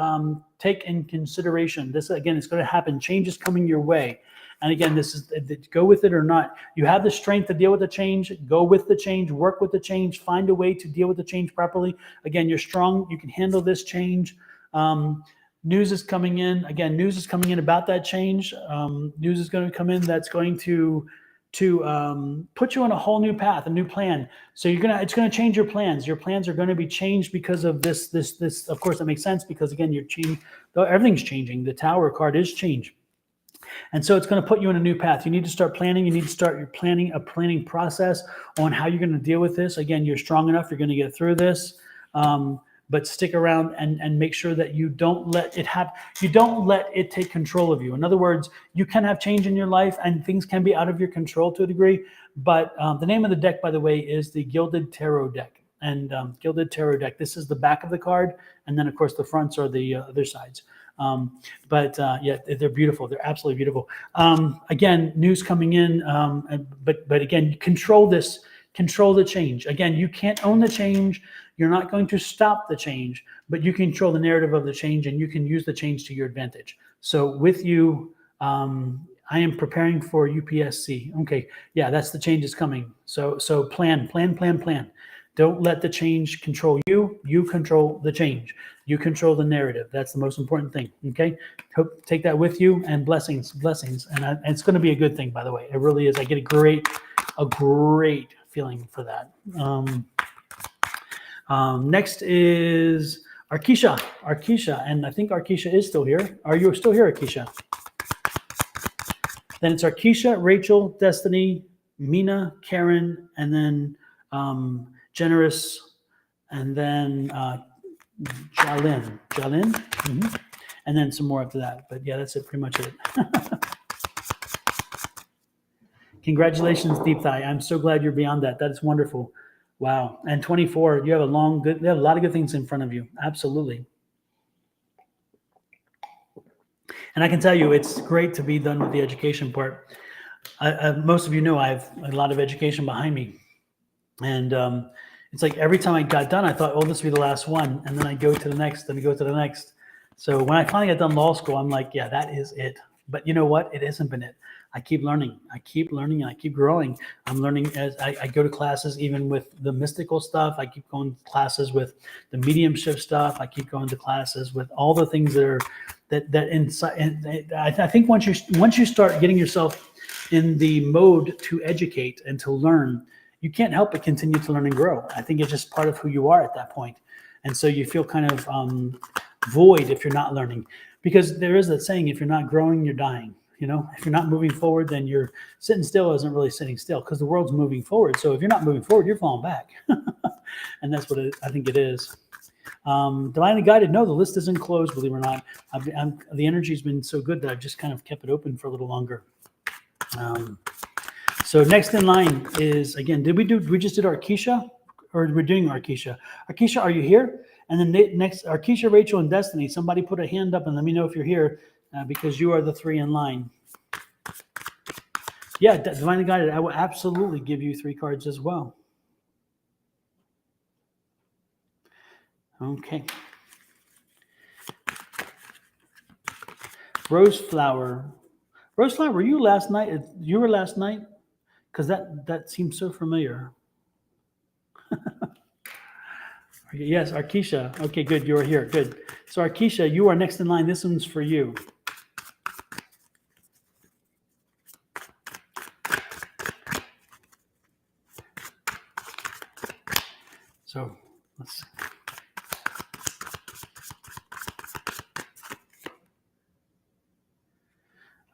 take in consideration. This, again, is going to happen. Change is coming your way. And again, this is, go with it or not. You have the strength to deal with the change. Go with the change. Work with the change. Find a way to deal with the change properly. Again, you're strong. You can handle this change. News is coming in. Again, news is coming in about that change. News is going to come in that's going to put you on a whole new path, a new plan. So it's going to change your plans. Your plans are going to be changed because of this. Of course, that makes sense because, again, everything's changing. The Tower card is change. And so it's going to put you on a new path. You need to start planning. You need to start your planning process on how you're going to deal with this. Again, you're strong enough. You're going to get through this. But stick around and make sure that you don't let it take control of you. In other words, you can have change in your life and things can be out of your control to a degree. But the name of the deck, by the way, is the Gilded Tarot deck. And Gilded Tarot deck, this is the back of the card. And then, of course, the fronts are the other sides. Yeah, they're beautiful. They're absolutely beautiful. Again, news coming in, but again, control the change. Again, you can't own the change. You're not going to stop the change, but you control the narrative of the change and you can use the change to your advantage. So with you, I am preparing for UPSC. Okay. Yeah, that's the change is coming. So plan. Don't let the change control you. You control the change. You control the narrative. That's the most important thing. Okay. Hope take that with you and blessings. And it's going to be a good thing, by the way. It really is. I get a great feeling for that. Next is Arkesha. And I think Arkesha is still here. Are you still here, Arkesha? Then it's Arkesha, Rachel, Destiny, Mina, Karen, and then Generous, and then Jalin. Mm-hmm. And then some more after that. But yeah, that's it, pretty much it. Congratulations, Deep Thigh. I'm so glad you're beyond that. That is wonderful. Wow. And 24, you have a lot of good things in front of you. Absolutely. And I can tell you, it's great to be done with the education part. Most of you know I have a lot of education behind me. And it's like every time I got done, I thought, oh, this will be the last one. And then I go to the next, and I go to the next. So when I finally got done law school, I'm like, yeah, that is it. But you know what? It hasn't been it. I keep learning, and I keep growing. I'm learning as I go to classes, even with the mystical stuff. I keep going to classes with the mediumship stuff. I keep going to classes with all the things that are that inside. And I think once you start getting yourself in the mode to educate and to learn, you can't help but continue to learn and grow. I think it's just part of who you are at that point. And so you feel kind of void if you're not learning, because there is that saying, if you're not growing, you're dying. You know, if you're not moving forward, then you're sitting still isn't really sitting still, because the world's moving forward. So if you're not moving forward, you're falling back. And that's what I think it is. Divinely guided. No, the list isn't closed, believe it or not. The energy's been so good that I've just kind of kept it open for a little longer. So next in line is, again, we just did Arkesha, or we're doing Arkesha. Arkesha, are you here? And then next, Arkesha, Rachel, and Destiny. Somebody put a hand up and let me know if you're here, because you are the three in line. Yeah, Divinely Guided. I will absolutely give you 3 cards as well. Okay. Roseflower. Roseflower, were you last night? You were last night? Because that seems so familiar. Yes, Arkesha. Okay, good. You are here. Good. So Arkesha, you are next in line. This one's for you. So let's see.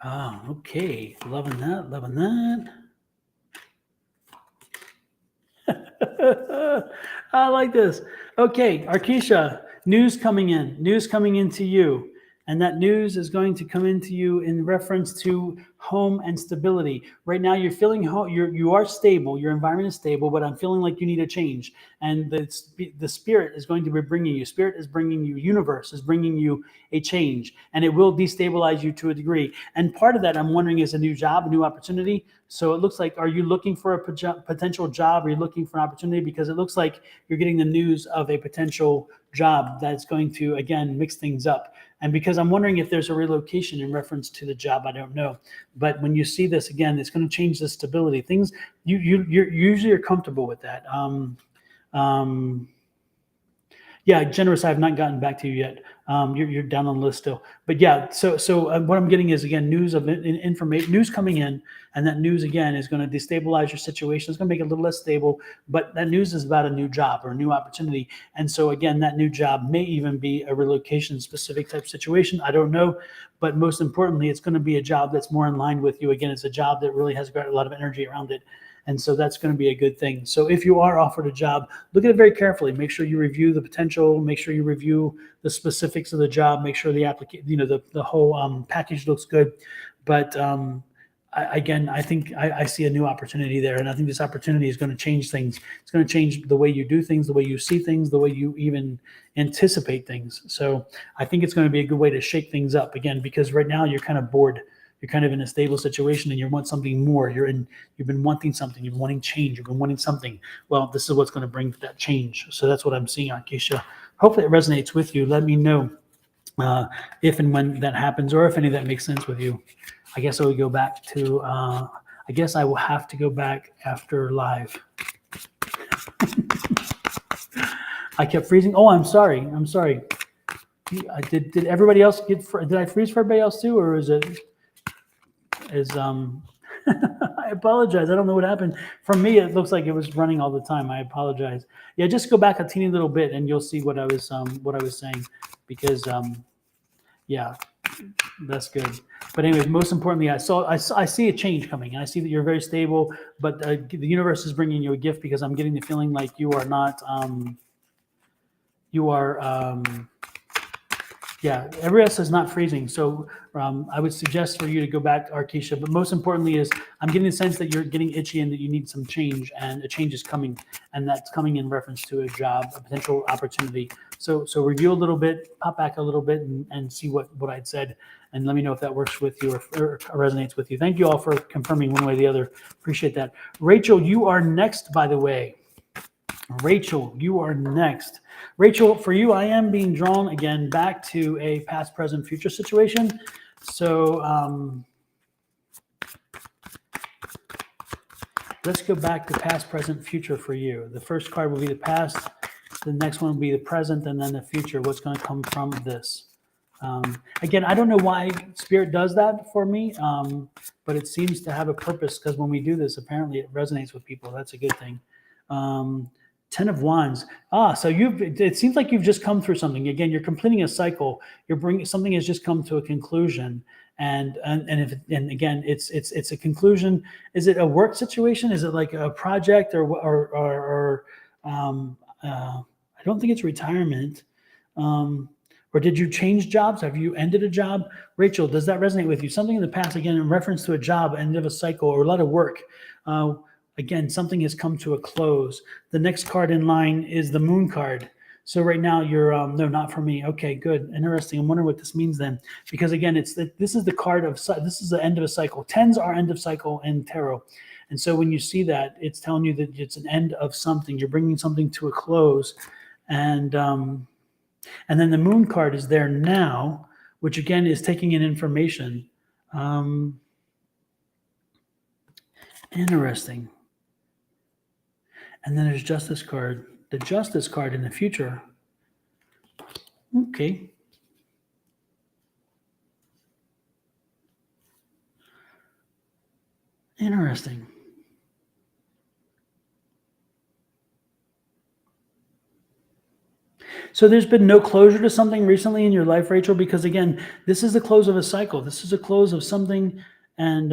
Ah, okay. Loving that. Loving that. I like this. Okay, Arkisha, news coming into you. And that news is going to come into you in reference to home and stability. Right now, you're feeling you are stable. Your environment is stable, but I'm feeling like you need a change. And the spirit is going to be bringing you. Spirit is bringing you. Universe is bringing you a change, and it will destabilize you to a degree. And part of that, I'm wondering, is a new job, a new opportunity. So it looks like, are you looking for a potential job? Are you looking for an opportunity? Because it looks like you're getting the news of a potential job that's going to, again, mix things up. And because I'm wondering if there's a relocation in reference to the job, I don't know. But when you see this again, it's going to change the stability. Things you usually are comfortable with that. Yeah, generous. I have not gotten back to you yet. You're down on the list still, but yeah. So what I'm getting is, again, news of information, news coming in, and that news again is going to destabilize your situation. It's going to make it a little less stable, but that news is about a new job or a new opportunity. And so again, that new job may even be a relocation specific type situation. I don't know, but most importantly, it's going to be a job that's more in line with you. Again, it's a job that really has got a lot of energy around it. And so that's going to be a good thing. So if you are offered a job, look at it very carefully. Make sure you review the potential. Make sure you review the specifics of the job. Make sure the the whole package looks good. But I think I see a new opportunity there, and I think this opportunity is going to change things. It's going to change the way you do things, the way you see things, the way you even anticipate things. So I think it's going to be a good way to shake things up again, because right now you're kind of bored. You're kind of in a stable situation and you want something more. You've been wanting something. You've been wanting change. You've been wanting something. Well, this is what's going to bring that change. So that's what I'm seeing, Keisha. Hopefully it resonates with you. Let me know if and when that happens, or if any of that makes sense with you. I guess I will go back to, I guess I will have to go back after live. I kept freezing. Oh, I'm sorry. I'm sorry. Did everybody else did I freeze for everybody else too? Or is I apologize. I don't know what happened. For me, it looks like it was running all the time. I apologize. Yeah, just go back a teeny little bit and you'll see what I was saying, because yeah, that's good. But anyways, most importantly, I see a change coming, and I see that you're very stable. But the universe is bringing you a gift, because I'm getting the feeling like you are not. Yeah, everybody else is not freezing. So I would suggest for you to go back, Arkisha. But most importantly is, I'm getting the sense that you're getting itchy and that you need some change, and a change is coming, and that's coming in reference to a job, a potential opportunity. So review a little bit, pop back a little bit, and see what I'd said, and let me know if that works with you or resonates with you. Thank you all for confirming one way or the other. Appreciate that. Rachel, you are next, by the way. Rachel, you are next. Rachel, for you, I am being drawn again back to a past, present, future situation. So let's go back to past, present, future for you. The first card will be the past. The next one will be the present, and then the future. What's going to come from this? Again, I don't know why Spirit does that for me, but it seems to have a purpose, because when we do this, apparently it resonates with people. That's a good thing. 10 of Wands. So it seems like you've just come through something. Again, you're completing a cycle. Something has just come to a conclusion. And again, it's a conclusion. Is it a work situation? Is it like a project, or I don't think it's retirement. Or did you change jobs? Have you ended a job? Rachel, does that resonate with you? Something in the past, again, in reference to a job, end of a cycle, or a lot of work. Again, something has come to a close. The next card in line is the Moon card. So right now you're, no, not for me. Okay, good. Interesting. I'm wondering what this means then. Because again, this is the card of, this is the end of a cycle. Tens are end of cycle in tarot. And so when you see that, it's telling you that it's an end of something. You're bringing something to a close. And then the Moon card is there now, which again is taking in information. Interesting. And then there's Justice card. The Justice card in the future. Okay. Interesting. So there's been no closure to something recently in your life, Rachel, because again, this is the close of a cycle. This is a close of something, and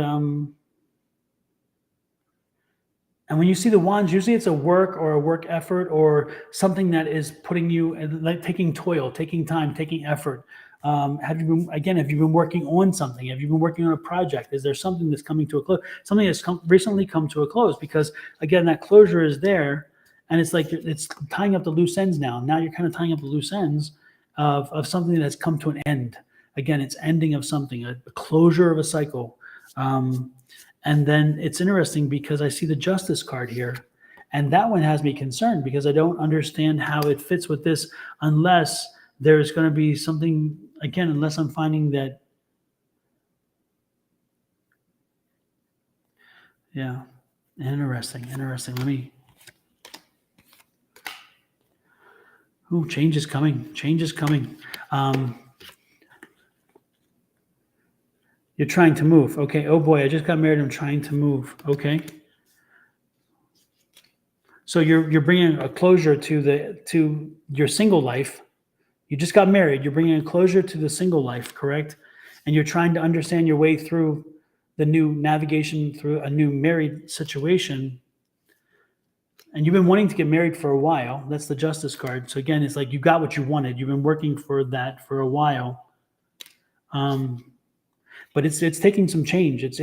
when you see the wands, usually it's a work or a work effort or something that is putting you, like taking toil, taking time, taking effort. Have you been working on something? Have you been working on a project? Is there something that's coming to a close? Something that's recently come to a close, because again, that closure is there, and it's like it's tying up the loose ends now. Now you're kind of tying up the loose ends of something that's come to an end. Again, it's ending of something, a closure of a cycle. And then it's interesting because I see the Justice card here, and that one has me concerned because I don't understand how it fits with this unless there's going to be something, again, unless I'm finding that, yeah, interesting. Let me, change is coming. You're trying to move. Okay. Oh boy, I just got married. I'm trying to move. Okay. So you're bringing a closure to your single life. You just got married. You're bringing a closure to the single life, correct? And you're trying to understand your way through the new navigation through a new married situation. And you've been wanting to get married for a while. That's the Justice card. So again, it's like you got what you wanted. You've been working for that for a while. But it's taking some change. It's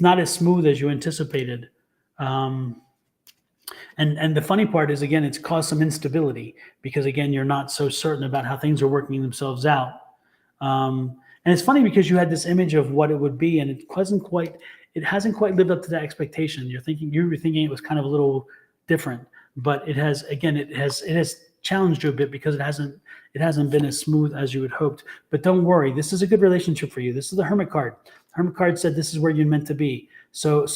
not as smooth as you anticipated. And the funny part is, again, it's caused some instability because, again, you're not so certain about how things are working themselves out. And it's funny because you had this image of what it would be, and it hasn't quite lived up to that expectation. You were thinking it was kind of a little different, but it has challenged you a bit because it hasn't been as smooth as you had hoped. But don't worry, this is a good relationship for you. This is the Hermit card. Hermit card said this is where you're meant to be. So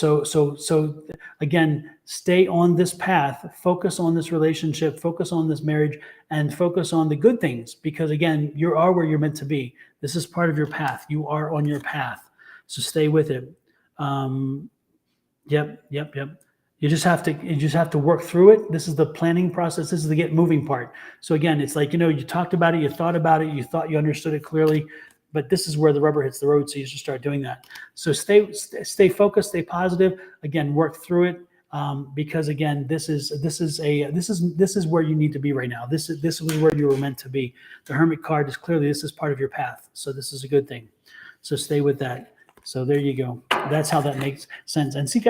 again, stay on this path, focus on this relationship, focus on this marriage, and focus on the good things, because again, you are where you're meant to be. This is part of your path. You are on your path. So stay with it. Yep. You just have to work through it. This is the planning process. This is the get moving part. So again, it's like, you talked about it, you thought about it, you thought you understood it clearly, but this is where the rubber hits the road. So you should start doing that. So stay focused, stay positive. Again, work through it, because again, this is where you need to be right now. This is where you were meant to be. The Hermit card is clearly, this is part of your path. So this is a good thing. So stay with that. So there you go. That's how that makes sense. And see,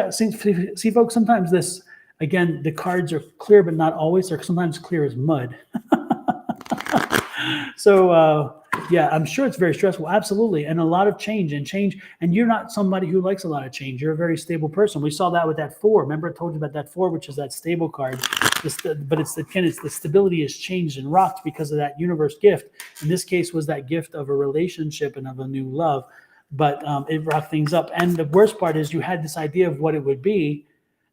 folks, sometimes this, again, the cards are clear, but not always. They're sometimes clear as mud. So, yeah, I'm sure it's very stressful. Absolutely. And a lot of change. And you're not somebody who likes a lot of change. You're a very stable person. We saw that with that 4. Remember I told you about that 4, which is that stable card. But it's the stability is changed and rocked because of that universe gift. In this case was that gift of a relationship and of a new love. But it rocked things up. And the worst part is you had this idea of what it would be,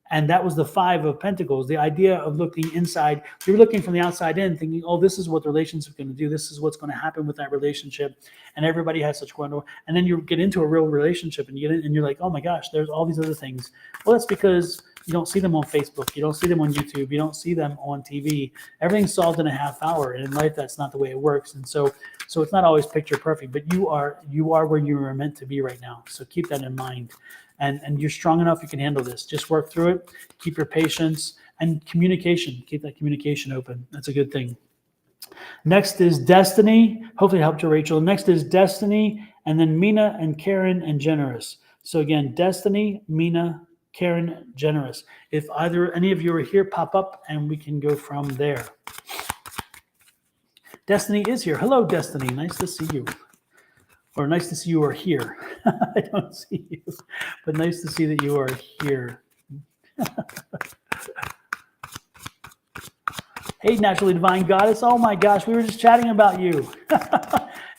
and that was the 5 of Pentacles. The idea of looking inside, you were looking from the outside in, thinking, oh, this is what the relationship is going to do. This is what's going to happen with that relationship. And everybody has such wonder. And then you get into a real relationship, and you get in, and you're like, oh my gosh, there's all these other things. Well, that's because you don't see them on Facebook. You don't see them on YouTube. You don't see them on TV. Everything's solved in a half hour. And in life, that's not the way it works. And so it's not always picture perfect, but you are where you are meant to be right now. So keep that in mind. And you're strong enough, you can handle this. Just work through it. Keep your patience and communication. Keep that communication open. That's a good thing. Next is Destiny. Hopefully it helped you, Rachel. Next is Destiny, and then Mina and Karen and Generous. So again, Destiny, Mina, Karen, Generous. If any of you are here, pop up and we can go from there. Destiny is here. Hello, Destiny. Nice to see you. Or nice to see you are here. I don't see you, but nice to see that you are here. Hey, Naturally Divine Goddess. Oh my gosh, we were just chatting about you.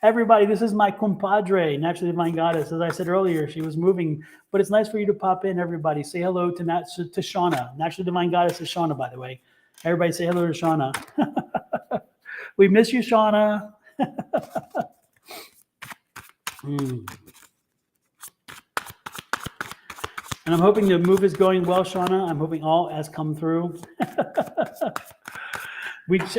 Everybody, this is my compadre, Naturally Divine Goddess. As I said earlier, she was moving, but it's nice for you to pop in, everybody. Say hello to Shauna. Naturally Divine Goddess is Shauna, by the way. Everybody say hello to Shauna. We miss you, Shauna. And I'm hoping the move is going well, Shauna. I'm hoping all has come through.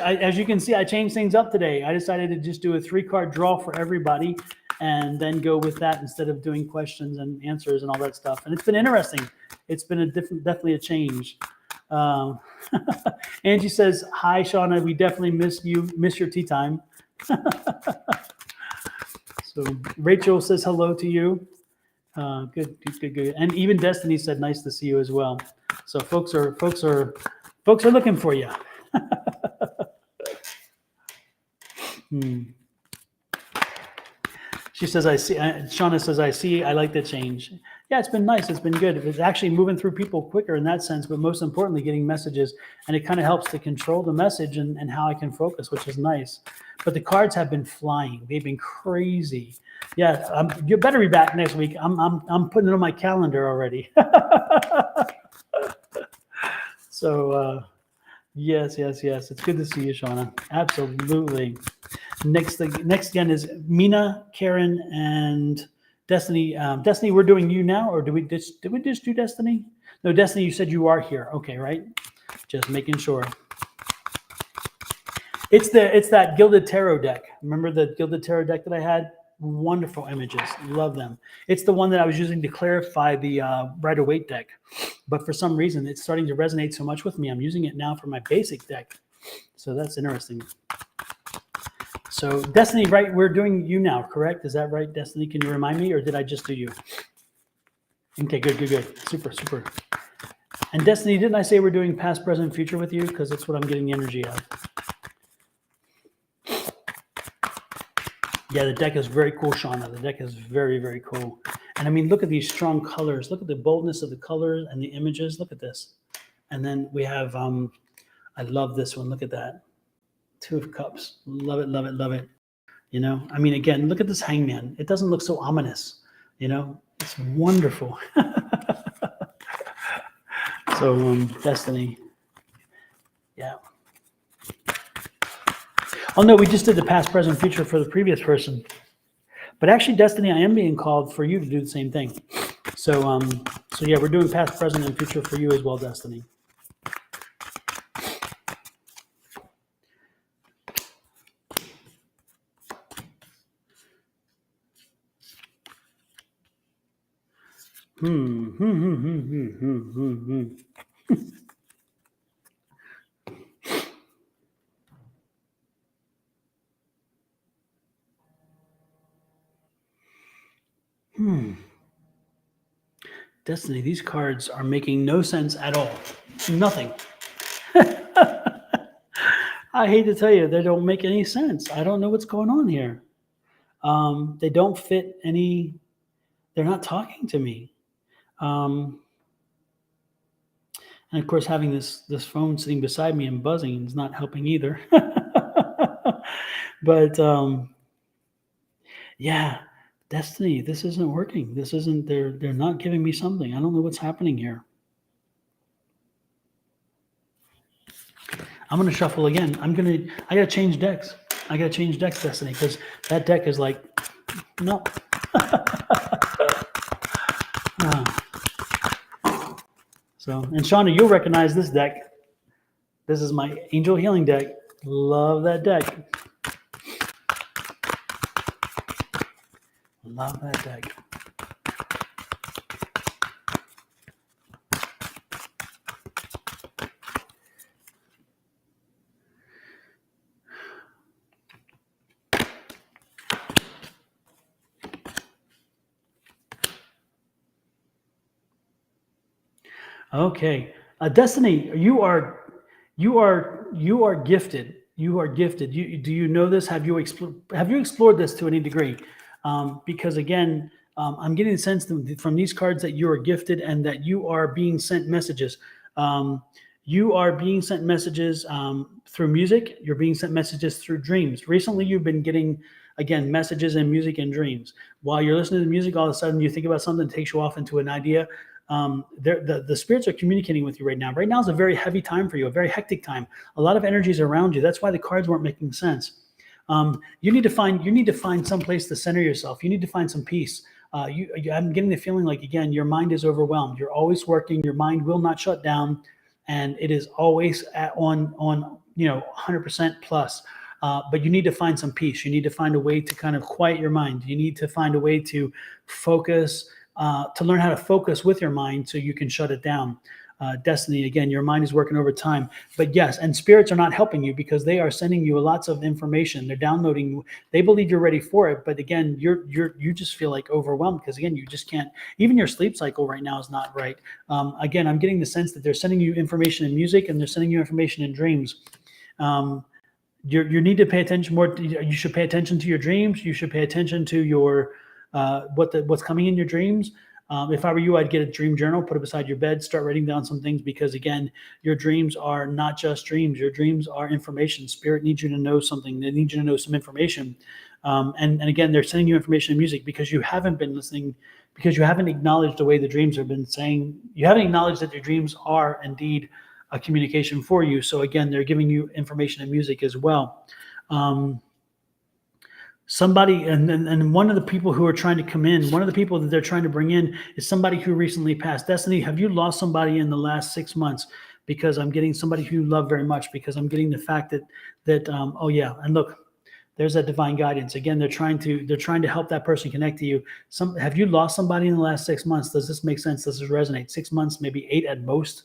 As you can see, I changed things up today. I decided to just do a 3-card draw for everybody and then go with that instead of doing questions and answers and all that stuff. And it's been interesting. It's been definitely a change. Angie says, hi, Shauna. We definitely miss your tea time. So Rachel says hello to you. Good. And even Destiny said, nice to see you as well. So folks are looking for you. She says, I see. Shauna says, I see. I like the change. Yeah, it's been nice. It's been good. It's actually moving through people quicker in that sense, but most importantly, getting messages. And it kind of helps to control the message and how I can focus, which is nice. But the cards have been flying. They've been crazy. Yeah, you better be back next week. I'm putting it on my calendar already. So, yes. It's good to see you, Shauna. Absolutely. Next again is Mina, Karen, and Destiny. Destiny, we're doing you now, or did we just do Destiny? No, Destiny, you said you are here. Okay, right? Just making sure. It's that Gilded Tarot deck. Remember the Gilded Tarot deck that I had? Wonderful images. Love them. It's the one that I was using to clarify the Rider-Waite deck. But for some reason, it's starting to resonate so much with me. I'm using it now for my basic deck. So that's interesting. So Destiny, right? We're doing you now, correct? Is that right, Destiny? Can you remind me, or did I just do you? Okay, good. Super. And Destiny, didn't I say we're doing past, present, future with you? Because that's what I'm getting the energy of. Yeah, the deck is very cool, Shauna. The deck is very, very cool. And I mean, look at these strong colors. Look at the boldness of the colors and the images. Look at this. And then we have, I love this one. Look at that. 2 of Cups. Love it. You know, I mean, again, look at this Hangman. It doesn't look so ominous. You know, it's wonderful. So, Destiny. Yeah. Oh, no, we just did the past, present, future for the previous person. But actually, Destiny, I am being called for you to do the same thing. So, yeah, we're doing past, present, and future for you as well, Destiny. Destiny, these cards are making no sense at all. Nothing. I hate to tell you, they don't make any sense. I don't know what's going on here. They don't fit any. They're not talking to me. And of course, having this phone sitting beside me and buzzing is not helping either. But yeah, Destiny, this isn't working. This isn't. They're not giving me something. I don't know what's happening here. I'm gonna shuffle again. I gotta change decks. Destiny, because that deck is like, no. So, and Shauna, you'll recognize this deck. This is my Angel Healing deck. Love that deck. Love that deck. Okay, Destiny, you are gifted. You are gifted. Do you know this? Have you explored this to any degree? Because again, I'm getting the sense from these cards that you are gifted and that you are being sent messages. You are being sent messages through music. You're being sent messages through dreams. Recently, you've been getting, again, messages in music and dreams. While you're listening to music, all of a sudden you think about something that takes you off into an idea. The spirits are communicating with you right now. Right now is a very heavy time for you, a very hectic time. A lot of energies around you. That's why the cards weren't making sense. You need to find some place to center yourself. You need to find some peace. I'm getting the feeling like, again, your mind is overwhelmed. You're always working. Your mind will not shut down, and it is always on 100% plus. But you need to find some peace. You need to find a way to kind of quiet your mind. You need to find a way to focus, to learn how to focus with your mind so you can shut it down. Destiny, again, your mind is working overtime. But yes, and spirits are not helping you because they are sending you lots of information. They're downloading. They believe you're ready for it, but again, you just feel like overwhelmed because again, you just can't. Even your sleep cycle right now is not right. Again, I'm getting the sense that they're sending you information in music and they're sending you information in dreams. You need to pay attention more. You should pay attention to your dreams. You should pay attention to your what's coming in your dreams. If I were you, I'd get a dream journal, put it beside your bed, start writing down some things because again, your dreams are not just dreams. Your dreams are information. Spirit needs you to know something. They need you to know some information. And again, they're sending you information in music because you haven't been listening, because you haven't acknowledged the way the dreams have been saying. You haven't acknowledged that your dreams are indeed a communication for you. So again, they're giving you information in music as well. Somebody, and one of the people who are trying to come in, one of the people that they're trying to bring in is somebody who recently passed. Destiny, have you lost somebody in the last 6 months? Because I'm getting somebody who you love very much, because I'm getting the fact that oh yeah, and look, there's that divine guidance. Again, they're trying to help that person connect to you. Have you lost somebody in the last 6 months? Does this make sense? Does this resonate? 6 months, maybe 8 at most?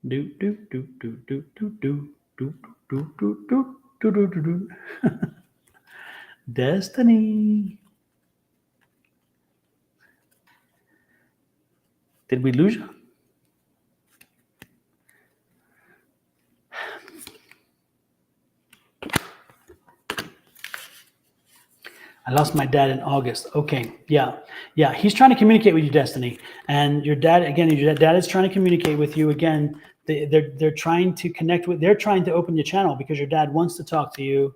Do do do do do do do do do do do do do do do. Destiny. Did we lose you? I lost my dad in August. Okay, yeah. He's trying to communicate with you, Destiny, and your dad again. Your dad is trying to communicate with you again. They're trying to connect with. They're trying to open your channel because your dad wants to talk to you.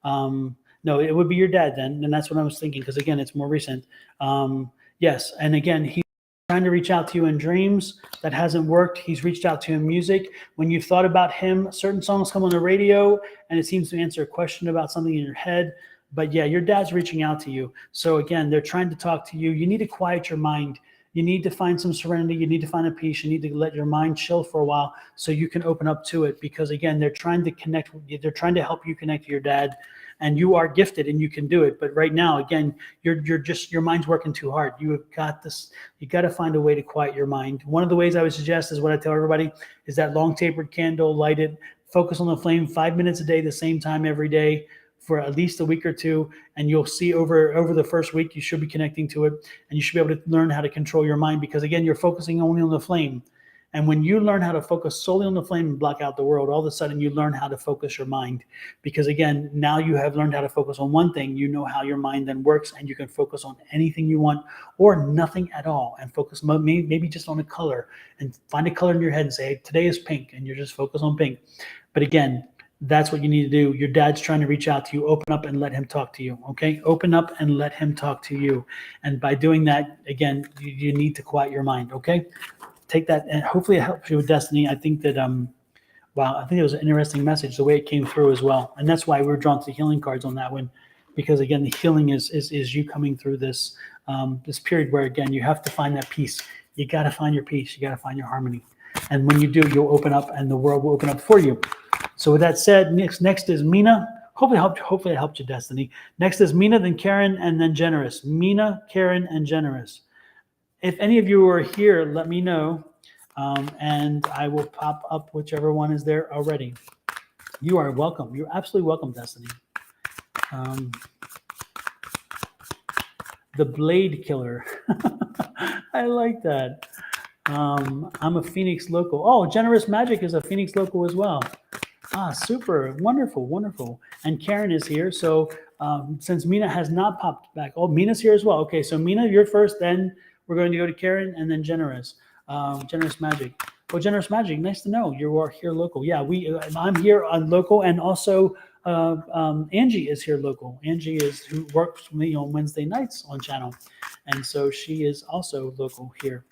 No, it would be your dad then, and that's what I was thinking because again, it's more recent. Yes, and again, he's trying to reach out to you in dreams. That hasn't worked. He's reached out to you in music. When you've thought about him, certain songs come on the radio, and it seems to answer a question about something in your head. But yeah, your dad's reaching out to you. So again, they're trying to talk to you. You need to quiet your mind. You need to find some serenity. You need to find a peace. You need to let your mind chill for a while so you can open up to it. Because again, they're trying to connect with you. They're trying to help you connect to your dad. And you are gifted and you can do it. But right now, again, your mind's working too hard. You have got this. You got to find a way to quiet your mind. One of the ways I would suggest is what I tell everybody is that long tapered candle, light it, focus on the flame 5 minutes a day, the same time every day, for at least a week or two, and you'll see over the first week you should be connecting to it, and you should be able to learn how to control your mind because again you're focusing only on the flame. And when you learn how to focus solely on the flame and block out the world, all of a sudden you learn how to focus your mind because again now you have learned how to focus on one thing. You know how your mind then works, and you can focus on anything you want or nothing at all, and focus maybe just on a color and find a color in your head and say, hey, today is pink, and you're just focused on pink. But again, that's what you need to do. Your dad's trying to reach out to you. Open up and let him talk to you. Okay. Open up and let him talk to you. And by doing that, again, you need to quiet your mind. Okay. Take that, and hopefully it helps you with Destiny. I think that, wow, I think it was an interesting message, the way it came through as well. And that's why we're drawn to the healing cards on that one, because again, the healing is you coming through this, this period where again, you have to find that peace. You got to find your peace. You got to find your harmony. And when you do, you'll open up and the world will open up for you. So with that said, next is Mina. Hopefully it helped you, Destiny. Next is Mina, then Karen, and then Generous. Mina, Karen, and Generous. If any of you are here, let me know, and I will pop up whichever one is there already. You are welcome. You're absolutely welcome, Destiny. The Blade Killer. I like that. I'm a Phoenix local. Oh, Generous Magic is a Phoenix local as well. Ah, super. Wonderful, wonderful. And Karen is here. So since Mina has not popped back. Oh, Mina's here as well. Okay, so Mina, you're first. Then we're going to go to Karen and then Generous. Generous Magic. Well, Generous Magic, nice to know you are here local. Yeah, I'm here on local, and also Angie is here local. Angie is who works for me on Wednesday nights on channel. And so she is also local here.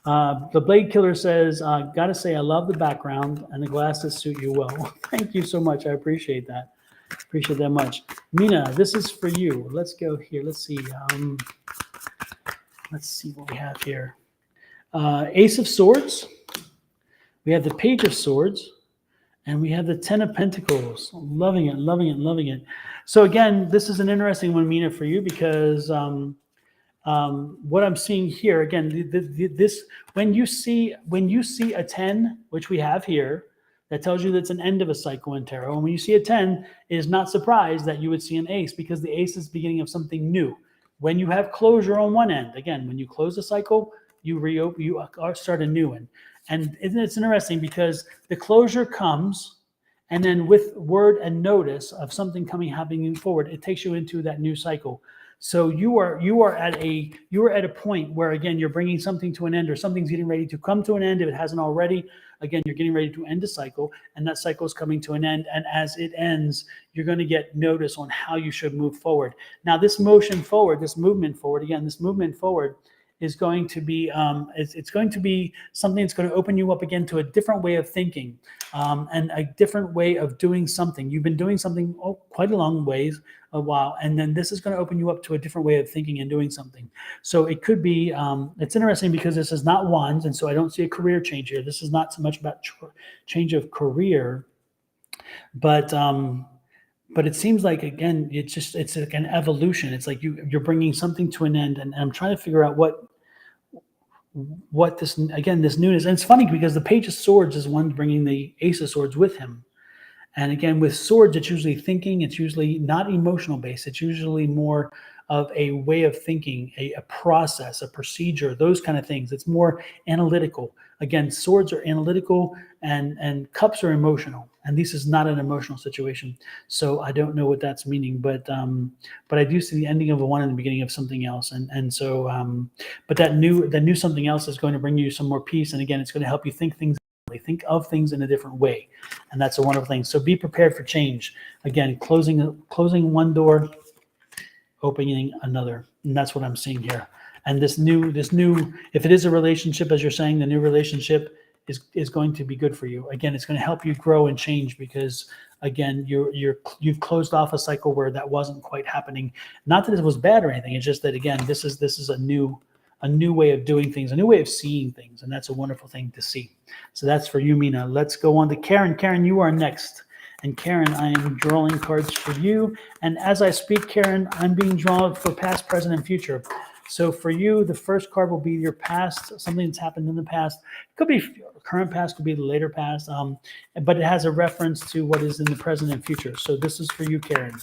The Blade Killer says, gotta say, I love the background and the glasses suit you well. Thank you so much. I appreciate that. Appreciate that much. Mina, this is for you. Let's go here. Let's see. let's see what we have here. Ace of Swords. We have the Page of Swords. And we have the 10 of Pentacles. Loving it, loving it, loving it. So again, this is an interesting one, Mina, for you, because what I'm seeing here, again, this when you see a 10, which we have here, that tells you that's an end of a cycle in tarot. And when you see a 10, it is not surprised that you would see an ace, because the ace is the beginning of something new. When you have closure on one end, again, when you close a cycle, you reopen, you start a new one. And it's interesting because the closure comes, and then with word and notice of something happening forward, it takes you into that new cycle. So you are at a point where, again, you're bringing something to an end, or something's getting ready to come to an end if it hasn't already. Again, you're getting ready to end a cycle, and that cycle is coming to an end. And as it ends, you're going to get notice on how you should move forward. Now, this movement forward, is going to be it's going to be something that's going to open you up again to a different way of thinking, and a different way of doing something. You've been doing something quite a long ways, a while, and then this is going to open you up to a different way of thinking and doing something. So it could be, it's interesting because this is not wands, and so I don't see a career change here. This is not so much about change of career, but it seems like, again, it's like an evolution. It's like you're bringing something to an end, and I'm trying to figure out what this newness. And it's funny because the Page of Swords is one bringing the Ace of Swords with him. And again, with swords, it's usually thinking. It's usually not emotional based. It's usually more of a way of thinking, a process, a procedure, those kind of things. It's more analytical. Again, swords are analytical, and cups are emotional. And this is not an emotional situation. So I don't know what that's meaning, but I do see the ending of a one and the beginning of something else. But that new something else is going to bring you some more peace. And again, it's going to help you think of things in a different way. And that's a wonderful thing. So be prepared for change. Again, closing one door, opening another. And that's what I'm seeing here. And this new, if it is a relationship, as you're saying, the new relationship is going to be good for you. Again, it's going to help you grow and change, because again, you've closed off a cycle where that wasn't quite happening. Not that it was bad or anything. It's just that, again, this is a new way of doing things, a new way of seeing things. And that's a wonderful thing to see. So that's for you, Mina. Let's go on to Karen. Karen, you are next. And Karen, I am drawing cards for you. And as I speak, Karen, I'm being drawn for past, present, and future. So for you, the first card will be your past, something that's happened in the past. It could be current past, could be the later past, but it has a reference to what is in the present and future. So this is for you, Karen.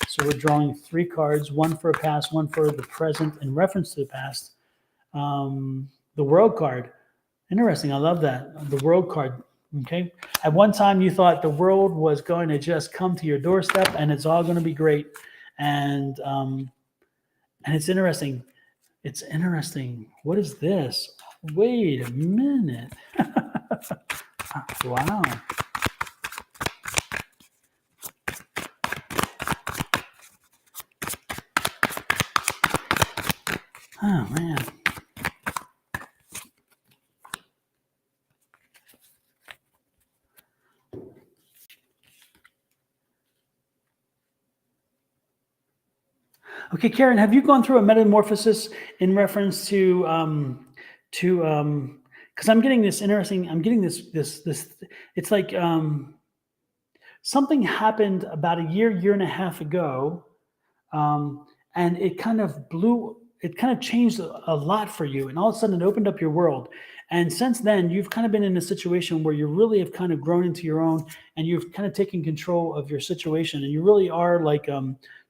So we're drawing 3 cards, one for a past, one for the present in reference to the past. The World card. Interesting. I love that. The World card. Okay. At one time, you thought the world was going to just come to your doorstep and it's all going to be great. And it's interesting. It's interesting. What is this? Wait a minute. Wow. Oh, man. Okay, Karen, have you gone through a metamorphosis in reference to because I'm getting this interesting, I'm getting this, it's like something happened about a year and a half ago, and it kind of changed a lot for you, and all of a sudden it opened up your world. And since then, you've kind of been in a situation where you really have kind of grown into your own, and you've kind of taken control of your situation, and you really are like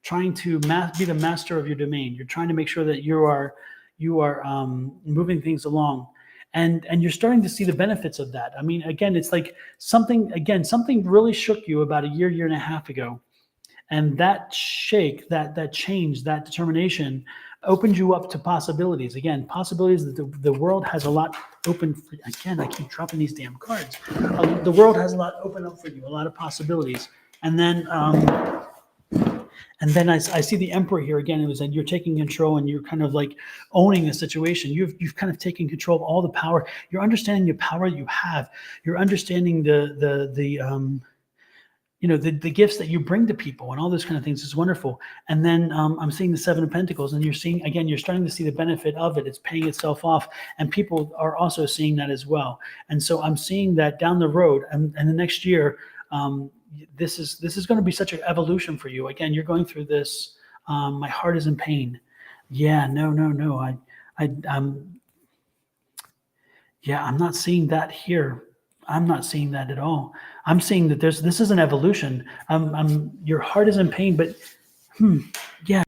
trying to be the master of your domain. You're trying to make sure that you are moving things along, and you're starting to see the benefits of that. I mean, again, it's like something really shook you about a year and a half ago, and that shake, that change, that determination opened you up to possibilities. Again, possibilities that the world has a lot open for. Again, I keep dropping these damn cards. The world has a lot open up for you, a lot of possibilities. And then I see the Emperor here again. It was that you're taking control and you're kind of like owning the situation. You've kind of taken control of all the power. You're understanding the power that you have. You're understanding the the gifts that you bring to people and all those kind of things is wonderful. And then I'm seeing the Seven of Pentacles, and you're starting to see the benefit of it. It's paying itself off, and people are also seeing that as well. And so I'm seeing that down the road and the next year, this is going to be such an evolution for you. Again, you're going through this. My heart is in pain. Yeah, no. I'm not seeing that here. I'm not seeing that at all. I'm seeing that this is an evolution. Your heart is in pain, but yeah.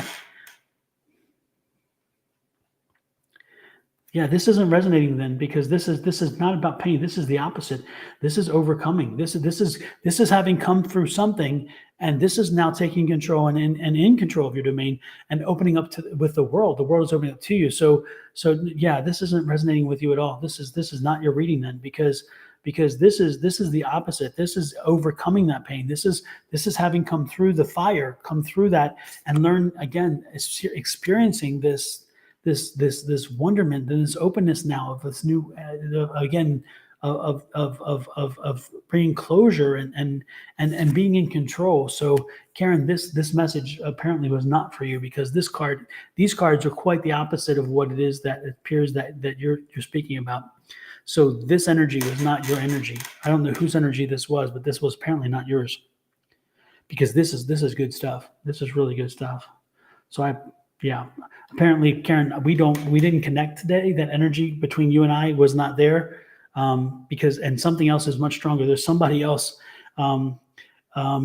Yeah, this isn't resonating then, because this is not about pain. This is the opposite. This is overcoming. This is having come through something, and this is now taking control and in control of your domain and opening up with the world. The world is opening up to you. So yeah, this isn't resonating with you at all. This is not your reading then, because this is the opposite. This is overcoming that pain. This is having come through the fire, come through that, and learn again, experiencing this wonderment, this openness now of this new again of bringing closure and being in control. So Karen, this message apparently was not for you, because these cards are quite the opposite of what it is that it appears that you're speaking about. So this energy was not your energy. I don't know whose energy this was, but this was apparently not yours, because this is good stuff. This is really good stuff. So apparently, Karen, we didn't connect today. That energy between you and I was not there, and something else is much stronger. There's somebody else.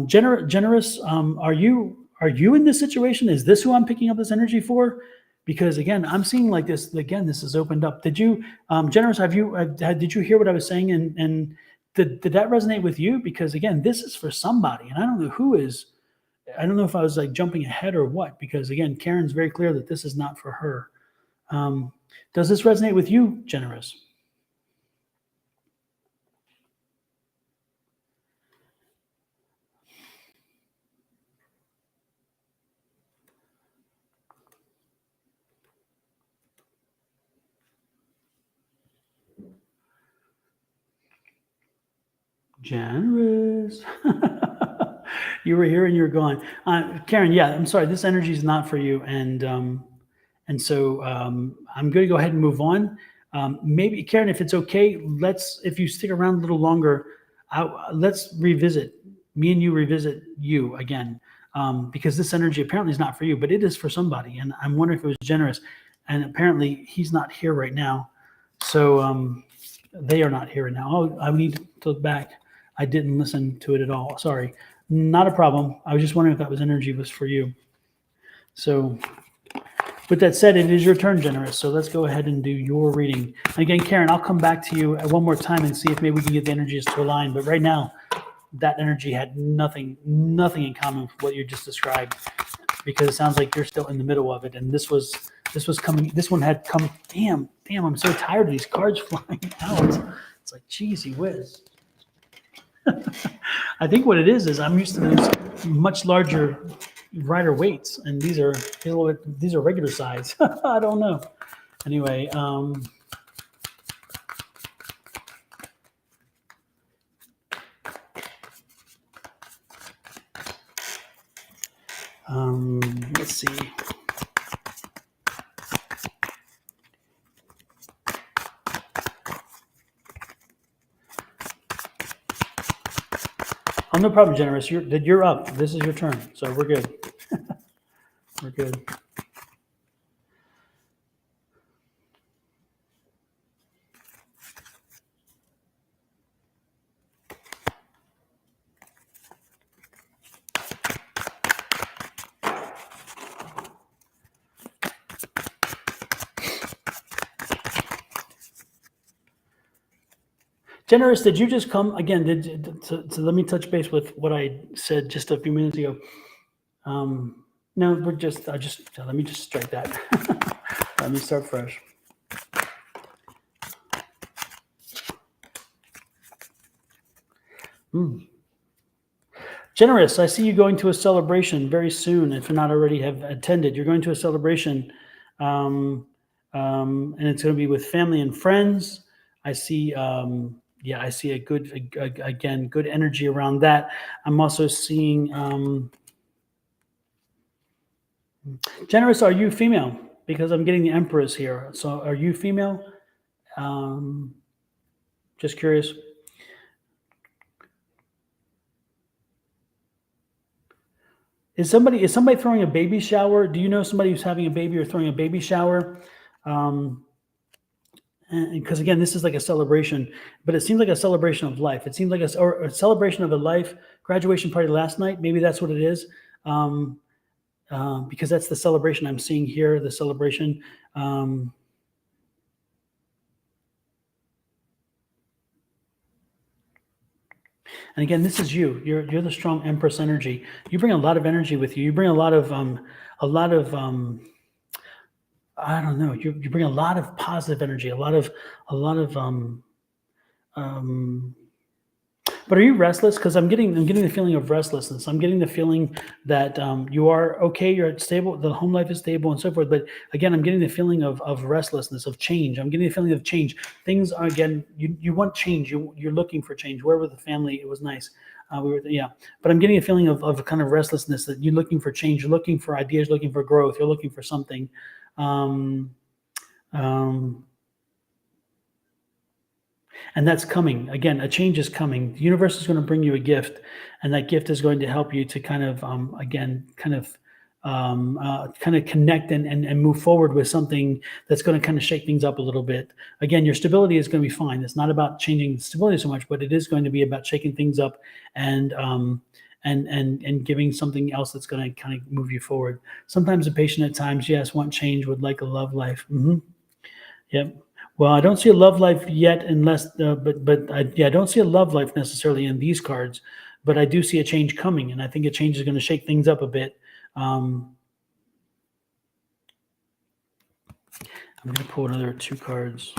Generous, are you in this situation? Is this who I'm picking up this energy for? Because again, I'm seeing like this. Again, this is opened up. Did you, Generous? Did you hear what I was saying? And did that resonate with you? Because again, this is for somebody, and I don't know who is. I don't know if I was like jumping ahead or what, because again, Karen's very clear that this is not for her. Does this resonate with you, Generous? Generous. You were here and you're gone. Karen, yeah, I'm sorry. This energy is not for you. And so I'm going to go ahead and move on. Maybe, Karen, if it's okay, if you stick around a little longer, let's revisit, me and you revisit you again, because this energy apparently is not for you, but it is for somebody. And I'm wondering if it was Generous. And apparently he's not here right now. So they are not here right now. Oh, I need to look back. I didn't listen to it at all. Sorry. Not a problem. I was just wondering if that energy was for you. So with that said, it is your turn, Generous. So let's go ahead and do your reading. And again, Karen, I'll come back to you one more time and see if maybe we can get the energies to align. But right now, that energy had nothing in common with what you just described, because it sounds like you're still in the middle of it. And this one had come. Damn, I'm so tired of these cards flying out. It's like, geez, whiz. I think what it is I'm used to those much larger rider weights, and these are regular size. I don't know. Anyway, let's see. Oh, no problem, Generous. You're up. This is your turn, so we're good. We're good. Generous, did you just come again? Let me touch base with what I said just a few minutes ago. No, let me just strike that. Let me start fresh. Generous, I see you going to a celebration very soon. If you not already have attended, you're going to a celebration, and it's going to be with family and friends. I see Yeah, I see again, good energy around that. I'm also seeing, Generous, are you female? Because I'm getting the Empress here. So are you female? Just curious. Is somebody throwing a baby shower? Do you know somebody who's having a baby or throwing a baby shower? Because again, this is like a celebration, but it seems like a celebration of life. It seems like a celebration of a life graduation party last night. Maybe that's what it is, because that's the celebration I'm seeing here. The celebration. And again, this is you. You're the strong Empress energy. You bring a lot of energy with you. You bring a lot of I don't know. You bring a lot of positive energy. A lot of But are you restless? Because I'm getting the feeling of restlessness. I'm getting the feeling that you are okay. You're stable. The home life is stable and so forth. But again, I'm getting the feeling of restlessness, of change. I'm getting the feeling of change. Things are, again, you want change. You're looking for change. Where with the family, it was nice. But I'm getting a feeling of a kind of restlessness, that you're looking for change. You're looking for ideas. Looking for growth. You're looking for something. And that's coming. Again, a change is coming. The universe is going to bring you a gift, and that gift is going to help you to kind of, connect and move forward with something that's going to kind of shake things up a little bit. Again, your stability is going to be fine. It's not about changing stability so much, but it is going to be about shaking things up and giving something else that's going to kind of move you forward. Sometimes a patient at times, yes, want change, would like a love life. Yep. Well, I don't see a love life yet, unless, I don't see a love life necessarily in these cards, but I do see a change coming, and I think a change is going to shake things up a bit. I'm going to pull another 2 cards.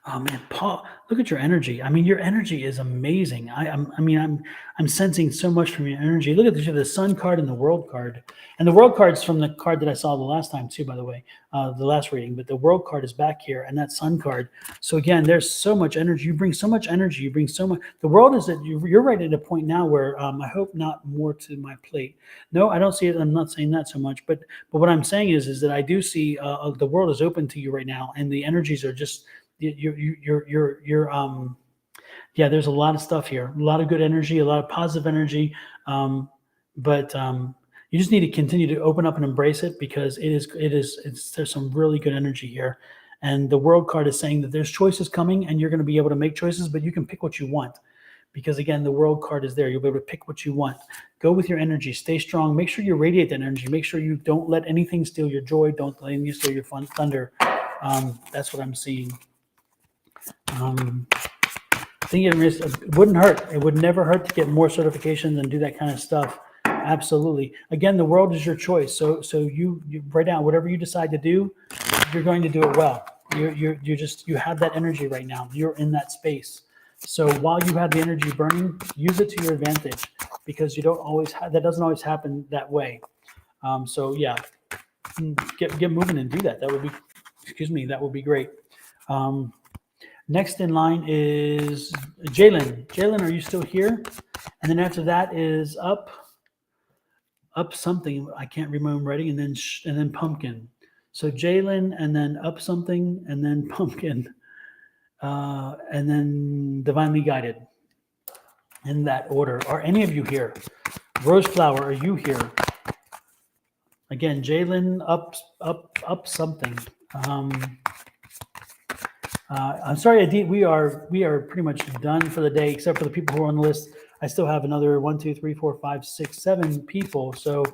Oh man, Paul, look at your energy. I mean, your energy is amazing. I'm sensing so much from your energy. Look at this, you have the Sun card and the World card. And the World card's from the card that I saw the last time too, by the way, the last reading. But the World card is back here, and that Sun card. So again, there's so much energy. You bring so much energy. You bring so much. The World is that you're right at a point now where I hope not more to my plate. No, I don't see it. I'm not saying that so much. But what I'm saying is that I do see the world is open to you right now, and the energies are just. There's a lot of stuff here, a lot of good energy, a lot of positive energy, but you just need to continue to open up and embrace it, because there's some really good energy here. And the World card is saying that there's choices coming, and you're going to be able to make choices, but you can pick what you want, because again, the World card is there. You'll be able to pick what you want. Go with your energy, stay strong, make sure you radiate that energy, make sure you don't let anything steal your joy, don't let anything steal your thunder. That's what I'm seeing. I think it wouldn't hurt. It would never hurt to get more certifications and do that kind of stuff. Absolutely. Again, the world is your choice. So you right now, whatever you decide to do, you're going to do it well. You have that energy right now. You're in that space. So while you have the energy burning, use it to your advantage, because you don't always that doesn't always happen that way. So yeah, get moving and do that. That would be, that would be great. Next in line is Jalen. Jalen, are you still here? And then after that is up something. I can't remember writing, and then pumpkin. So Jalen, and then up something, and then pumpkin, and then divinely guided. In that order. Are any of you here? Rose flower, are you here? Again, Jalen, up something. I'm sorry, Adit, we are pretty much done for the day, except for the people who are on the list. I still have another 1, 2, 3, 4, 5, 6, 7 people. So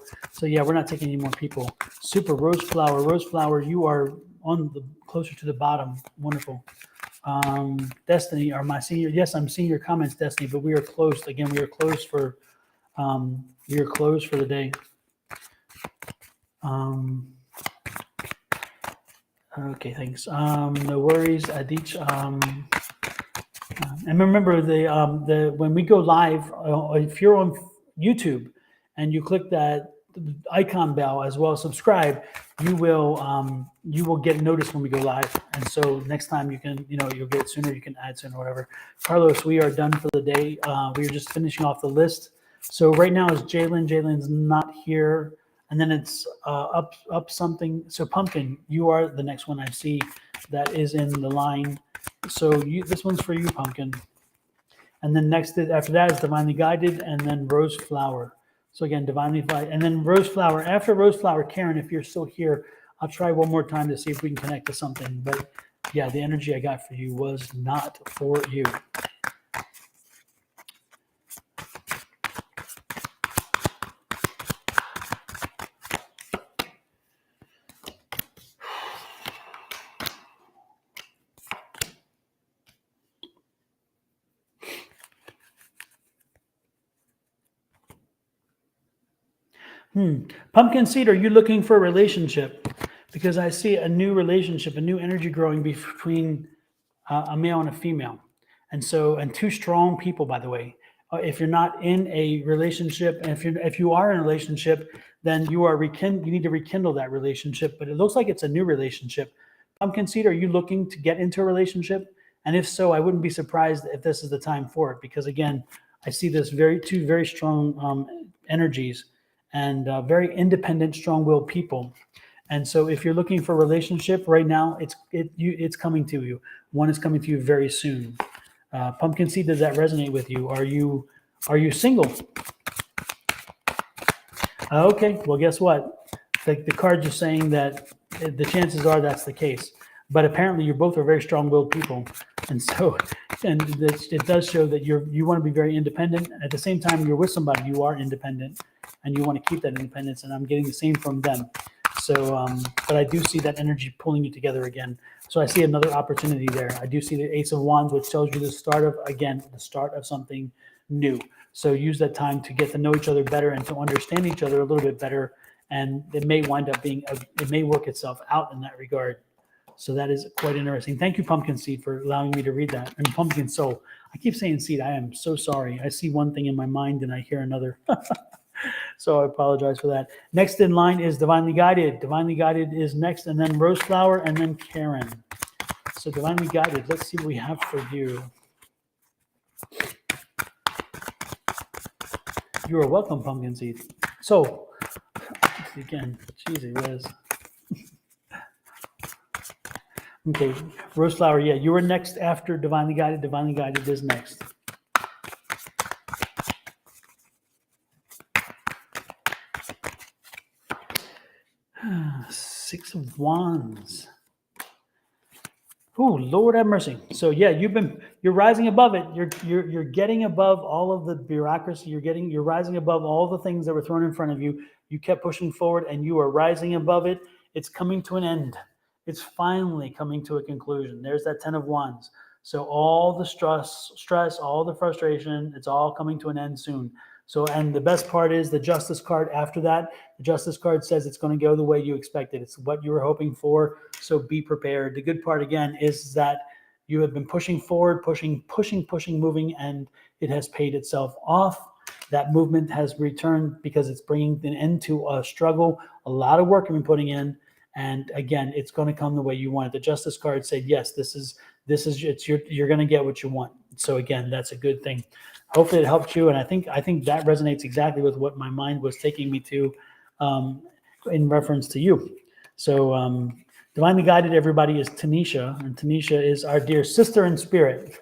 yeah, we're not taking any more people. Super. Rose flower, you are on the closer to the bottom. Wonderful. Destiny, are my senior? Yes, I'm seeing your comments, Destiny, but we are closed. Again, we are closed for the day. Okay, thanks. No worries, Adich. And remember, when we go live, if you're on YouTube and you click that icon bell as well as subscribe, you will get notice when we go live. And so next time you can, you'll get it sooner, you can add sooner, whatever. Carlos, we are done for the day. We are just finishing off the list. So right now is Jalen. Jalen's not here. And then it's up something. So Pumpkin, you are the next one I see that is in the line. So this one's for you, Pumpkin. And then after that is Divinely Guided, and then Rose Flower. So again, Divinely Guided, and then Rose Flower. After Rose Flower, Karen, if you're still here, I'll try one more time to see if we can connect to something. But yeah, the energy I got for you was not for you. Pumpkin Seed, are you looking for a relationship? Because I see a new relationship, a new energy growing between a male and a female. And two strong people, by the way. If you're not in a relationship, and if you are in a relationship, then you need to rekindle that relationship. But it looks like it's a new relationship. Pumpkin Seed, are you looking to get into a relationship? And if so, I wouldn't be surprised if this is the time for it. Because again, I see this two very strong energies. And very independent, strong-willed people. And so if you're looking for a relationship right now, it's coming to you. One is coming to you very soon. Pumpkin Seed, does that resonate with you? Are you single? Okay, well, guess what? The cards are saying that the chances are that's the case. But apparently you both are very strong-willed people. And so it does show that you want to be very independent. At the same time, you're with somebody, you are independent. And you want to keep that independence, and I'm getting the same from them. So, but I do see that energy pulling you together again. So I see another opportunity there. I do see the Ace of Wands, which tells you the start of something new. So use that time to get to know each other better and to understand each other a little bit better. And it may wind up it may work itself out in that regard. So that is quite interesting. Thank you, Pumpkin Seed, for allowing me to read that. And Pumpkin Soul. I keep saying seed. I am so sorry. I see one thing in my mind and I hear another. So I apologize for that. Next in line is Divinely Guided. Divinely Guided is next, and then Rose Flower, and then Karen. So Divinely Guided, let's see what we have for you. You are welcome, Pumpkin Seed. So, again, cheesy Liz. Okay, Rose Flower, yeah, you were next after Divinely Guided. Divinely Guided is next. Six of Wands. Oh, Lord have mercy. So yeah, you're rising above it. You're getting above all of the bureaucracy. You're rising above all the things that were thrown in front of you. You kept pushing forward and you are rising above it. It's coming to an end. It's finally coming to a conclusion. There's that 10 of Wands. So all the stress, all the frustration, it's all coming to an end soon. So, and the best part is the Justice card after that. The Justice card says it's going to go the way you expected. It's what you were hoping for. So be prepared. The good part again is that you have been pushing forward, pushing, moving, and it has paid itself off. That movement has returned because it's bringing an end to a struggle. A lot of work you've been putting in. And again, it's going to come the way you want it. The Justice card said, yes, you're going to get what you want. So again, that's a good thing. Hopefully it helped you. And I think that resonates exactly with what my mind was taking me to in reference to you. So Divinely Guided, everybody, is Tanisha. And Tanisha is our dear sister in spirit.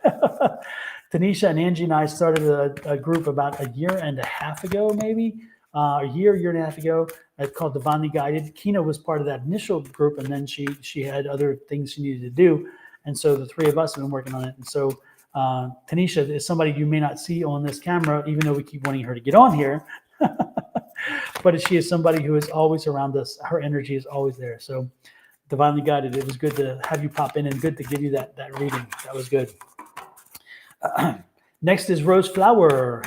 Tanisha and Angie and I started a group about a year and a half ago, maybe. A year and a half ago, called Divinely Guided. Kina was part of that initial group, and then she had other things she needed to do. And so the three of us have been working on it. And so Tanisha is somebody you may not see on this camera, even though we keep wanting her to get on here. But she is somebody who is always around us. Her energy is always there. So Divinely Guided, it was good to have you pop in and good to give you that reading. That was good. Next is Rose Flower.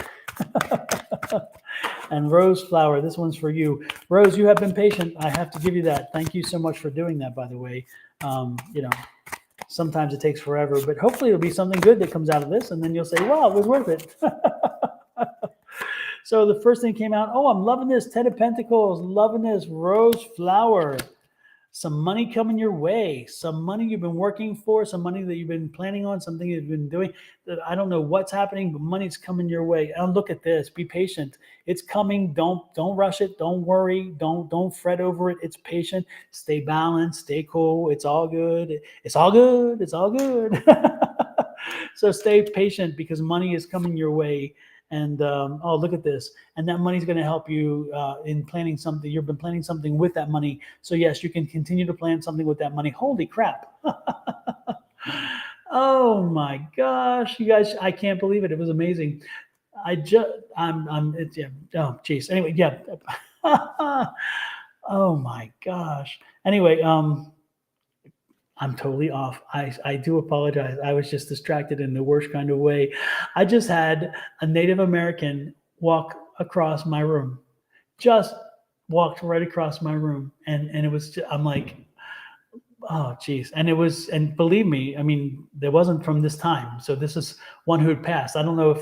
And Rose Flower, this one's for you. Rose, you have been patient. I have to give you that. Thank you so much for doing that, by the way. Sometimes it takes forever, but hopefully it'll be something good that comes out of this, and then you'll say, wow, it was worth it. So the first thing came out, oh, I'm loving this. 10 of Pentacles, loving this. Rose flower. Some money coming your way, some money you've been working for, some money that you've been planning on, something you've been doing. I don't know what's happening, but money's coming your way. And look at this. Be patient. It's coming. Don't rush it. Don't worry. Don't fret over it. It's patient. Stay balanced. Stay cool. It's all good. It's all good. It's all good. So stay patient because money is coming your way. And oh, look at this. And that money is going to help you in planning something. You've been planning something with that money. So yes, you can continue to plan something with that money. Holy crap. Oh my gosh, you guys, I can't believe it. It was amazing. It's, yeah. Oh, geez. Anyway, yeah. Oh my gosh. Anyway, I'm totally off. I do apologize. I was just distracted in the worst kind of way. I just had a Native American walk across my room, just walked right across my room. And it was, just, I'm like, oh, geez. And it was, and believe me, I mean, there wasn't from this time. So this is one who had passed. I don't know if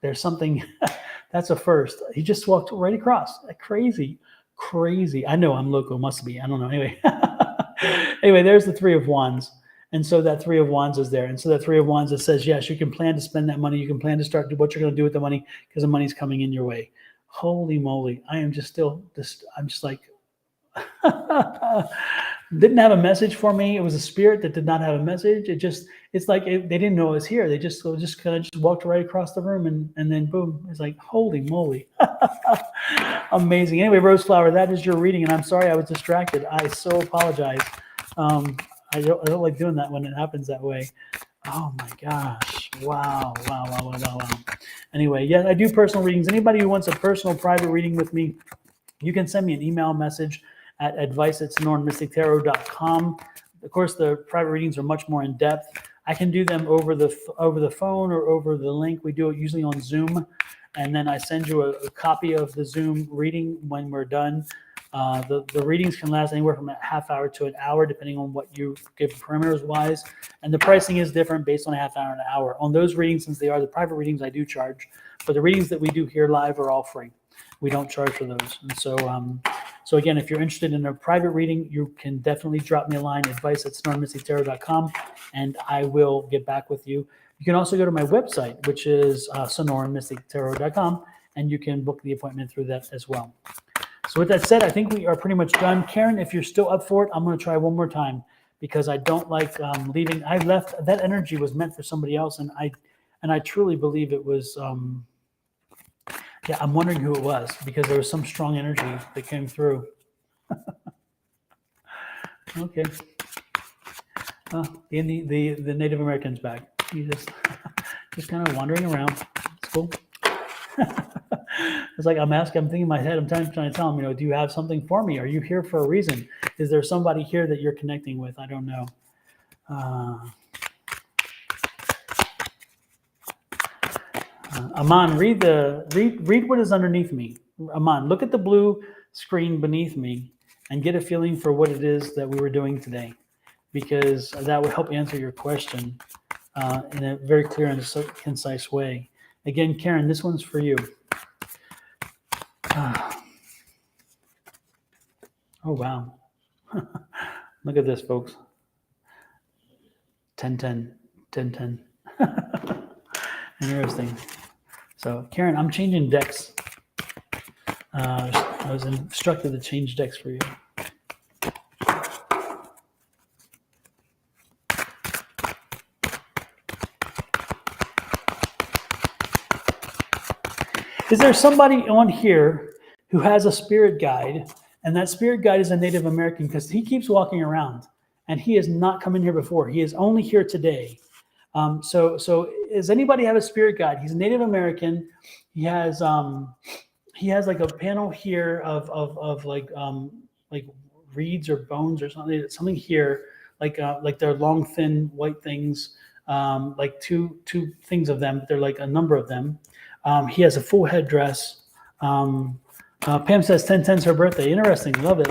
there's something, that's a first. He just walked right across. Crazy. I know I'm local, must be. I don't know. Anyway. Anyway, there's the Three of Wands. And so that Three of Wands is there. And so that Three of Wands, it says, yes, you can plan to spend that money. You can plan to start what you're going to do with the money because the money's coming in your way. Holy moly. I am just I'm just like, didn't have a message for me. It was a spirit that did not have a message. It's like they didn't know it was here. They just kind of just walked right across the room and then boom. It's like, holy moly. Amazing. Anyway, Rose Flower, that is your reading. And I'm sorry I was distracted. I so apologize. I don't like doing that when it happens that way. Oh my gosh. Wow. Anyway, yeah, I do personal readings. Anybody who wants a personal private reading with me, you can send me an email message at advice@sonoranmystictarot.com. Of course, the private readings are much more in depth. I can do them over the phone or over the link. We do it usually on Zoom. And then I send you a copy of the Zoom reading when we're done. The readings can last anywhere from a half hour to an hour, depending on what you give parameters wise. And the pricing is different based on a half hour and an hour. On those readings, since they are the private readings, I do charge. But the readings that we do here live are all free. We don't charge for those. And so, so again, if you're interested in a private reading, you can definitely drop me a line, advice@sonoranmystictarot.com, and I will get back with you. You can also go to my website, which is sonoranmystictarot.com, and you can book the appointment through that as well. So with that said, I think we are pretty much done. Karen, if you're still up for it, I'm going to try one more time because I don't like leaving. I left. That energy was meant for somebody else, and I truly believe it was. Yeah, I'm wondering who it was because there was some strong energy that came through. Okay. The Native American's back. He's just kind of wandering around. It's cool. It's like I'm thinking in my head, I'm trying to tell him, do you have something for me? Are you here for a reason? Is there somebody here that you're connecting with? I don't know. Aman, read what is underneath me. Aman, look at the blue screen beneath me and get a feeling for what it is that we were doing today, because that would help answer your question in a very clear and concise way. Again, Karen, this one's for you. Oh, wow. Look at this, folks. 10-10, 10-10. Interesting. So, Karen, I'm changing decks. I was instructed to change decks for you. Is there somebody on here who has a spirit guide, and that spirit guide is a Native American, because he keeps walking around, and he has not come in here before. He is only here today. So does anybody have a spirit guide? He's a Native American. He has like a panel here of like reeds or bones or something here, like they're long, thin, white things, like two things of them, but they're like a number of them. He has a full headdress. Pam says 10/10 is her birthday. Interesting. Love it.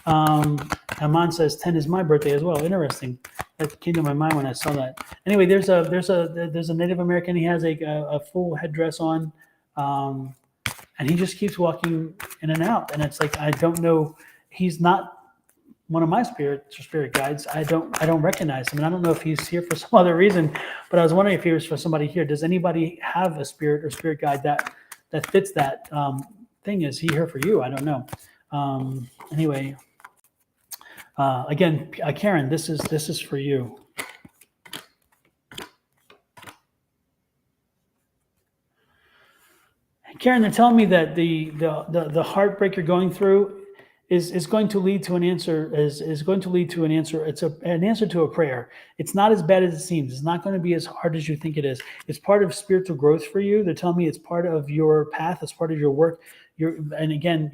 Aman says 10 is my birthday as well. Interesting. That came to my mind when I saw that. Anyway, there's a Native American. He has a full headdress on. and he just keeps walking in and out. And it's like, I don't know, he's not one of my spirit guides. I don't recognize him, and I don't know if he's here for some other reason. But I was wondering if he was for somebody here. Does anybody have a spirit or spirit guide that fits that thing? Is he here for you? I don't know. Anyway, again, Karen, this is for you. Karen, they're telling me that the heartbreak you're going through is going to lead to an answer. Is going to lead to an answer. It's an answer to a prayer. It's not as bad as it seems. It's not going to be as hard as you think it is. It's part of spiritual growth for you. They're telling me it's part of your path. It's part of your work. And again,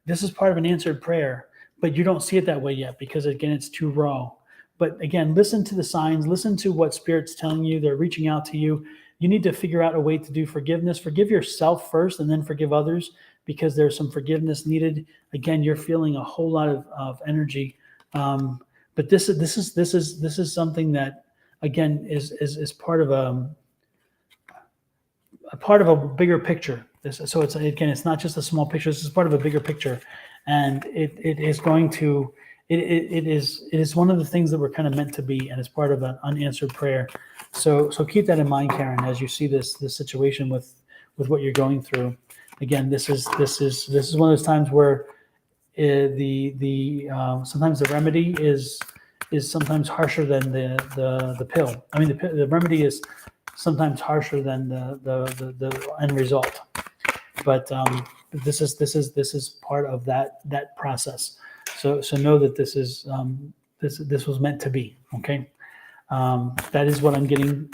this is part of an answered prayer, but you don't see it that way yet because again, it's too raw. But again, listen to the signs. Listen to what Spirit's telling you. They're reaching out to you. You need to figure out a way to do forgiveness. Forgive yourself first and then forgive others, because there's some forgiveness needed. Again, you're feeling a whole lot of energy. But this is something that, again, is part of a bigger picture. So it's not just a small picture. This is part of a bigger picture. And it is one of the things that we're kind of meant to be, and it's part of an unanswered prayer. So keep that in mind, Karen, as you see this situation with what you're going through. Again, this is one of those times where sometimes the remedy is sometimes harsher than the pill. I mean, the remedy is sometimes harsher than the end result. But this is part of that process. So know that this was meant to be. Okay, that is what I'm getting.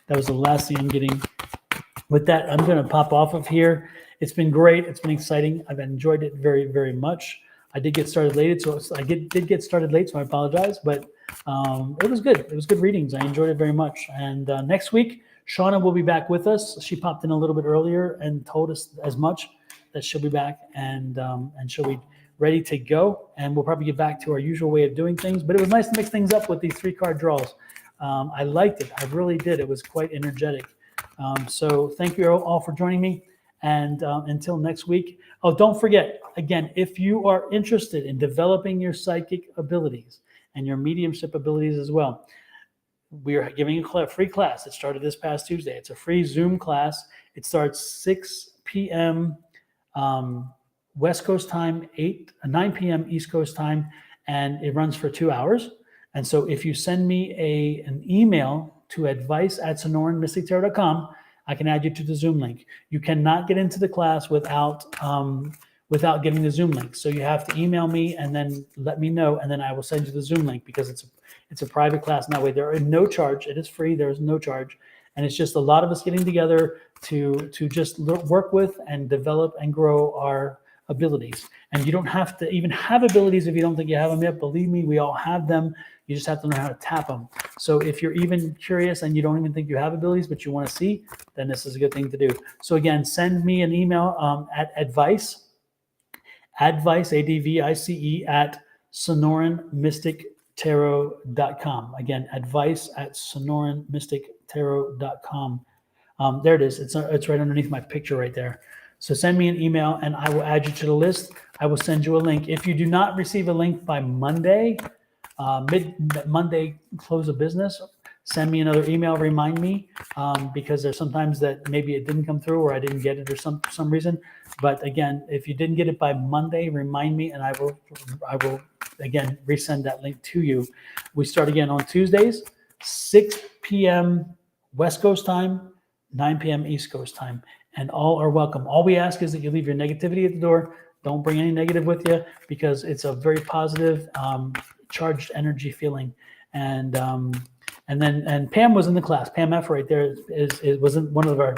That was the last thing I'm getting. With that, I'm going to pop off of here. It's been great. It's been exciting. I've enjoyed it very, very much. I did get started late, so did get started late, so I apologize. But it was good. It was good readings. I enjoyed it very much. And next week, Shauna will be back with us. She popped in a little bit earlier and told us as much that she'll be back and she'll be ready to go. And we'll probably get back to our usual way of doing things. But it was nice to mix things up with these 3-card draws. I liked it. I really did. It was quite energetic. So thank you all for joining me. And until next week. Oh, don't forget, again, if you are interested in developing your psychic abilities and your mediumship abilities as well, we are giving a free class. It started this past Tuesday. It's a free Zoom class. It starts 6 p.m. West Coast time, 9 p.m. East Coast time, and it runs for 2 hours. And so if you send me an email to advice@sonoranmystictarot.com, I can add you to the Zoom link. You cannot get into the class without getting the Zoom link. So you have to email me and then let me know, and then I will send you the Zoom link, because it's a private class. And that way there is no charge. It is free. There is no charge. And it's just a lot of us getting together to just work with and develop and grow our abilities. And you don't have to even have abilities if you don't think you have them yet. Believe me, we all have them. You just have to know how to tap them. So if you're even curious and you don't even think you have abilities, but you want to see, then this is a good thing to do. So again, send me an email at advice, ADVICE, at sonoranmystictarot.com. Again, advice@sonoranmystictarot.com. There it is. It's right underneath my picture right there. So send me an email and I will add you to the list. I will send you a link. If you do not receive a link by Monday, Monday close of business, send me another email, remind me, because there's sometimes that maybe it didn't come through or I didn't get it or some reason. But again, if you didn't get it by Monday, remind me and I will again resend that link to you. We start again on Tuesdays, 6 p.m. West Coast time, 9 p.m. East Coast time, and all are welcome. All we ask is that you leave your negativity at the door. Don't bring any negative with you, because it's a very positive, charged energy feeling. And Pam was in the class. Pam F right there wasn't one of our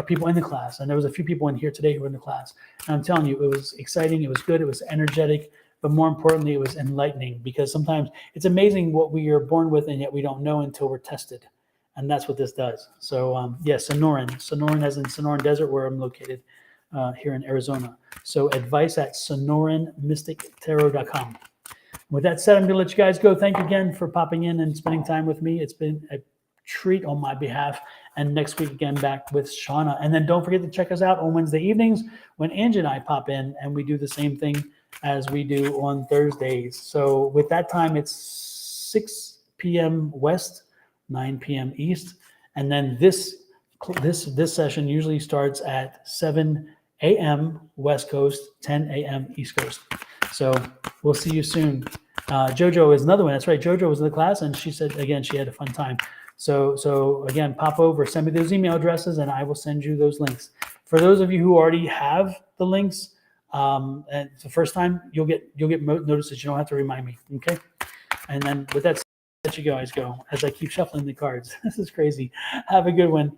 people in the class. And there was a few people in here today who were in the class. And I'm telling you, it was exciting. It was good. It was energetic. But more importantly, it was enlightening, because sometimes it's amazing what we are born with, and yet we don't know until we're tested. And that's what this does. So yes, Sonoran as in Sonoran Desert, where I'm located here in Arizona. So advice@sonoranmystictarot.com. With that said, I'm going to let you guys go. Thank you again for popping in and spending time with me. It's been treat on my behalf. And next week, again, back with Shauna. And then don't forget to check us out on Wednesday evenings when Angie and I pop in and we do the same thing as we do on Thursdays. So with that time, it's 6 p.m. West, 9 p.m. East. And then this session usually starts at 7 a.m. West Coast, 10 a.m. East Coast. So we'll see you soon. JoJo is another one. That's right. JoJo was in the class, and she said, again, she had a fun time. So again, pop over, send me those email addresses, and I will send you those links. For those of you who already have the links, and it's the first time, you'll get notices. You don't have to remind me, okay? And then with that, let you guys go as I keep shuffling the cards. This is crazy. Have a good one.